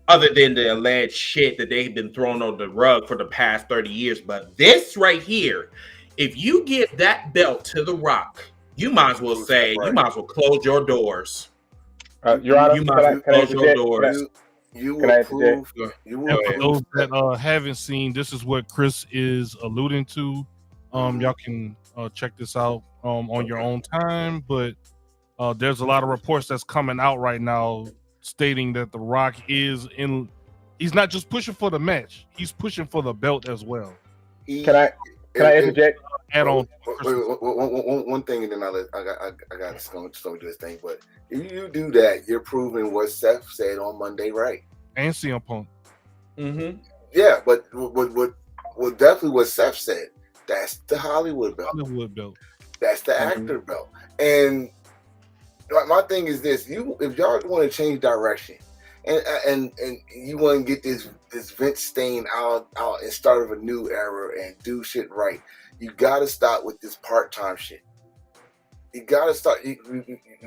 Speaker 2: other than the alleged shit that they've been thrown on the rug for the past 30 years. But this right here, if you get that belt to The Rock, you might as well say, you might as well close your doors.
Speaker 4: Your Honor,
Speaker 2: you might as well close your doors.
Speaker 3: You
Speaker 4: Can I
Speaker 3: will
Speaker 4: interject?
Speaker 3: prove. You
Speaker 1: And
Speaker 3: will
Speaker 1: for
Speaker 3: prove
Speaker 1: those that haven't seen, this is what Chris is alluding to. Y'all can check this out on your own time, but there's a lot of reports that's coming out right now stating that The Rock is in. He's not just pushing for the match; he's pushing for the belt as well.
Speaker 4: Can I interject?
Speaker 1: Add on.
Speaker 3: One thing, and then I got to go do this thing. But if you do that, you're proving what Seth said on Monday, right?
Speaker 1: And CM Punk.
Speaker 2: Mm-hmm.
Speaker 3: Yeah, but what definitely what Seth said. That's the Hollywood belt.
Speaker 1: Hollywood belt.
Speaker 3: That's the actor belt. And my thing is this: if y'all want to change direction, and you want to get this Vince stain out and start a new era and do shit right, you got to stop with this part-time shit. You got to start. You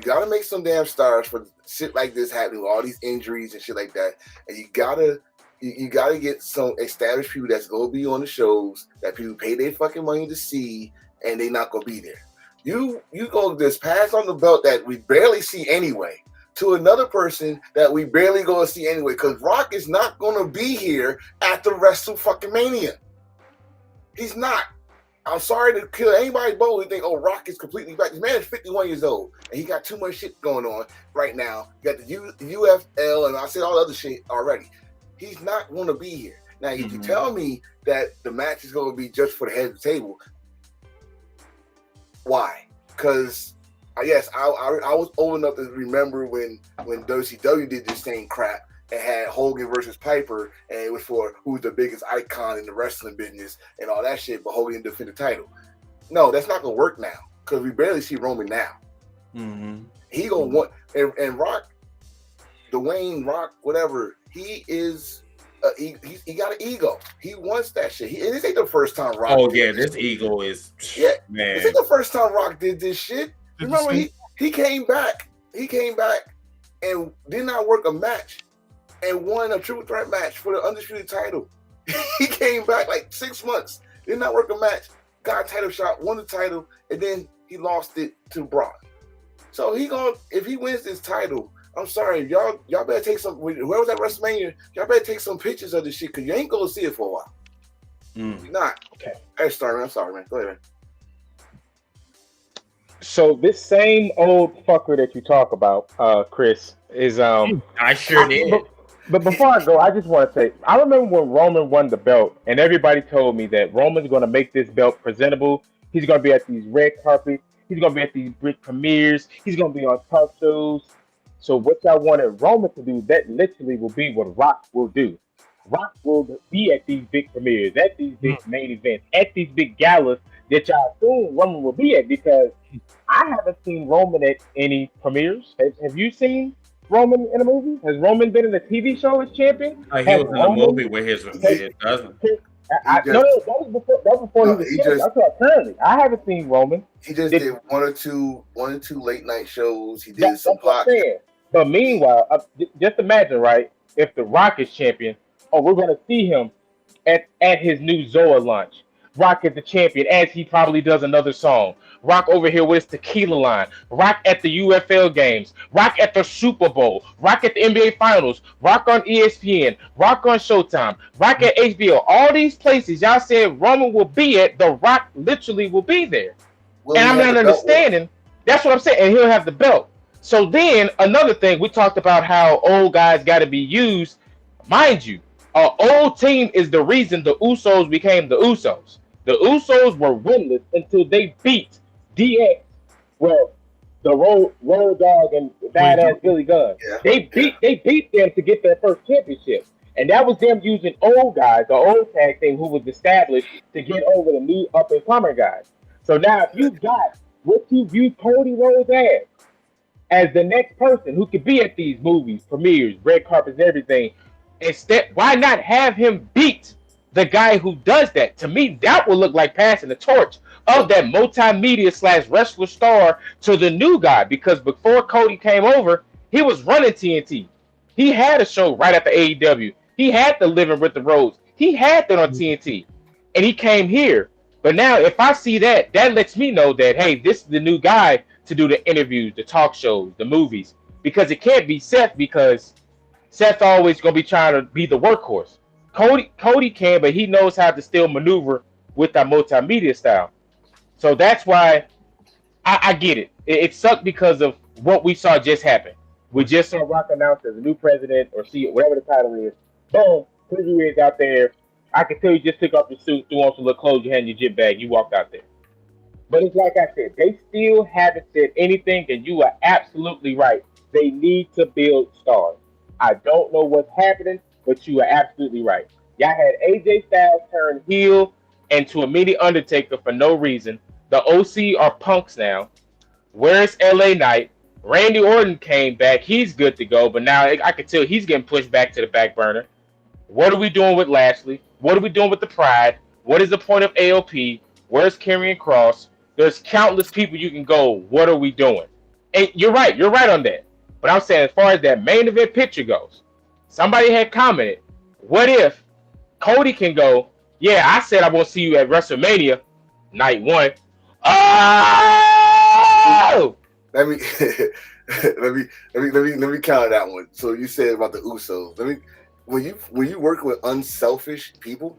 Speaker 3: got to make some damn stars for shit like this happening with all these injuries and shit like that, and you gotta get some established people that's gonna be on the shows that people pay their fucking money to see, and they not gonna be there. You gonna just pass on the belt that we barely see anyway to another person that we barely gonna see anyway, because Rock is not gonna be here at the WrestleMania. He's not. I'm sorry to kill anybody boldly think, oh, Rock is completely back. This man is 51 years old, and he got too much shit going on right now. You got the UFL, and I said all the other shit already. He's not going to be here. Now, if you tell me that the match is going to be just for the head of the table, why? Because, yes, I was old enough to remember when WCW did this same crap and had Hogan versus Piper, and it was for who's the biggest icon in the wrestling business and all that shit, but Hogan didn't defend the title. No, that's not going to work now because we barely see Roman now.
Speaker 2: Mm-hmm.
Speaker 3: He going to want, and Rock, Dwayne Rock, whatever, he is, he got an ego. He wants that shit. And this ain't the first time Rock.
Speaker 2: Oh yeah, this ego is man.
Speaker 3: This ain't the first time Rock did this shit. Remember, he came back. He came back and did not work a match and won a triple threat match for the undisputed title. He came back like 6 months, did not work a match, got a title shot, won the title, and then he lost it to Brock. So if he wins this title, I'm sorry, y'all better take some. Whoever's at WrestleMania, y'all better take some pictures of this shit because you ain't gonna see it for a while. You're not.
Speaker 4: Okay.
Speaker 3: Hey, Star, man. I'm sorry, man. Go ahead, man.
Speaker 4: So this same old fucker that you talk about, Chris, is
Speaker 2: I sure did.
Speaker 4: But before I go, I just want to say, I remember when Roman won the belt, and everybody told me that Roman's going to make this belt presentable. He's going to be at these red carpets. He's going to be at these big premieres. He's going to be on talk shows. So what y'all wanted Roman to do, that literally will be what Rock will do. Rock will be at these big premieres, at these big main events, at these big galas that y'all assume Roman will be at, because I haven't seen Roman at any premieres. Have you seen Roman in a movie? Has Roman been in a TV show as champion?
Speaker 2: He was in a movie with his cousin.
Speaker 4: No, that was before he was champion. I'm talking currently. I haven't seen Roman.
Speaker 3: He just did one or two late night shows. He did some podcasts.
Speaker 4: But meanwhile, just imagine, right? If The Rock is champion, we're going to see him at his new Zoa launch. Rock is the champion, as he probably does another song. Rock over here with his tequila line. Rock at the UFL games. Rock at the Super Bowl. Rock at the NBA Finals. Rock on ESPN. Rock on Showtime. Rock at HBO. All these places y'all said Roman will be at, The Rock literally will be there. And I'm not understanding. That's what I'm saying. And he'll have the belt. So then another thing, we talked about how old guys got to be used. Mind you, an old team is the reason the Usos became the Usos. The Usos were winless until they beat DX, well, the Road Dogg and Badass Billy Gunn. Yeah. They beat them to get their first championship. And that was them using old guys, the old tag team who was established to get over the new up-and-comer guys. So now if you got what you view Cody Rhodes as the next person who could be at these movies, premieres, red carpets, and everything, instead, why not have him beat the guy who does that? To me, that would look like passing the torch of that multimedia / wrestler star to the new guy. Because before Cody came over, he was running TNT. He had a show right after AEW. He had the Living with the Rhodes. He had that on TNT. And he came here. But now, if I see that, that lets me know that, hey, this is the new guy to do the interviews, the talk shows, the movies. Because it can't be Seth, because Seth always gonna be trying to be the workhorse. Cody can, but he knows how to still maneuver with that multimedia style. So that's why I get it. It sucked because of what we saw just happen. We just saw Rock announced as a new president or CEO, whatever the title is. Boom, here you is out there. I can tell you just took off your suit, threw on some little clothes, you had in your gym bag, you walked out there. But it's like I said, they still haven't said anything, and you are absolutely right. They need to build stars. I don't know what's happening, but you are absolutely right. Y'all had AJ Styles turn heel and to a mini Undertaker for no reason. The OC are punks now. Where's LA Knight? Randy Orton came back. He's good to go, but now I can tell he's getting pushed back to the back burner. What are we doing with Lashley? What are we doing with the Pride? What is the point of AOP? Where's Karrion Kross? There's countless people you can go. What are we doing? And you're right on that. But I'm saying, as far as that main event picture goes, somebody had commented, what if Cody can go, yeah, I said I won't see you at WrestleMania night 1. Oh!
Speaker 3: Let me let me counter that one. So you said about the Usos. When you work with unselfish people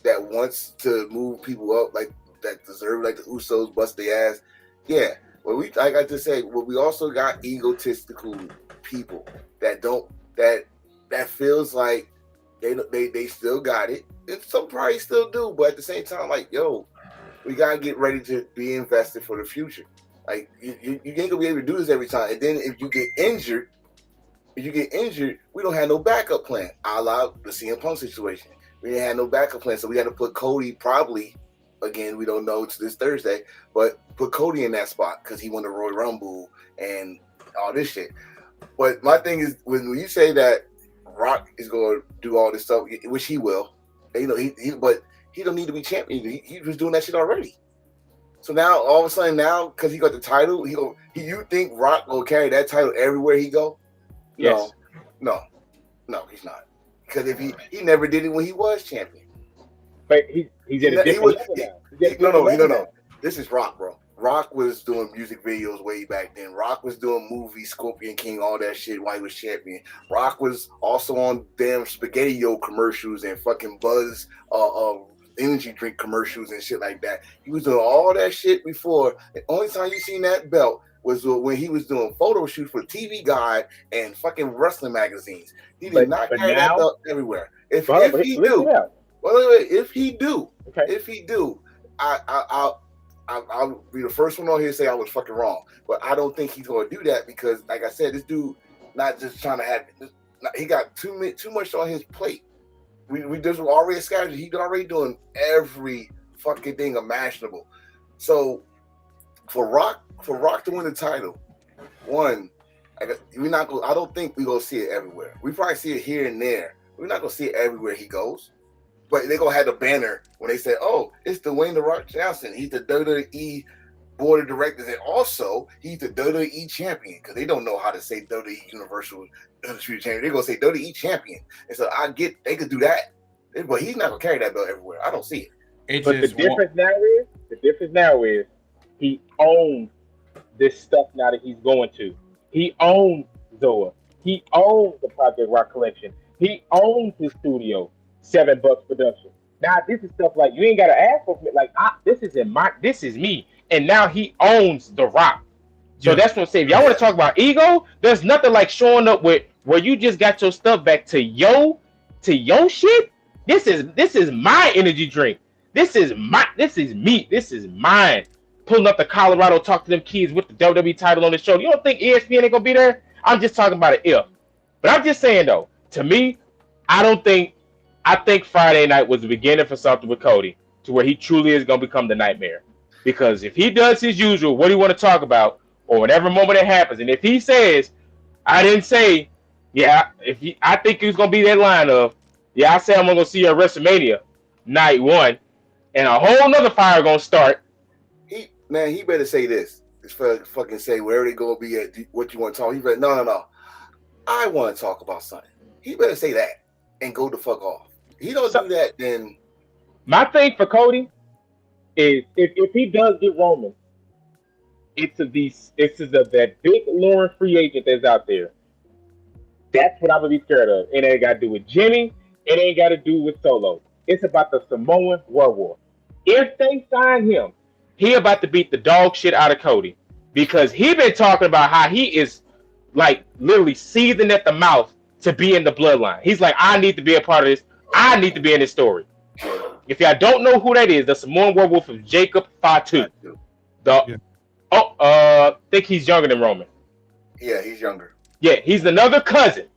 Speaker 3: that wants to move people up, like that deserve, like the Usos bust their ass. Yeah. Well, like I just said, well, we also got egotistical people that feels like they still got it, and some probably still do, but at the same time, like, yo, we gotta get ready to be invested for the future. Like, you ain't gonna be able to do this every time. And then if you get injured, we don't have no backup plan. A la the CM Punk situation. We didn't have no backup plan, so we had to put Cody probably, again, we don't know, to this Thursday, but put Cody in that spot because he won the Royal Rumble and all this shit. But my thing is, when you say that Rock is going to do all this stuff, which he will, you know, but he don't need to be champion. He was doing that shit already. So now, all of a sudden, because he got the title, you think Rock will carry that title everywhere he go?
Speaker 4: Yes.
Speaker 3: No, he's not. Because if he never did it when he was champion.
Speaker 4: But he's at a different level now.
Speaker 3: No. This is Rock, bro. Rock was doing music videos way back then. Rock was doing movies, Scorpion King, all that shit while he was champion. Rock was also on damn Spaghetti-O commercials and fucking Buzz energy drink commercials and shit like that. He was doing all that shit before. The only time you seen that belt was when he was doing photo shoots for TV Guide and fucking wrestling magazines. He did not carry that belt everywhere. If he do, I'll be the first one on here to say I was fucking wrong. But I don't think he's going to do that because, like I said, this dude not just trying to have. He got too much on his plate. We just already established he's already doing every fucking thing imaginable. So for Rock to win the title, one, I don't think we're gonna see it everywhere. We probably see it here and there. We're not gonna see it everywhere he goes. But they're gonna have the banner when they say, "Oh, it's Dwayne The Rock Johnson. He's the WWE board of directors, and also he's the WWE champion." Because they don't know how to say WWE Universal Champion. They're gonna say WWE champion, and so I get they could do that, but he's not gonna carry that belt everywhere. I don't see it.
Speaker 4: But the difference now is he owns this stuff now that he's going to. He owns Zoa. He owns the Project Rock collection. He owns his studio, $7 production. Now this is stuff like you ain't gotta ask for it. Like this is me. And now he owns The Rock. So that's what I'm saying. If y'all want to talk about ego, there's nothing like showing up with where you just got your stuff back to your shit. This is my energy drink. This is me. This is mine. Pulling up to Colorado, talk to them kids with the WWE title on the show. You don't think ESPN ain't gonna be there? I'm just talking about it if. But I'm just saying though, to me, I think Friday night was the beginning for something with Cody to where he truly is gonna become the nightmare. Because if he does his usual, what do you want to talk about, or whatever moment it happens, and if he says, I didn't say, yeah, I think he's gonna be that line of, yeah, I say I'm gonna see you at WrestleMania night 1, and a whole nother fire gonna start.
Speaker 3: He better say this. It's fucking say wherever they gonna be at, what you want to talk. He better no. I want to talk about something. He better say that and go the fuck off. He don't do that, then.
Speaker 4: My thing for Cody is if he does get Roman, it's that big luring free agent that's out there That's what I'm gonna be scared of. It ain't got to do with Jimmy. It ain't got to do with Solo. It's about the Samoan werewolf. If they sign him, he about to beat the dog shit out of Cody because he been talking about how he is like literally seething at the mouth to be in the bloodline. He's like, I need to be a part of this. I need to be in this story. If y'all don't know who that is, the Samoan werewolf is Jacob Fatu. I think he's younger than Roman.
Speaker 3: Yeah, he's younger.
Speaker 4: Yeah, he's another cousin.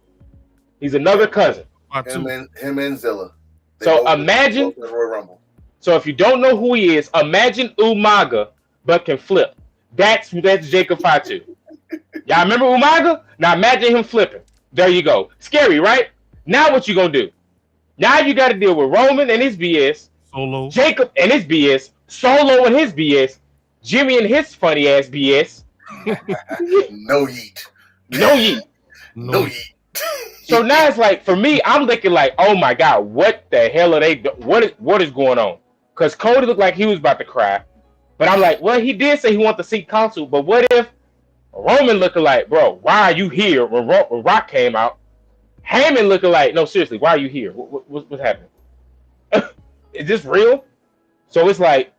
Speaker 4: He's another cousin.
Speaker 3: Him and Zilla.
Speaker 4: So imagine.
Speaker 3: Royal Rumble.
Speaker 4: So if you don't know who he is, imagine Umaga, but can flip. That's Jacob Fatu. Y'all remember Umaga? Now imagine him flipping. There you go. Scary, right? Now what you gonna do? Now you got to deal with Roman and his BS,
Speaker 1: Solo,
Speaker 4: Jacob and his BS, Solo and his BS, Jimmy and his funny ass BS.
Speaker 3: No yeet.
Speaker 4: No yeet.
Speaker 3: No yeet.
Speaker 4: So now it's like for me, I'm looking like, oh my god, what the hell are they? What is going on? Because Cody looked like he was about to cry, but I'm like, well, he did say he wanted to seek counsel, but what if Roman looking like, bro, why are you here? When Rock came out, Heyman looking like, no, seriously, why are you here? What's happening? Is this real? So it's like,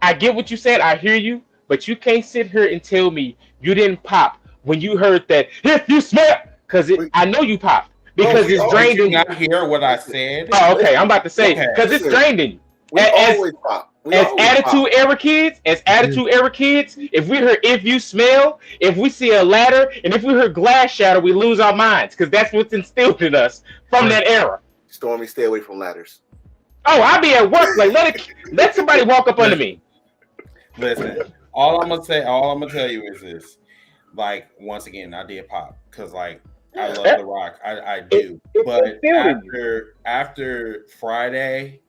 Speaker 4: I get what you said, I hear you, but you can't sit here and tell me you didn't pop when you heard that. If you smell, because I know you popped because it's drained in you.
Speaker 2: Not hear what I said.
Speaker 4: Oh, okay. I'm about to say because it's drained in you.
Speaker 3: We always pop.
Speaker 4: As attitude era kids, if we heard if you smell, if we see a ladder, and if we heard glass shatter, we lose our minds because that's what's instilled in us from that era.
Speaker 3: Stormy, stay away from ladders.
Speaker 4: Oh, I'll be at work. Like let somebody walk up under me.
Speaker 2: Listen, all I'm gonna tell you is this. Like, once again, I did pop because like I love The Rock. I do. But after Friday,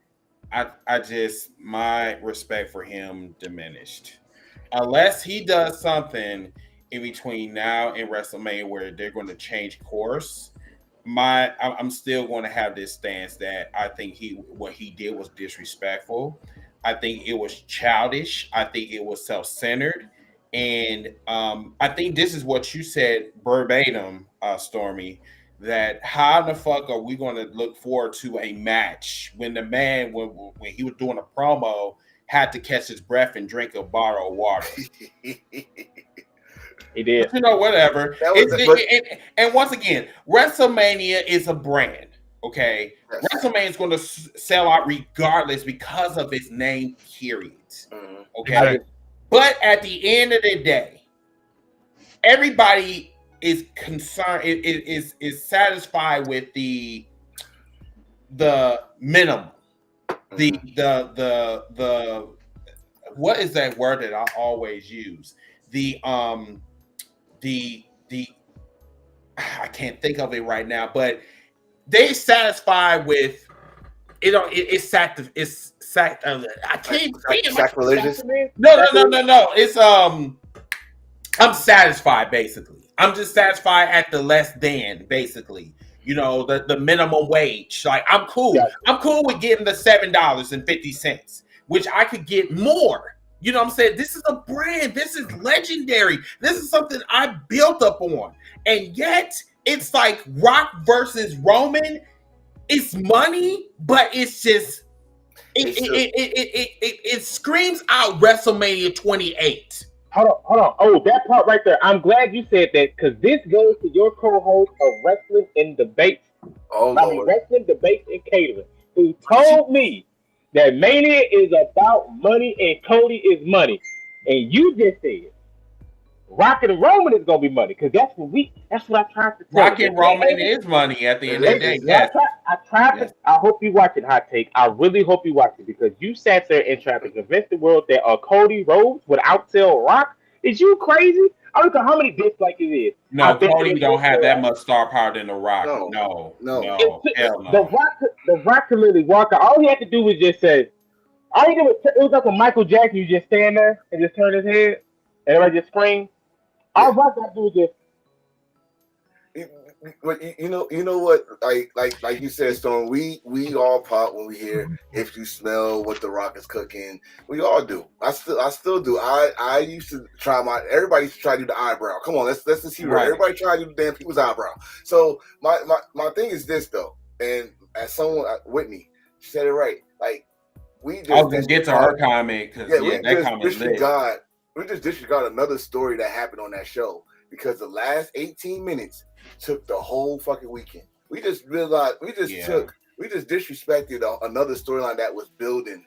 Speaker 2: I just, my respect for him diminished. Unless he does something in between now and WrestleMania where they're going to change course, I'm still going to have this stance that I think what he did was disrespectful. I think it was childish. I think it was self-centered. And I think this is what you said verbatim, Stormy, that how the fuck are we going to look forward to a match when the man, when he was doing a promo, had to catch his breath and drink a bottle of water?
Speaker 4: He did.
Speaker 2: But, you know, whatever. And once again, WrestleMania is a brand, okay? Yes. WrestleMania is going to sell out regardless because of its name, period. Okay? Exactly. But at the end of the day, everybody is concerned, is satisfied with the minimum. The what is that word that I always use? The I can't think of it right now, but they satisfied with it. It's I can't.
Speaker 3: Sacrilegious?
Speaker 2: No. It's I'm satisfied basically. I'm just satisfied at the less than basically. You know, the minimum wage. Like I'm cool. Yeah. I'm cool with getting the $7.50, which I could get more. You know what I'm saying? This is a brand. This is legendary. This is something I built up on. And yet it's like Rock versus Roman. It's money, but it's just it screams out WrestleMania 28.
Speaker 4: Hold on. Oh, that part right there. I'm glad you said that because this goes to your co-host of Wrestling and Debates. Wrestling, Debates, and Catering, who told me that Mania is about money and Cody is money. And you just said Rock and Roman is gonna be money because that's what I tried to tell
Speaker 2: Rock and Roman is money at the end of the day. Yes.
Speaker 4: I hope you watch it, Hot Take. I really hope you watch it because you sat there and tried to convince the world that Cody Rhodes would outsell Rock. Is you crazy? I don't know how many dislikes it is.
Speaker 2: No, Cody don't have that much star power than The Rock. No. Hell no.
Speaker 4: The Rock can literally walk out. All he had to do was just say, it was like a Michael Jackson. You just stand there and just turn his head and everybody just scream. All Rock got to do is just.
Speaker 3: you know what? Like you said, Stone. We all pop when we hear if you smell what the Rock is cooking. We all do. I still do. I used to try everybody used to try to do the eyebrow. Come on, let's just see where everybody try to do the damn people's eyebrow. So my thing is this though, and as someone Whitney said it right. Like we just
Speaker 2: I was gonna get to her comment because that comment lit.
Speaker 3: We just disregard another story that happened on that show because the last 18 minutes took the whole fucking weekend. We just realized we just disrespected another storyline that was building,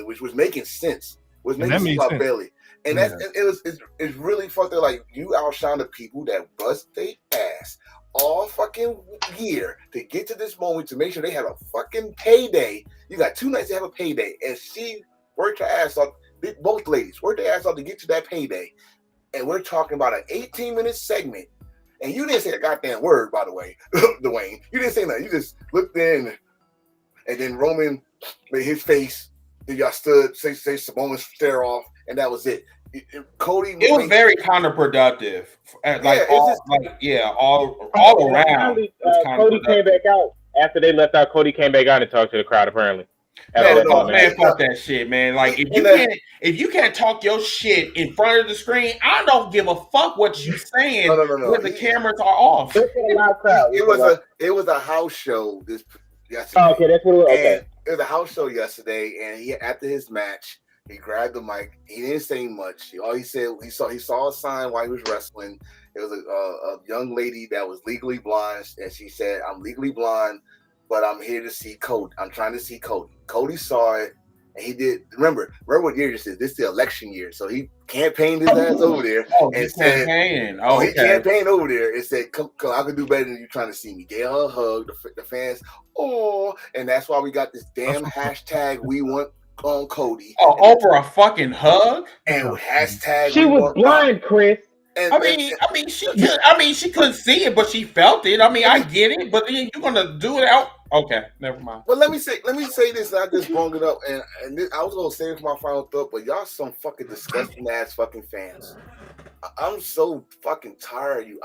Speaker 3: which was making sense. Was making sense about Bailey. And it's really fucked up. Like you outshine the people that bust their ass all fucking year to get to this moment to make sure they have a fucking payday. You got 2 nights to have a payday, and she worked her ass off. Both ladies worked their ass off to get to that payday, and we're talking about an 18-minute segment. And you didn't say a goddamn word, by the way, Dwayne. You didn't say nothing. You just looked in, and then Roman made his face. Then y'all stood, say Samoan stare off, and that was it. Cody.
Speaker 2: It was very counterproductive. All around.
Speaker 4: Cody came back out after they left out. Cody came back out and talked to the crowd. Apparently,
Speaker 2: man, fuck that shit, man. Like if you can't talk your shit in front of the screen, I don't give a fuck what you saying when the cameras are off.
Speaker 3: It was a house show yesterday.
Speaker 4: Oh, okay, that's what it was. Okay.
Speaker 3: It was a house show yesterday, and after his match, he grabbed the mic. He didn't say much. All he said, he saw a sign while he was wrestling. It was a young lady that was legally blind, and she said, "I'm legally blind, but I'm here to see Cody. I'm trying to see Cody." Cody saw it, and he did. Remember what year this is? This is the election year, so he campaigned his ass over there and said, he campaigned over there and said, "Come, I can do better than you trying to see me." Gave her a hug. The fans, and that's why we got this damn hashtag. We want on Cody.
Speaker 2: Over a fucking hug
Speaker 3: and hashtag.
Speaker 4: She was blind, Chris.
Speaker 2: She couldn't see it, but she felt it. I mean, I get it, but then you're gonna do it out. Okay, never mind.
Speaker 3: Well, let me say this. I just brought it up, and I was gonna say it for my final thought, but y'all some fucking disgusting ass fucking fans. I'm so fucking tired of you.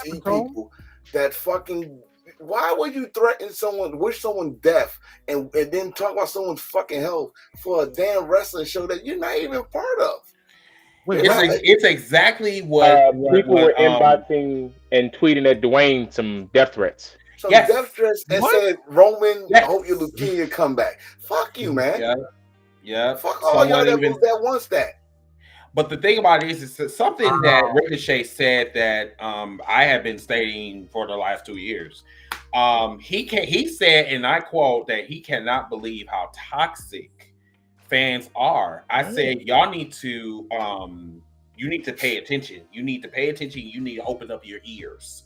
Speaker 3: See people that fucking. Why would you threaten someone, wish someone death, and then talk about someone's fucking health for a damn wrestling show that you're not even part of?
Speaker 2: It's exactly what
Speaker 4: people were inboxing and tweeting at Dwayne some death threats.
Speaker 3: Death threats and said, "Roman, I hope your leukemia come back." Fuck you, man.
Speaker 2: Yeah.
Speaker 3: Fuck all y'all that wants that.
Speaker 2: But the thing about it is something that Ricochet said that I have been stating for the last 2 years. He said, and I quote, that he cannot believe how toxic fans are. I said, y'all need to you need to pay attention. You need to pay attention. You need to open up your ears.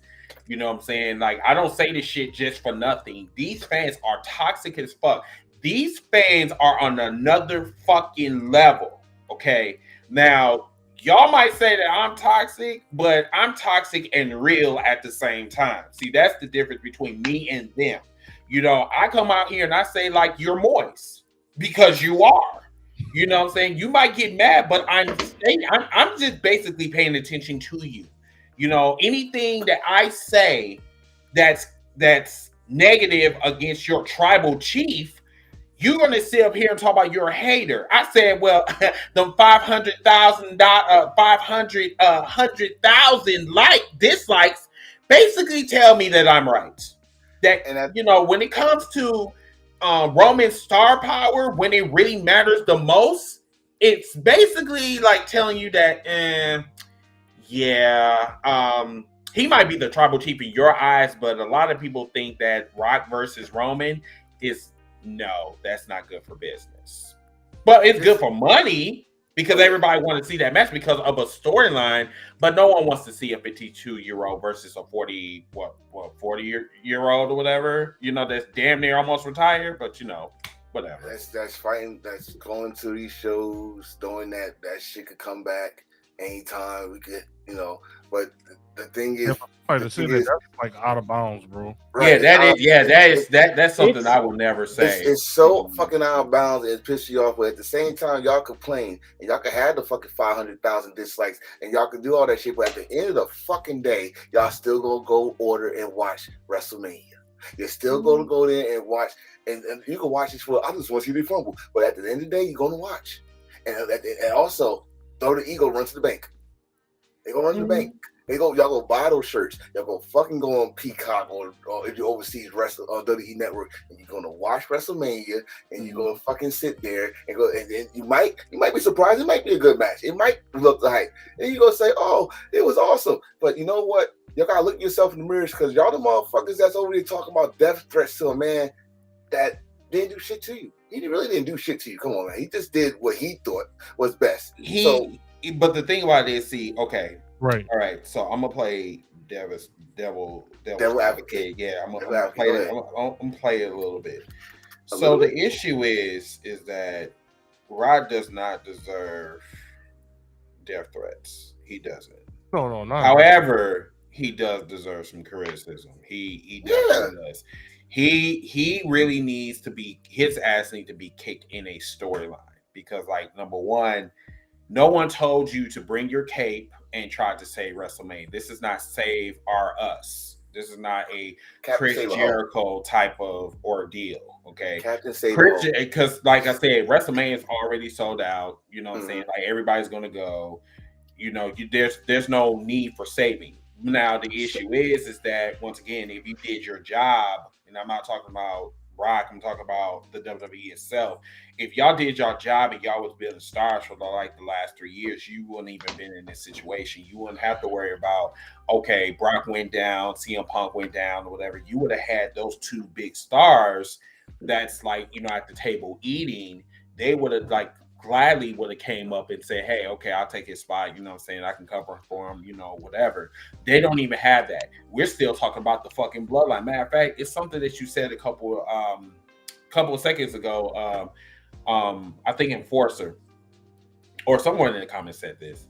Speaker 2: You know what I'm saying? Like, I don't say this shit just for nothing. These fans are toxic as fuck. These fans are on another fucking level. Okay. Now, y'all might say that I'm toxic, but I'm toxic and real at the same time. See, that's the difference between me and them. You know, I come out here and I say, like, you're moist because you are. You know what I'm saying? You might get mad, but I'm just basically paying attention to you. You know, anything that I say that's negative against your tribal chief, you're gonna sit up here and talk about you're a hater. I said, well, them 500,000 dislikes basically tell me that I'm right. That you know, when it comes to Roman star power, when it really matters the most, it's basically like telling you that, he might be the tribal chief in your eyes, but a lot of people think that Rock versus Roman is. No, that's not good for business. But it's good for money because everybody wants to see that match because of a storyline. But no one wants to see a 52-year-old versus a 40-year-old or whatever. You know, that's damn near almost retired. But you know, whatever.
Speaker 3: That's fighting. That's going to these shows, knowing that shit could come back. anytime we could, But the thing is,
Speaker 1: Fighter said that that's like out of bounds, bro.
Speaker 2: Right, that's something I will never say.
Speaker 3: It's so fucking out of bounds and piss you off, but at the same time, y'all complain and y'all can have the fucking 500,000 dislikes and y'all can do all that shit, but at the end of the fucking day, y'all still gonna go order and watch WrestleMania. You're still gonna go there and watch, and you can watch this for. I just want to see the fumble, but at the end of the day, you're gonna watch, and also throw the ego, run to the bank. They gonna run to the bank. Y'all go buy those shirts. Y'all go fucking go on Peacock or if you overseas wrestle on WWE Network, and you're gonna watch WrestleMania, and you're gonna fucking sit there and go, and then you might be surprised. It might be a good match. It might look the hype, and you're gonna say, "Oh, it was awesome." But you know what? Y'all gotta look yourself in the mirrors because y'all the motherfuckers that's over there talking about death threats to a man that didn't do shit to you. He really didn't do shit to you. Come on, man. He just did what he thought was best.
Speaker 2: But the thing about it is, okay.
Speaker 1: Right.
Speaker 2: All right. So I'm gonna play devil advocate. Yeah, I'm gonna play it. I'm gonna play it a little bit. So the issue is that Rod does not deserve death threats. He doesn't.
Speaker 1: No, not.
Speaker 2: However, he does deserve some criticism. He does. He really needs to be, his ass needs to be kicked in a storyline because, like, number one, no one told you to bring your cape and try to save WrestleMania. This is not Save Our Us. This is not a Chris Jericho type of ordeal. Okay,
Speaker 3: Captain Save
Speaker 2: because, like I said, WrestleMania is already sold out. You know what I'm saying? Like, everybody's gonna go. You know, there's no need for saving. Now the issue is that, once again, if you did your job, and I'm not talking about Rock, I'm talking about the WWE itself. If y'all did your job and y'all was building stars for the last 3 years, you wouldn't even been in this situation. You wouldn't have to worry about, okay, Brock went down, CM Punk went down, or whatever. You would have had those two big stars that's like, at the table eating. They would have gladly would have came up and said, hey, okay, I'll take his spot. You know what I'm saying? I can cover for him, whatever. They don't even have that. We're still talking about the fucking bloodline. Matter of fact, it's something that you said a couple of seconds ago. I think Enforcer or someone in the comments said this.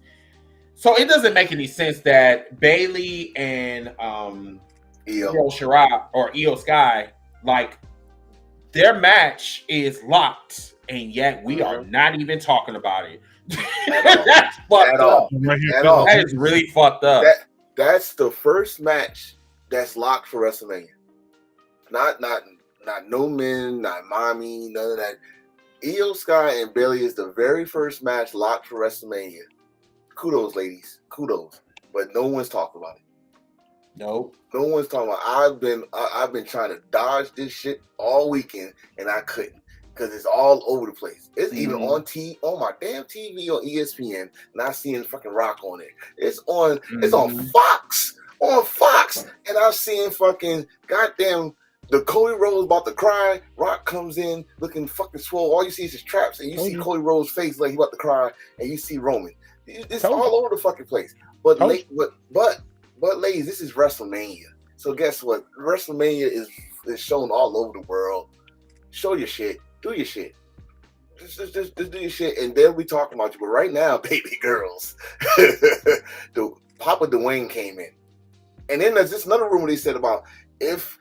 Speaker 2: So it doesn't make any sense that Bailey and Io Shirai or Io Sky, their match is locked. And yet we are not even talking about it. That's fucked up. That is really fucked up.
Speaker 3: That's the first match that's locked for WrestleMania. Not no men, not mommy, none of that. Io Sky and Bailey is the very first match locked for WrestleMania. Kudos, ladies. Kudos. But no one's talking about it.
Speaker 2: Nope.
Speaker 3: No one's talking about it. I've been trying to dodge this shit all weekend and I couldn't. Because it's all over the place. It's even on my damn TV on ESPN, not seeing fucking Rock on it. It's on Fox. On Fox. And I'm seeing fucking goddamn the Cody Rhodes about to cry. Rock comes in looking fucking swole. All you see is his traps, and you see Cody Rhodes' face like he about to cry, and you see Roman. It's all over the fucking place. But ladies, this is WrestleMania. So guess what? WrestleMania is shown all over the world. Show your shit. Do your shit. Just do your shit, and they'll be talking about you. But right now, baby girls, Papa Dwayne came in, and then there's just another rumor they said about if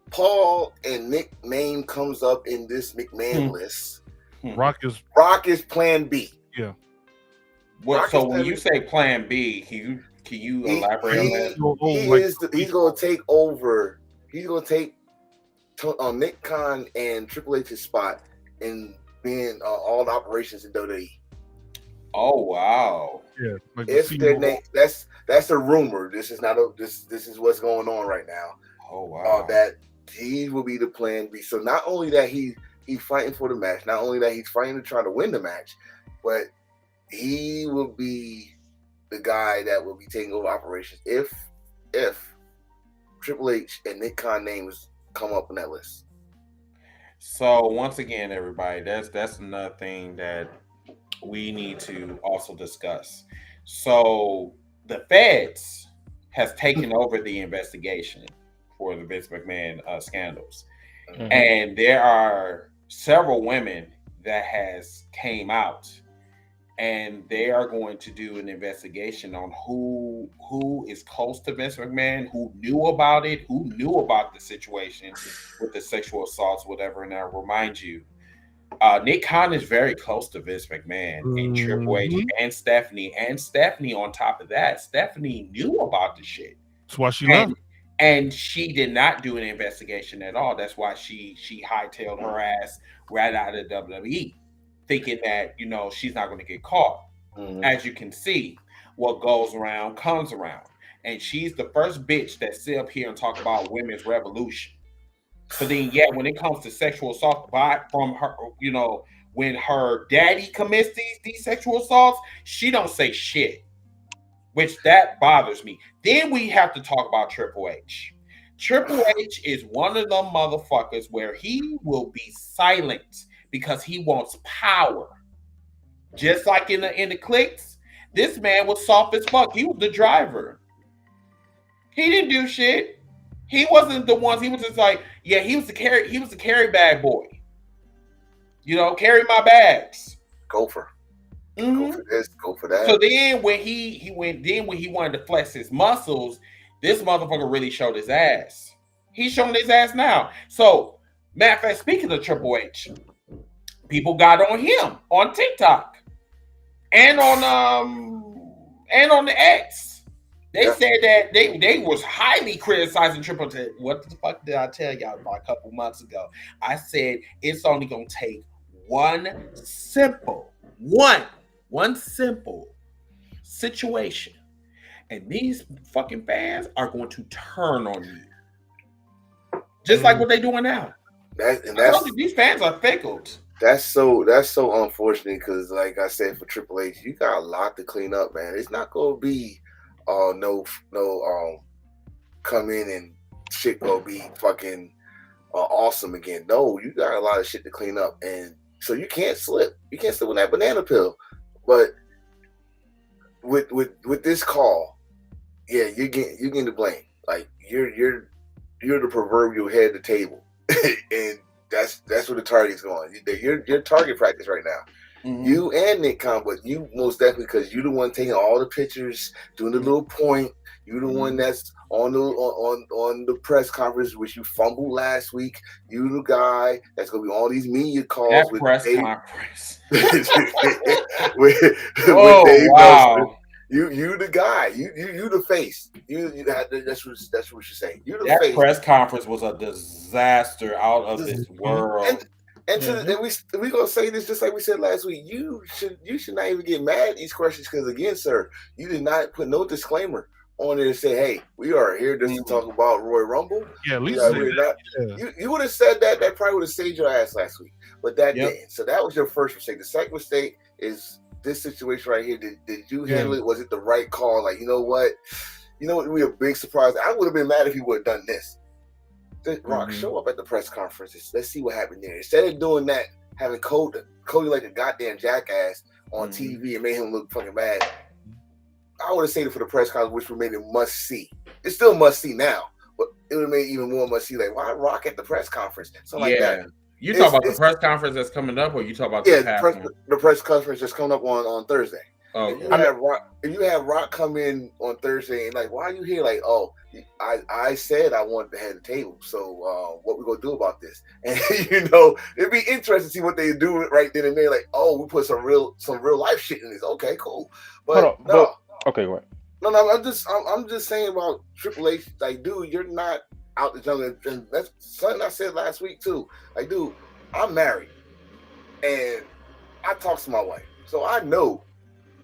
Speaker 3: Paul and Nick name comes up in this McMahon list,
Speaker 1: Rock
Speaker 3: is Plan B.
Speaker 1: Yeah.
Speaker 2: So when you say Plan B, can you elaborate on that?
Speaker 3: He's gonna take over. He's gonna take Nick Khan and Triple H's spot in being all the operations in WWE.
Speaker 2: Oh wow!
Speaker 1: Yeah,
Speaker 3: if their name, that's a rumor. This is not this is what's going on right now.
Speaker 2: Oh wow!
Speaker 3: That he will be the Plan B. So not only that he's fighting for the match, not only that he's fighting to try to win the match, but he will be the guy that will be taking over operations if Triple H and Nick Khan names come up on that list.
Speaker 2: So once again, everybody, that's another thing that we need to also discuss. So the feds has taken over the investigation for the Vince McMahon scandals, and there are several women that has came out and they are going to do an investigation on who is close to Vince McMahon, who knew about it, who knew about the situation with the sexual assaults, whatever. And I remind you, Nick Khan is very close to Vince McMahon and Triple H and Stephanie. And Stephanie, on top of that, Stephanie knew about the shit.
Speaker 1: That's why she left.
Speaker 2: And she did not do an investigation at all. That's why she hightailed her ass right out of WWE, thinking that, you know, she's not going to get caught. As you can see, what goes around comes around. And she's the first bitch that sit up here and talk about women's revolution. But then, yeah, when it comes to sexual assault from her, you know, when her daddy commits these sexual assaults, she don't say shit, which that bothers me. Then we have to talk about Triple H. Triple H is one of them motherfuckers where he will be silent because he wants power. Just like in the clicks, this man was soft as fuck. He was the driver. He didn't do shit. He wasn't the ones. He was just like, yeah, he was the carry bag boy. You know, carry my bags.
Speaker 3: Gopher. Go for this, go for that.
Speaker 2: So then when he wanted to flex his muscles, this motherfucker really showed his ass. He's showing his ass now. So, matter of fact, speaking of Triple H, people got on him on TikTok and on the X. They said that they was highly criticizing Triple H. What the fuck did I tell y'all about a couple months ago? I said it's only gonna take one simple situation, and these fucking fans are going to turn on you, just like what they're doing now. These fans are fickle.
Speaker 3: That's so unfortunate because, like I said, for Triple H, you got a lot to clean up, man. It's not gonna be come in and shit gonna be fucking awesome again. No, you got a lot of shit to clean up, and so you can't slip. You can't slip with that banana pill. But with this call, yeah, you're getting the blame. Like you're the proverbial head of the table, and that's where the target's going. You're target practice right now. You and Nick Khan, but you most definitely because you're the one taking all the pictures, doing the little point. You're the one that's on the press conference, which you fumbled last week. You the guy that's gonna be all these media calls
Speaker 2: that
Speaker 3: with
Speaker 2: press
Speaker 3: Dave,
Speaker 2: conference.
Speaker 3: with Dave Nelson. You the guy. You the face. That's what you're saying. You the
Speaker 2: that
Speaker 3: face.
Speaker 2: Press conference was a disaster out of this world.
Speaker 3: And we gonna say this just like we said last week. You should not even get mad at these questions because again, sir, you did not put no disclaimer on there to say, "Hey, we are here just to talk about Royal Rumble."
Speaker 1: Yeah, at least
Speaker 3: you would have said that. That probably would have saved your ass last week, but that didn't. So that was your first mistake. The second mistake is this situation right here. Did you handle it? Was it the right call? Like, you know what? We a big surprise. I would have been mad if he would have done this. Rock, show up at the press conferences. Let's see what happened there. Instead of doing that, having Cody like a goddamn jackass on TV and made him look fucking bad. I would have saved it for the press conference, which would have made it must see. It's still must see now, but it would have made it even more must see. Like, why Rock at the press conference? Something like that.
Speaker 2: You talk about the press conference that's coming up, or you talk about
Speaker 3: the press conference that's coming up on Thursday.
Speaker 2: Oh,
Speaker 3: if you have Rock come in on Thursday and like, why are you here? Like, oh, I said I wanted to head the table. So what we gonna do about this? And it'd be interesting to see what they do right then and there. Like, oh, we put some real life shit in this. Okay, cool. But
Speaker 4: okay, go ahead.
Speaker 3: No, I'm just saying about Triple H. Like, dude, you're not out the jungle, and that's something I said last week too. Like, dude, I'm married, and I talk to my wife, so I know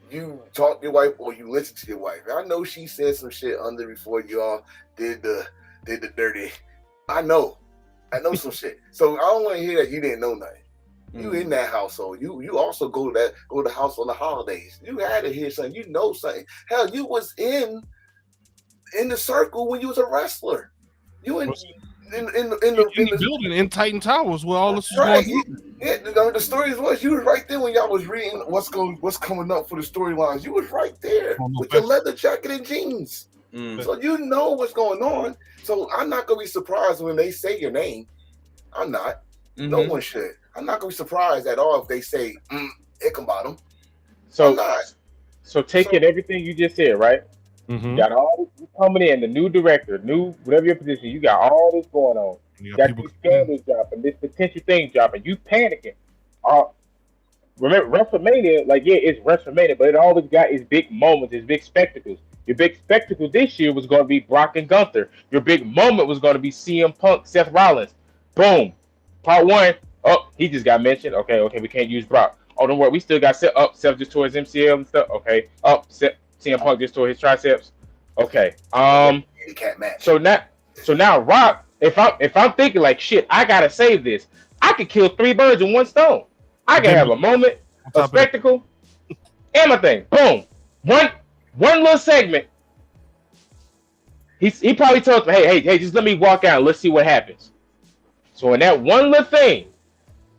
Speaker 3: you talk to your wife or you listen to your wife. I know she said some shit under before y'all did the dirty. I know some shit. So I don't want to hear that you didn't know nothing. You in that household. You also go to the house on the holidays. You had to hear something. You know something. Hell, you was in the circle when you was a wrestler. You in the
Speaker 1: building in Titan Towers where all this was going on.
Speaker 3: Yeah, the stories was you was right there when y'all was reading what's coming up for the storylines. You was right there with your leather jacket and jeans. So you know what's going on. So I'm not gonna be surprised when they say your name. I'm not. No one should. I'm not gonna be surprised at all if they say Ickenbottom.
Speaker 4: So taking everything you just said, right?
Speaker 1: Mm-hmm.
Speaker 4: You got all this coming in, the new director, new whatever your position, you got all this going on. You got these scandals dropping, this potential thing dropping, you panicking. Remember WrestleMania, like it's WrestleMania, but it always got its big moments, its big spectacles. Your big spectacle this year was going to be Brock and Gunther. Your big moment was going to be CM Punk, Seth Rollins. Boom. Part 1. Oh, he just got mentioned. Okay, we can't use Brock. Oh, don't worry, we still got Seth just tore his MCL and stuff. Okay, CM Punk just tore his triceps. Okay. So now Rock, if I'm thinking like shit, I gotta save this. I could kill 3 birds in 1 stone. I can have a moment, a spectacle, and my thing. Boom. One little segment. He probably told me, hey, just let me walk out. Let's see what happens. So in that one little thing,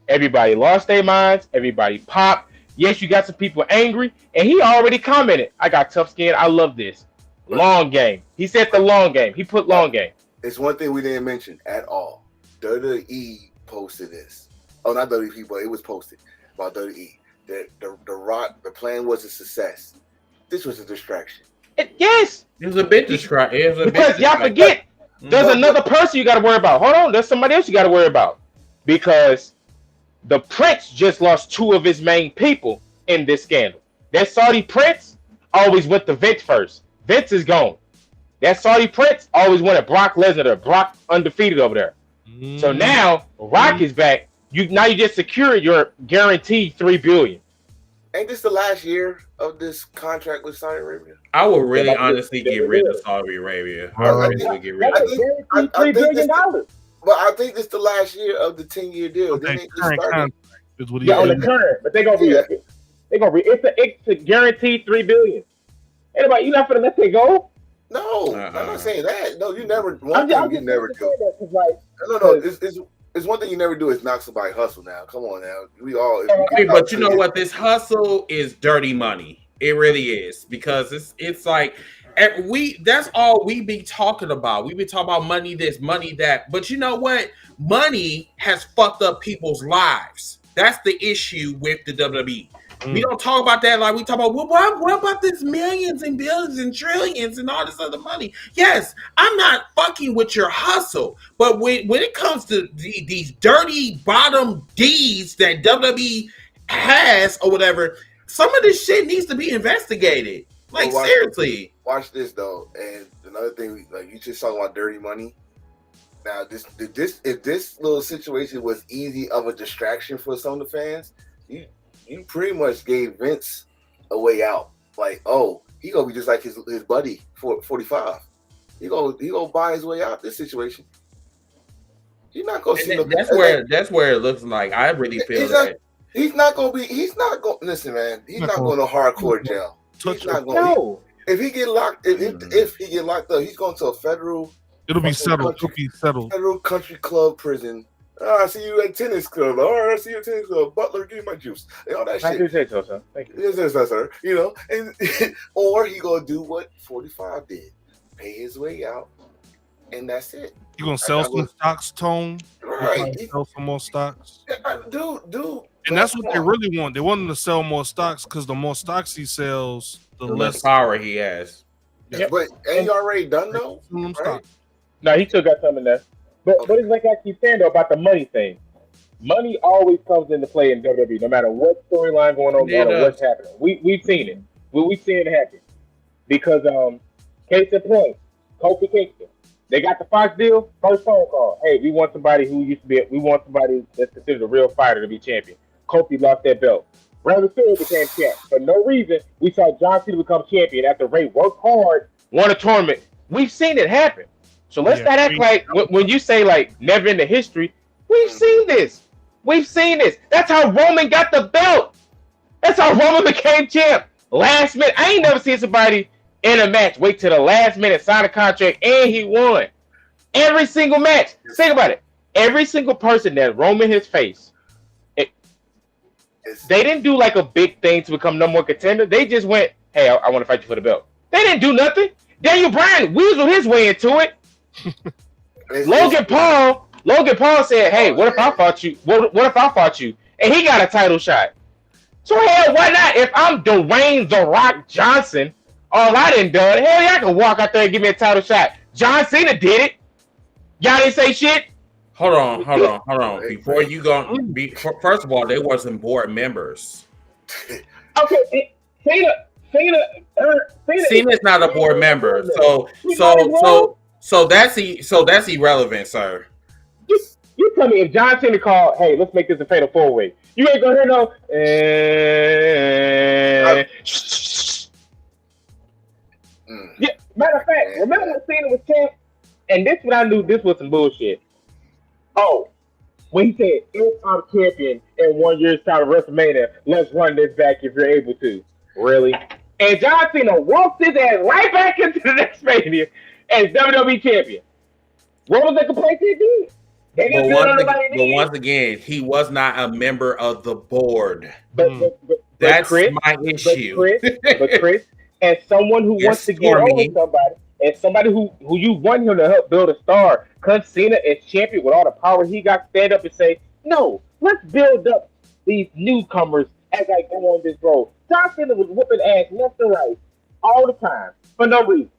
Speaker 4: everybody lost their minds. Everybody popped. Yes, you got some people angry, and he already commented, "I got tough skin. I love this long game." He said the long game. He put long game.
Speaker 3: It's one thing we didn't mention at all. WWE posted this. Oh, not WWE, but it was posted about WWE. The Rock, the plan was a success. This was a distraction.
Speaker 2: Yes. It was a bit distracting.
Speaker 4: Because y'all forget, there's another person you got to worry about. Hold on, there's somebody else you got to worry about. Because the Prince just lost 2 of his main people in this scandal. That Saudi Prince always went to Vince first. Vince is gone. That Saudi Prince always went at Brock Lesnar. Brock undefeated over there. So now Rock is back. You just secured your guaranteed $3 billion.
Speaker 3: Ain't this the last year of this contract with Saudi Arabia?
Speaker 2: I would really honestly get rid of Saudi Arabia. I really would get rid of it.
Speaker 3: $3 billion. But I think this is the last year of the 10-year deal.
Speaker 1: Okay, current contract is what he
Speaker 4: on the current, but they're gonna re-up it. It's a guaranteed $3 billion. Anybody, you not gonna let that go?
Speaker 3: No, I'm not saying that. No, you never. One thing you never do. No. It's one thing you never do is knock somebody hustle. Now, come on, now we all.
Speaker 2: But you know what? This hustle is dirty money. It really is, because it's like that's all we be talking about. We be talking about money this, money that. But you know what? Money has fucked up people's lives. That's the issue with the WWE. We don't talk about that like we talk about, well, what about this millions and billions and trillions and all this other money? Yes, I'm not fucking with your hustle. But when it comes to these dirty bottom D's that WWE has or whatever, some of this shit needs to be investigated. Like, seriously.
Speaker 3: Watch this, though. And another thing, like you just talking about dirty money. Now, if this little situation was easy of a distraction for some of the fans, you pretty much gave Vince a way out. Like, oh, he gonna be just like his buddy, 45. He gonna buy his way out this situation. You're not gonna see
Speaker 2: that's where it looks like I really feel
Speaker 3: he's not going. Listen, man. He's not going to hardcore jail. He's not going. No. If he get locked, if he get locked up, he's going to a federal.
Speaker 1: It'll be settled. It'll be settled.
Speaker 3: Federal country club prison. I see you at tennis club. All right, I see you at tennis club. Butler, give me my juice. And all that shit.
Speaker 4: I do say so, sir. Thank you.
Speaker 3: Yes, sir. You know, and or he gonna do what 45 did, pay his way out, and that's it.
Speaker 1: You gonna sell some stocks, Tone?
Speaker 3: Right.
Speaker 1: Sell some more stocks.
Speaker 3: Dude.
Speaker 1: And that's what they really want. They want him to sell more stocks because the more stocks he sells, the less
Speaker 2: power he has.
Speaker 3: Yeah, but ain't he already done though? Right?
Speaker 4: No, he still got some in there. But it's like I keep saying though about the money thing. Money always comes into play in WWE, no matter what storyline going on, no matter what's happening. We've seen it. We've seen it happen. Because case in point, Kofi Kingston. They got the Fox deal, first phone call. Hey, we want somebody that's considered a real fighter to be champion. Kofi lost that belt. Rey Mysterio became champ. For no reason, we saw John Cena become champion after Rey worked hard, won a tournament. We've seen it happen. So let's not act like when you say like never in the history, we've seen this. We've seen this. That's how Roman got the belt. That's how Roman became champ. Last minute. I ain't never seen somebody in a match wait till the last minute, sign a contract, and he won. Every single match. Think about it. Every single person that Roman has faced, they didn't do like a big thing to become number one contender. They just went, hey, I want to fight you for the belt. They didn't do nothing. Daniel Bryan weaseled his way into it. Logan Paul said, hey, what if I fought you? What if I fought you? And he got a title shot. So hell, why not? If I'm Dwayne The Rock Johnson, all I done done, hell yeah, I can walk out there and give me a title shot. John Cena did it. Y'all didn't say shit.
Speaker 2: Hold on. Before you go, first of all, they wasn't board members.
Speaker 4: Okay,
Speaker 2: Cena's not a board member, so that's irrelevant, sir.
Speaker 4: You tell me if John Cena called, hey, let's make this a fatal 4-way. You ain't gonna hear no. Yeah, matter of fact, remember when Cena was champ? And this when I knew this was some bullshit. Oh, when he said, if I'm champion in 1 year's time of WrestleMania, let's run this back if you're able to. Really? And John Cena walked his ass right back into the next Mania as WWE champion. What was the complaint he did?
Speaker 2: But once again, he was not a member of the board. That's
Speaker 4: Chris,
Speaker 2: my issue.
Speaker 4: But Chris, as someone who wants to get over somebody, and somebody who you want him to help build a star, Cena as champion with all the power he got to stand up and say, no, let's build up these newcomers as I go on this road. John Cena was whooping ass left and right all the time for no reason.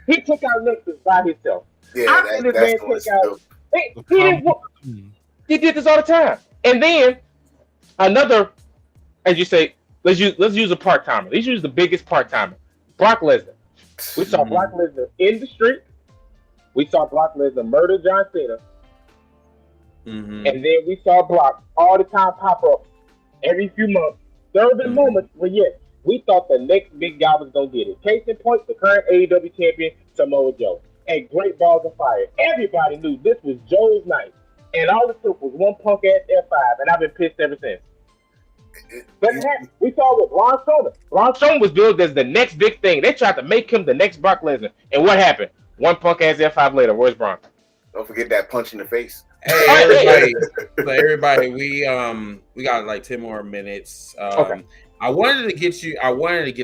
Speaker 4: He took out Nexus by himself.
Speaker 3: Yeah,
Speaker 4: He did this all the time. And then another, as you say, let's use a part timer. Let's use the biggest part timer, Brock Lesnar. We saw Brock Lesnar in the street. We saw Brock Lesnar murder John Cena. And then we saw Brock all the time pop up every few months. There have been moments where, yes, we thought the next big guy was going to get it. Case in point, the current AEW champion, Samoa Joe. And Great Balls of Fire. Everybody knew this was Joe's night. And all it took was one punk ass F5, and I've been pissed ever since. But we saw with Braun Strowman. Braun Strowman was billed as the next big thing. They tried to make him the next Brock Lesnar. And what happened? One punk ass F5 later. Where's Braun?
Speaker 3: Don't forget that punch in the face.
Speaker 2: Hey, everybody, we got like 10 more minutes.
Speaker 4: Okay.
Speaker 2: I wanted to get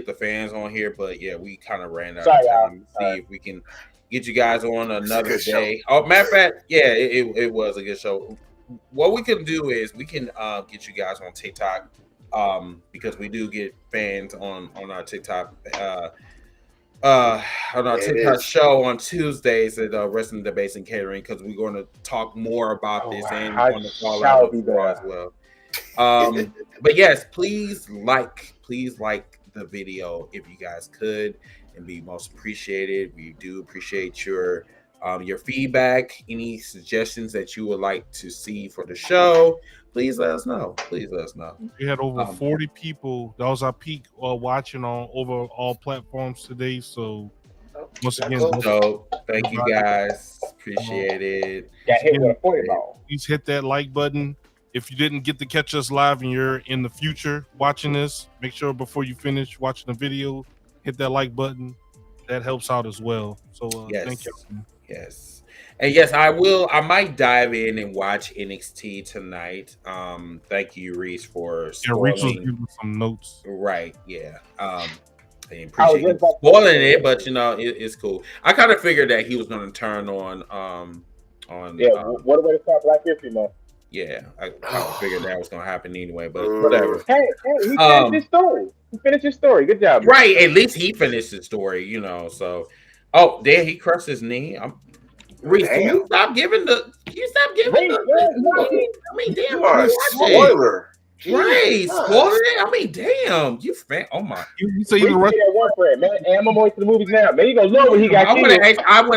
Speaker 2: the fans on here, but yeah, we kind of ran out of time. See if we can get you guys on another day. Oh, matter of fact, yeah, it was a good show. What we can do is we can get you guys on TikTok because we do get fans on our TikTok TikTok show on Tuesdays at Wrestling Debates and Catering because we're going to talk more about this and on the fall out as well. But yes, please like the video if you guys could, and be most appreciated. We do appreciate your feedback, any suggestions that you would like to see for the show. Please let us know.
Speaker 1: We had over 40 people. That was our peak watching on over all platforms today. So once again,
Speaker 2: thank you guys. Appreciate it.
Speaker 4: Got hit with a 40 ball.
Speaker 1: Please hit that like button. If you didn't get to catch us live and you're in the future watching this, make sure before you finish watching the video, hit that like button. That helps out as well. So thank you.
Speaker 2: Yes. And yes, I might dive in and watch NXT tonight. Thank you, Reese, for spoiling.
Speaker 1: Reese was giving some notes.
Speaker 2: Right, yeah. I appreciate spoiling it, but it's cool. I kind of figured that he was going to turn on
Speaker 4: what a way to start Black History Month.
Speaker 2: Yeah, I kind of figured that was going to happen anyway, but whatever.
Speaker 4: Hey, he finished his story. He finished his story. Good job.
Speaker 2: Right, at least he finished his story, so. Oh, there he crushed his knee. Reese, can you stop giving the? I mean, damn,
Speaker 3: you are a spoiler.
Speaker 2: Right, spoiler. I mean, damn, you fan. Oh my.
Speaker 1: You say you're
Speaker 4: that one friend, man. And I'm going to the movies now. Man, you gonna love what he got.
Speaker 2: I want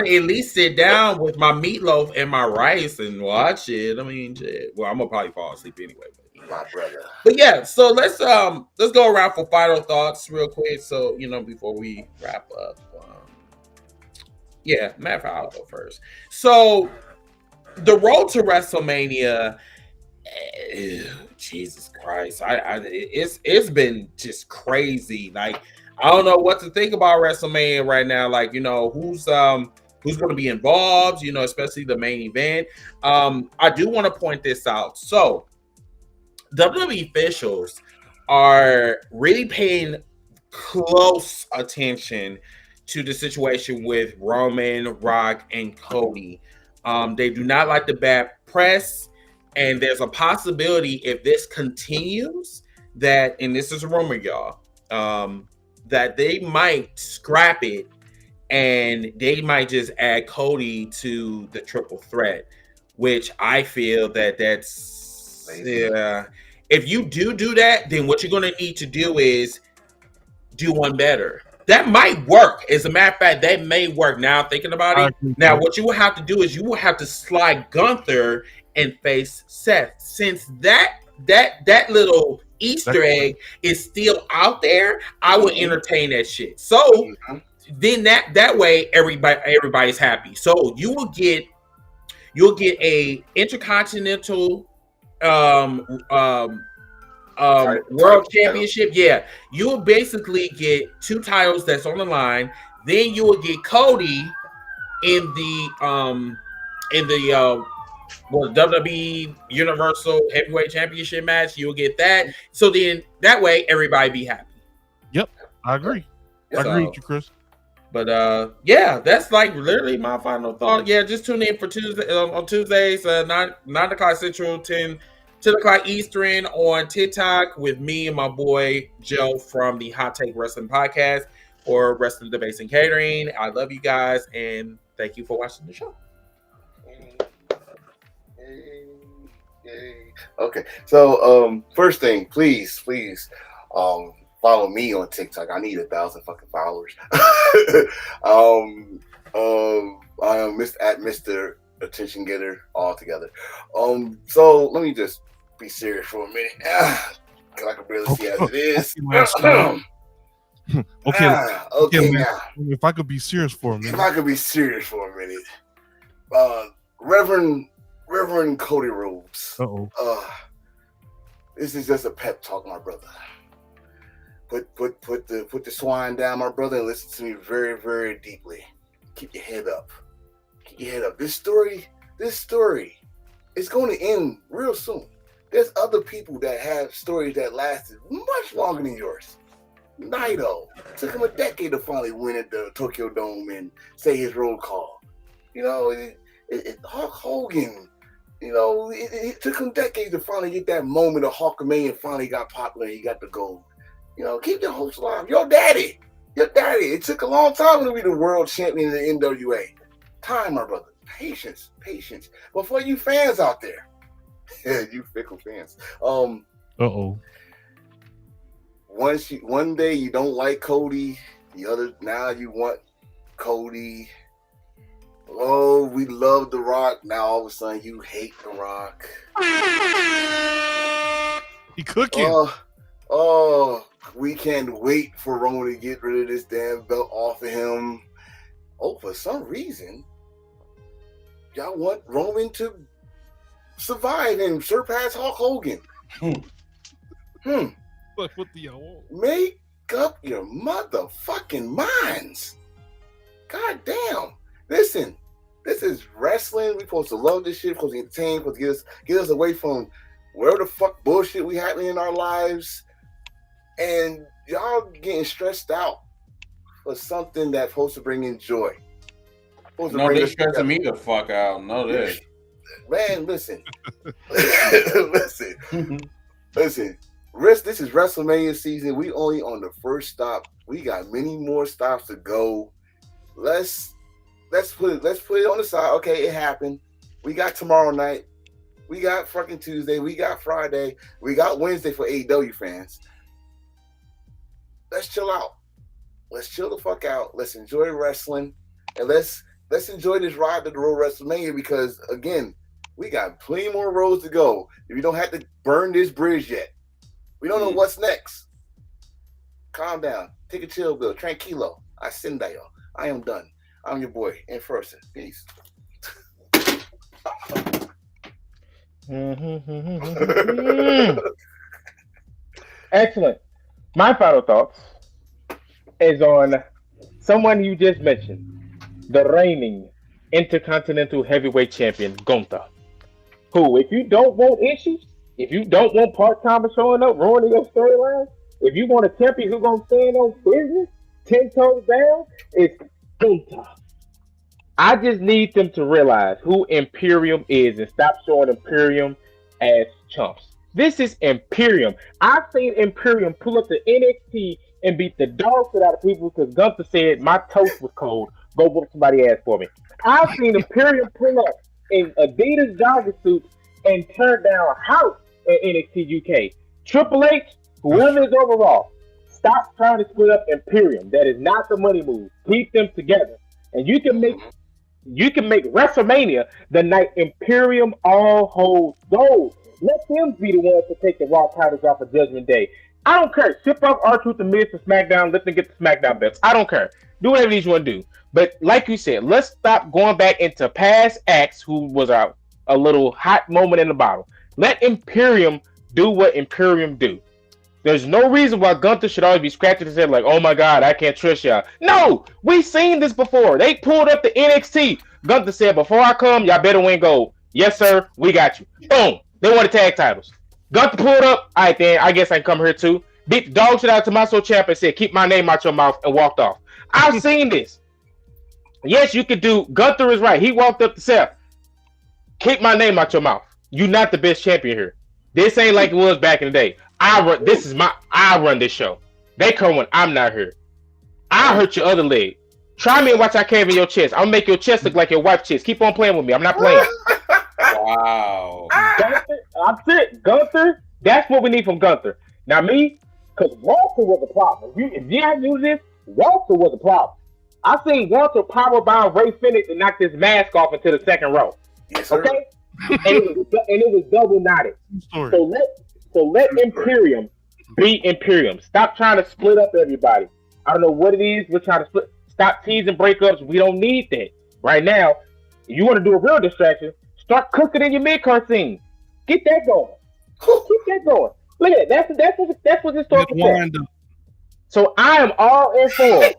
Speaker 2: to at least sit down with my meatloaf and my rice and watch it. I mean, shit. Well, I'm gonna probably fall asleep anyway.
Speaker 3: My brother.
Speaker 2: But yeah, so let's go around for final thoughts real quick. So before we wrap up. Yeah, matter of fact, I'll go first. So, the road to WrestleMania, Jesus Christ, it's been just crazy. Like, I don't know what to think about WrestleMania right now. Like, who's going to be involved? Especially the main event. I do want to point this out. So, WWE officials are really paying close attention to the situation with Roman, Rock, and Cody. They do not like the bad press, and there's a possibility if this continues that, and this is a rumor, y'all, that they might scrap it and they might just add Cody to the triple threat, which I feel that's if you do that, then what you're going to need to do is do one better. That might work. As a matter of fact, that may work. Now thinking about it, now what you will have to do is you will have to slide Gunther and face Seth. Since that little Easter egg is still out there, I would entertain that shit. So then that way everybody's happy. So you'll get a intercontinental world championship. Yeah, you'll basically get 2 titles that's on the line. Then you will get Cody in the WWE Universal Heavyweight Championship match. You'll get that. So then that way everybody be happy.
Speaker 1: Yep, I agree. I agree with you, Chris.
Speaker 2: But yeah, that's like literally my final thought. Yeah, just tune in for Tuesday on Tuesdays, 9 o'clock Central, 10 o'clock Eastern on TikTok with me and my boy Joe from the Hot Take Wrestling Podcast or Wrestling Debates and Catering. I love you guys and thank you for watching the show.
Speaker 3: Okay, so first thing, please, follow me on TikTok. I need 1,000 fucking followers. I am Mr. Attention Getter altogether. So let me just be serious for a minute. Cause I can barely see as it is. Okay, now.
Speaker 1: If I could be serious for a minute.
Speaker 3: Reverend Cody Rhodes. This is just a pep talk, my brother. Put the swine down, my brother, and listen to me very, very deeply. Keep your head up. This story is going to end real soon. There's other people that have stories that lasted much longer than yours. Naito took him a decade to finally win at the Tokyo Dome and say his roll call. You know, Hulk Hogan. You know, it took him decades to finally get that moment of Hulkamania finally got popular and he got the gold. You know, keep your hopes alive. Your daddy. It took a long time to be the world champion in the NWA. Time, my brother. Patience. But for you fans out there, you fickle fans. One day you don't like Cody, now you want Cody. Oh, we love The Rock. Now all of a sudden you hate The Rock.
Speaker 1: He cooking.
Speaker 3: We can't wait for Roman to get rid of this damn belt off of him. Oh, for some reason, y'all want Roman to survive and surpass Hulk Hogan.
Speaker 1: What do y'all want?
Speaker 3: Make up your motherfucking minds. God damn. Listen, this is wrestling. We're supposed to love this shit, supposed to entertain, supposed to get us away from wherever the fuck bullshit we happening in our lives. And y'all getting stressed out for something that's supposed to bring in joy.
Speaker 2: They're stressing me the fuck out. No, this.
Speaker 3: Man, listen. Listen. This is WrestleMania season. We only on the first stop. We got many more stops to go. Let's put it on the side. Okay, it happened. We got tomorrow night. We got fucking Tuesday. We got Friday. We got Wednesday for AEW fans. Let's chill out. Let's chill the fuck out. Let's enjoy wrestling. And let's enjoy this ride to the road WrestleMania because, again, we got plenty more roads to go. We don't have to burn this bridge yet. We don't know what's next. Calm down. Take a chill, Bill. Tranquilo. Ascendayo. I am done. I'm your boy, Enforcer. Peace.
Speaker 4: Excellent. My final thoughts is on someone you just mentioned, the reigning Intercontinental Heavyweight Champion, Gunther. Who, if you don't want issues, if you don't want part-timers showing up, ruining your storyline, if you want a champion who's going to stand on business, 10 toes down, it's Gunther. I just need them to realize who Imperium is and stop showing Imperium as chumps. This is Imperium. I've seen Imperium pull up the NXT and beat the dog shit out of people because Gunther said my toast was cold. Go whoop somebody's ass for me. I've seen Imperium pull up in Adidas jogging suits and turn down a house in NXT UK. Triple H, whoever is overall, stop trying to split up Imperium. That is not the money move. Keep them together, and you can make WrestleMania the night Imperium all holds gold. Let them be the ones to take the Raw titles off of Judgment Day. I don't care. Ship off R-Truth and Miz to SmackDown. Let them get the SmackDown belts. I don't care. Do whatever you want to do. But like you said, let's stop going back into past acts who was a little hot moment in the bottle. Let Imperium do what Imperium do. There's no reason why Gunther should always be scratching his head like, oh my God, I can't trust y'all. No, we've seen this before. They pulled up the NXT. Gunther said, before I come, y'all better win gold. Yes, sir, we got you. Boom. They won the tag titles. Gunther pulled up. All right, then, I guess I can come here too. Beat the dog shit out to Tommaso Ciampa and said, keep my name out your mouth, and walked off. I've seen this. Yes, you could do. Gunther is right. He walked up to Seth. Keep my name out your mouth. You're not the best champion here. This ain't like it was back in the day. I run this show. They come when I'm not here. I hurt your other leg. Try me and watch I cave in your chest. I'll make your chest look like your wife's chest. Keep on playing with me. I'm not playing.
Speaker 2: Wow.
Speaker 4: Gunther, I'm it. Gunther, that's what we need from Gunther. Now me, because Walter was a problem. If you hadn't used this, Walter was a problem. I seen Walter powerbomb Ray Phoenix and knock his mask off into the second row.
Speaker 3: Yes, sir.
Speaker 4: Okay? and it was double knotted. So let Imperium be Imperium. Stop trying to split up everybody. I don't know what it is. We're trying to split. Stop teasing breakups. We don't need that. Right now, if you want to do a real distraction, start cooking in your mid-card scene. Get that going. Keep that going. Look at that. That's what this talking about. So I am all in for it.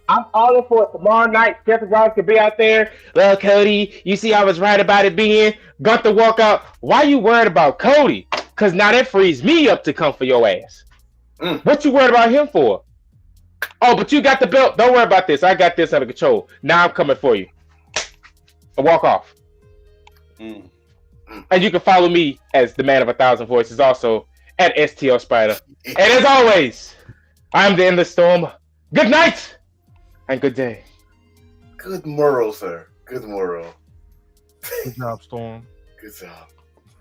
Speaker 4: I'm all in for it. Tomorrow night, Seth Rollins could be out there. Well, Cody, you see I was right about it being. Gunther walk out. Why you worried about Cody? Because now that frees me up to come for your ass. What you worried about him for? Oh, but you got the belt. Don't worry about this. I got this under control. Now I'm coming for you. I walk off. And you can follow me as the man of 1,000 voices also at STL Spider. And as always, I'm the Endless Storm. Good night and good day.
Speaker 3: Good morrow, sir. Good morrow.
Speaker 1: Good job, Storm.
Speaker 3: Good job.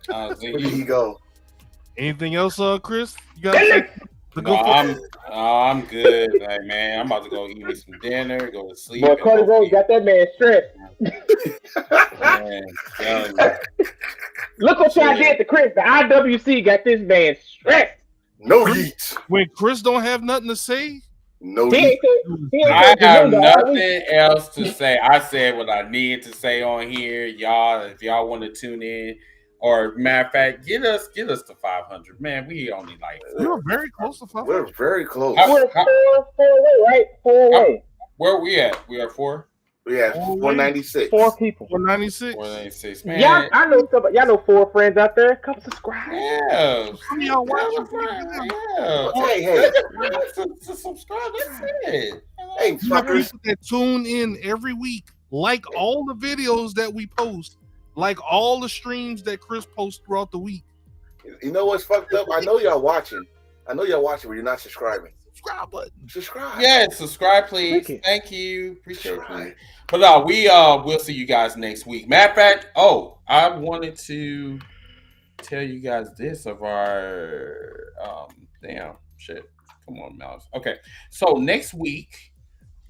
Speaker 2: There
Speaker 3: Where did he go?
Speaker 1: Anything else, Chris? You got
Speaker 2: I'm good. Like, man, I'm about to go eat me some dinner, go to sleep.
Speaker 4: Boy, Cody Rhodes got that man stressed. Look what y'all did to Chris. The IWC got this man stressed.
Speaker 3: No heat.
Speaker 1: When Chris don't have nothing to say,
Speaker 3: no heat.
Speaker 2: I have nothing else to say. I said what I needed to say on here. Y'all, if y'all want to tune in, or matter of fact, get us to 500. Man, we only like
Speaker 1: we're very close to 500.
Speaker 3: We're very close.
Speaker 4: We're four away, right? 4 away.
Speaker 2: Where are we at? We are 4?
Speaker 3: We at 496.
Speaker 4: 4 people.
Speaker 1: 496.
Speaker 2: 496. Man.
Speaker 4: Y'all, I know somebody. Y'all know 4 friends out there. Come subscribe.
Speaker 2: Yeah.
Speaker 1: Some of y'all watching.
Speaker 3: Hey.
Speaker 2: Subscribe. That's it.
Speaker 3: Hey, fuckers.
Speaker 1: That tune in every week, like all the videos that we post, like all the streams that Chris posts throughout the week.
Speaker 3: You know what's fucked up? I know y'all watching, but you're not subscribing.
Speaker 1: Subscribe button.
Speaker 3: Subscribe.
Speaker 2: Yeah, subscribe, please. Thank you. Appreciate it. But no, we'll see you guys next week. Matter of fact, I wanted to tell you guys this of our damn shit. Come on, Mouse. Okay, so next week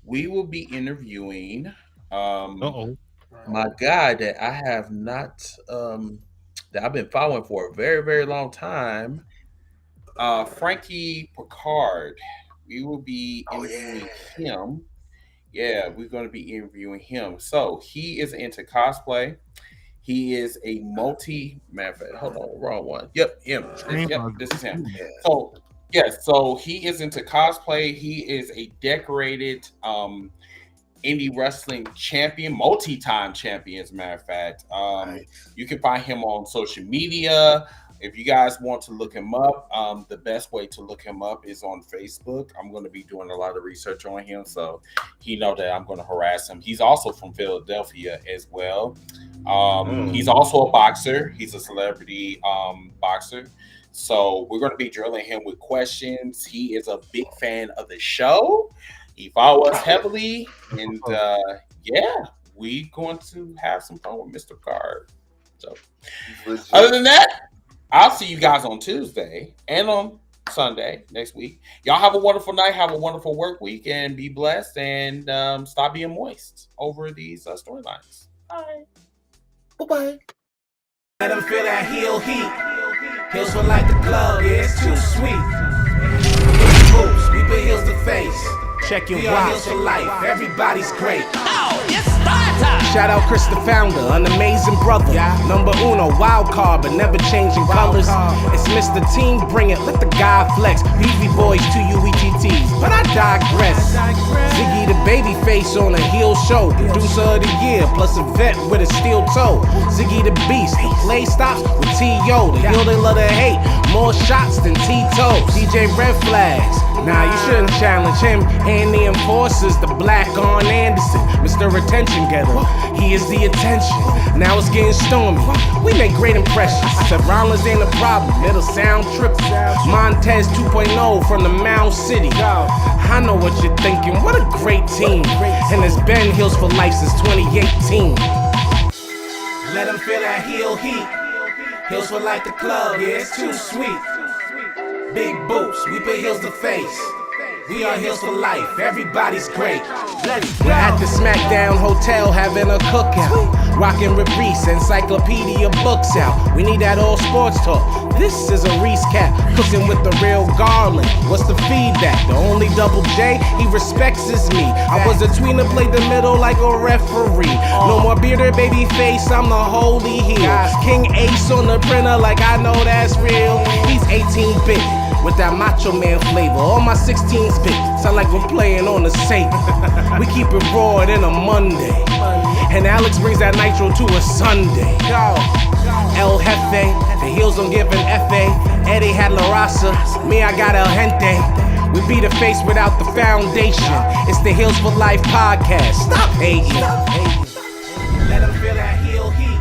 Speaker 2: we will be interviewing my guy that I have not that I've been following for a very, very long time. Frankie Picard. We will be interviewing him. Yeah, we're going to be interviewing him. So he is into cosplay. He is a matter of fact, hold on, wrong one. Yep, him. This is him. So so he is into cosplay. He is a decorated indie wrestling champion, multi-time champion, as a matter of fact. You can find him on social media. If you guys want to look him up, the best way to look him up is on Facebook. I'm going to be doing a lot of research on him, so he know that I'm going to harass him. He's also from Philadelphia as well. He's also a boxer. He's a celebrity boxer. So we're going to be drilling him with questions. He is a big fan of the show. He follows us heavily, and we going to have some fun with Mr. Card. So other than that, I'll see you guys on Tuesday and on Sunday next week. Y'all have a wonderful night. Have a wonderful work week and be blessed and stop being moist over these storylines. Bye. Bye-bye.
Speaker 9: Let them feel that heel heat. Heels feel like the club, yeah, it's too sweet. Boots, we put heels to face. Check your heels for life, everybody's great. Oh, it's start time. Shout out Chris the founder, an amazing brother. Number uno, wild card, but never changing colors. It's Mr. Team, bring it, let the guy flex. BB Boys, 2 UETTs, but I digress. Ziggy the baby face on a heel show. Producer of the year, plus a vet with a steel toe. Ziggy the beast, play stops with T.O. The heel they love to hate, more shots than Tito. DJ Red Flags, nah, you shouldn't challenge him. And the enforcers, the black on Anderson, Mr. Attention Getter. He is the attention. Now it's getting stormy. We make great impressions. Seth Rollins ain't a problem. It'll sound trippy. Montez 2.0 from the Mound City. I know what you're thinking. What a great team. And it's been Heels for Life since 2018. Let them feel that heel heat. Heels for Life the club. Yeah, it's too sweet. Big boots. We put heels to face. We are Heels for Life, everybody's great. We're at the SmackDown Hotel having a cookout. Rockin' with Reese, encyclopedia books out. We need that all sports talk. This is a Reese cap, cooking with the real Garland. What's the feedback? The only double J he respects is me. I was a tweener, played the middle like a referee. No more bearded baby face, I'm the holy heel. King Ace on the printer like I know that's real. He's 18-bit. With that Macho Man flavor, all my 16s big, sound like we're playing on the Satan. We keep it raw in a Monday, and Alex brings that nitro to a Sunday. El Jefe, the heels don't give an F.A. Eddie had La Raza, me I got El Gente. We be the face without the foundation. It's the Heels for Life podcast. Stop hating. Let them feel that heel heat.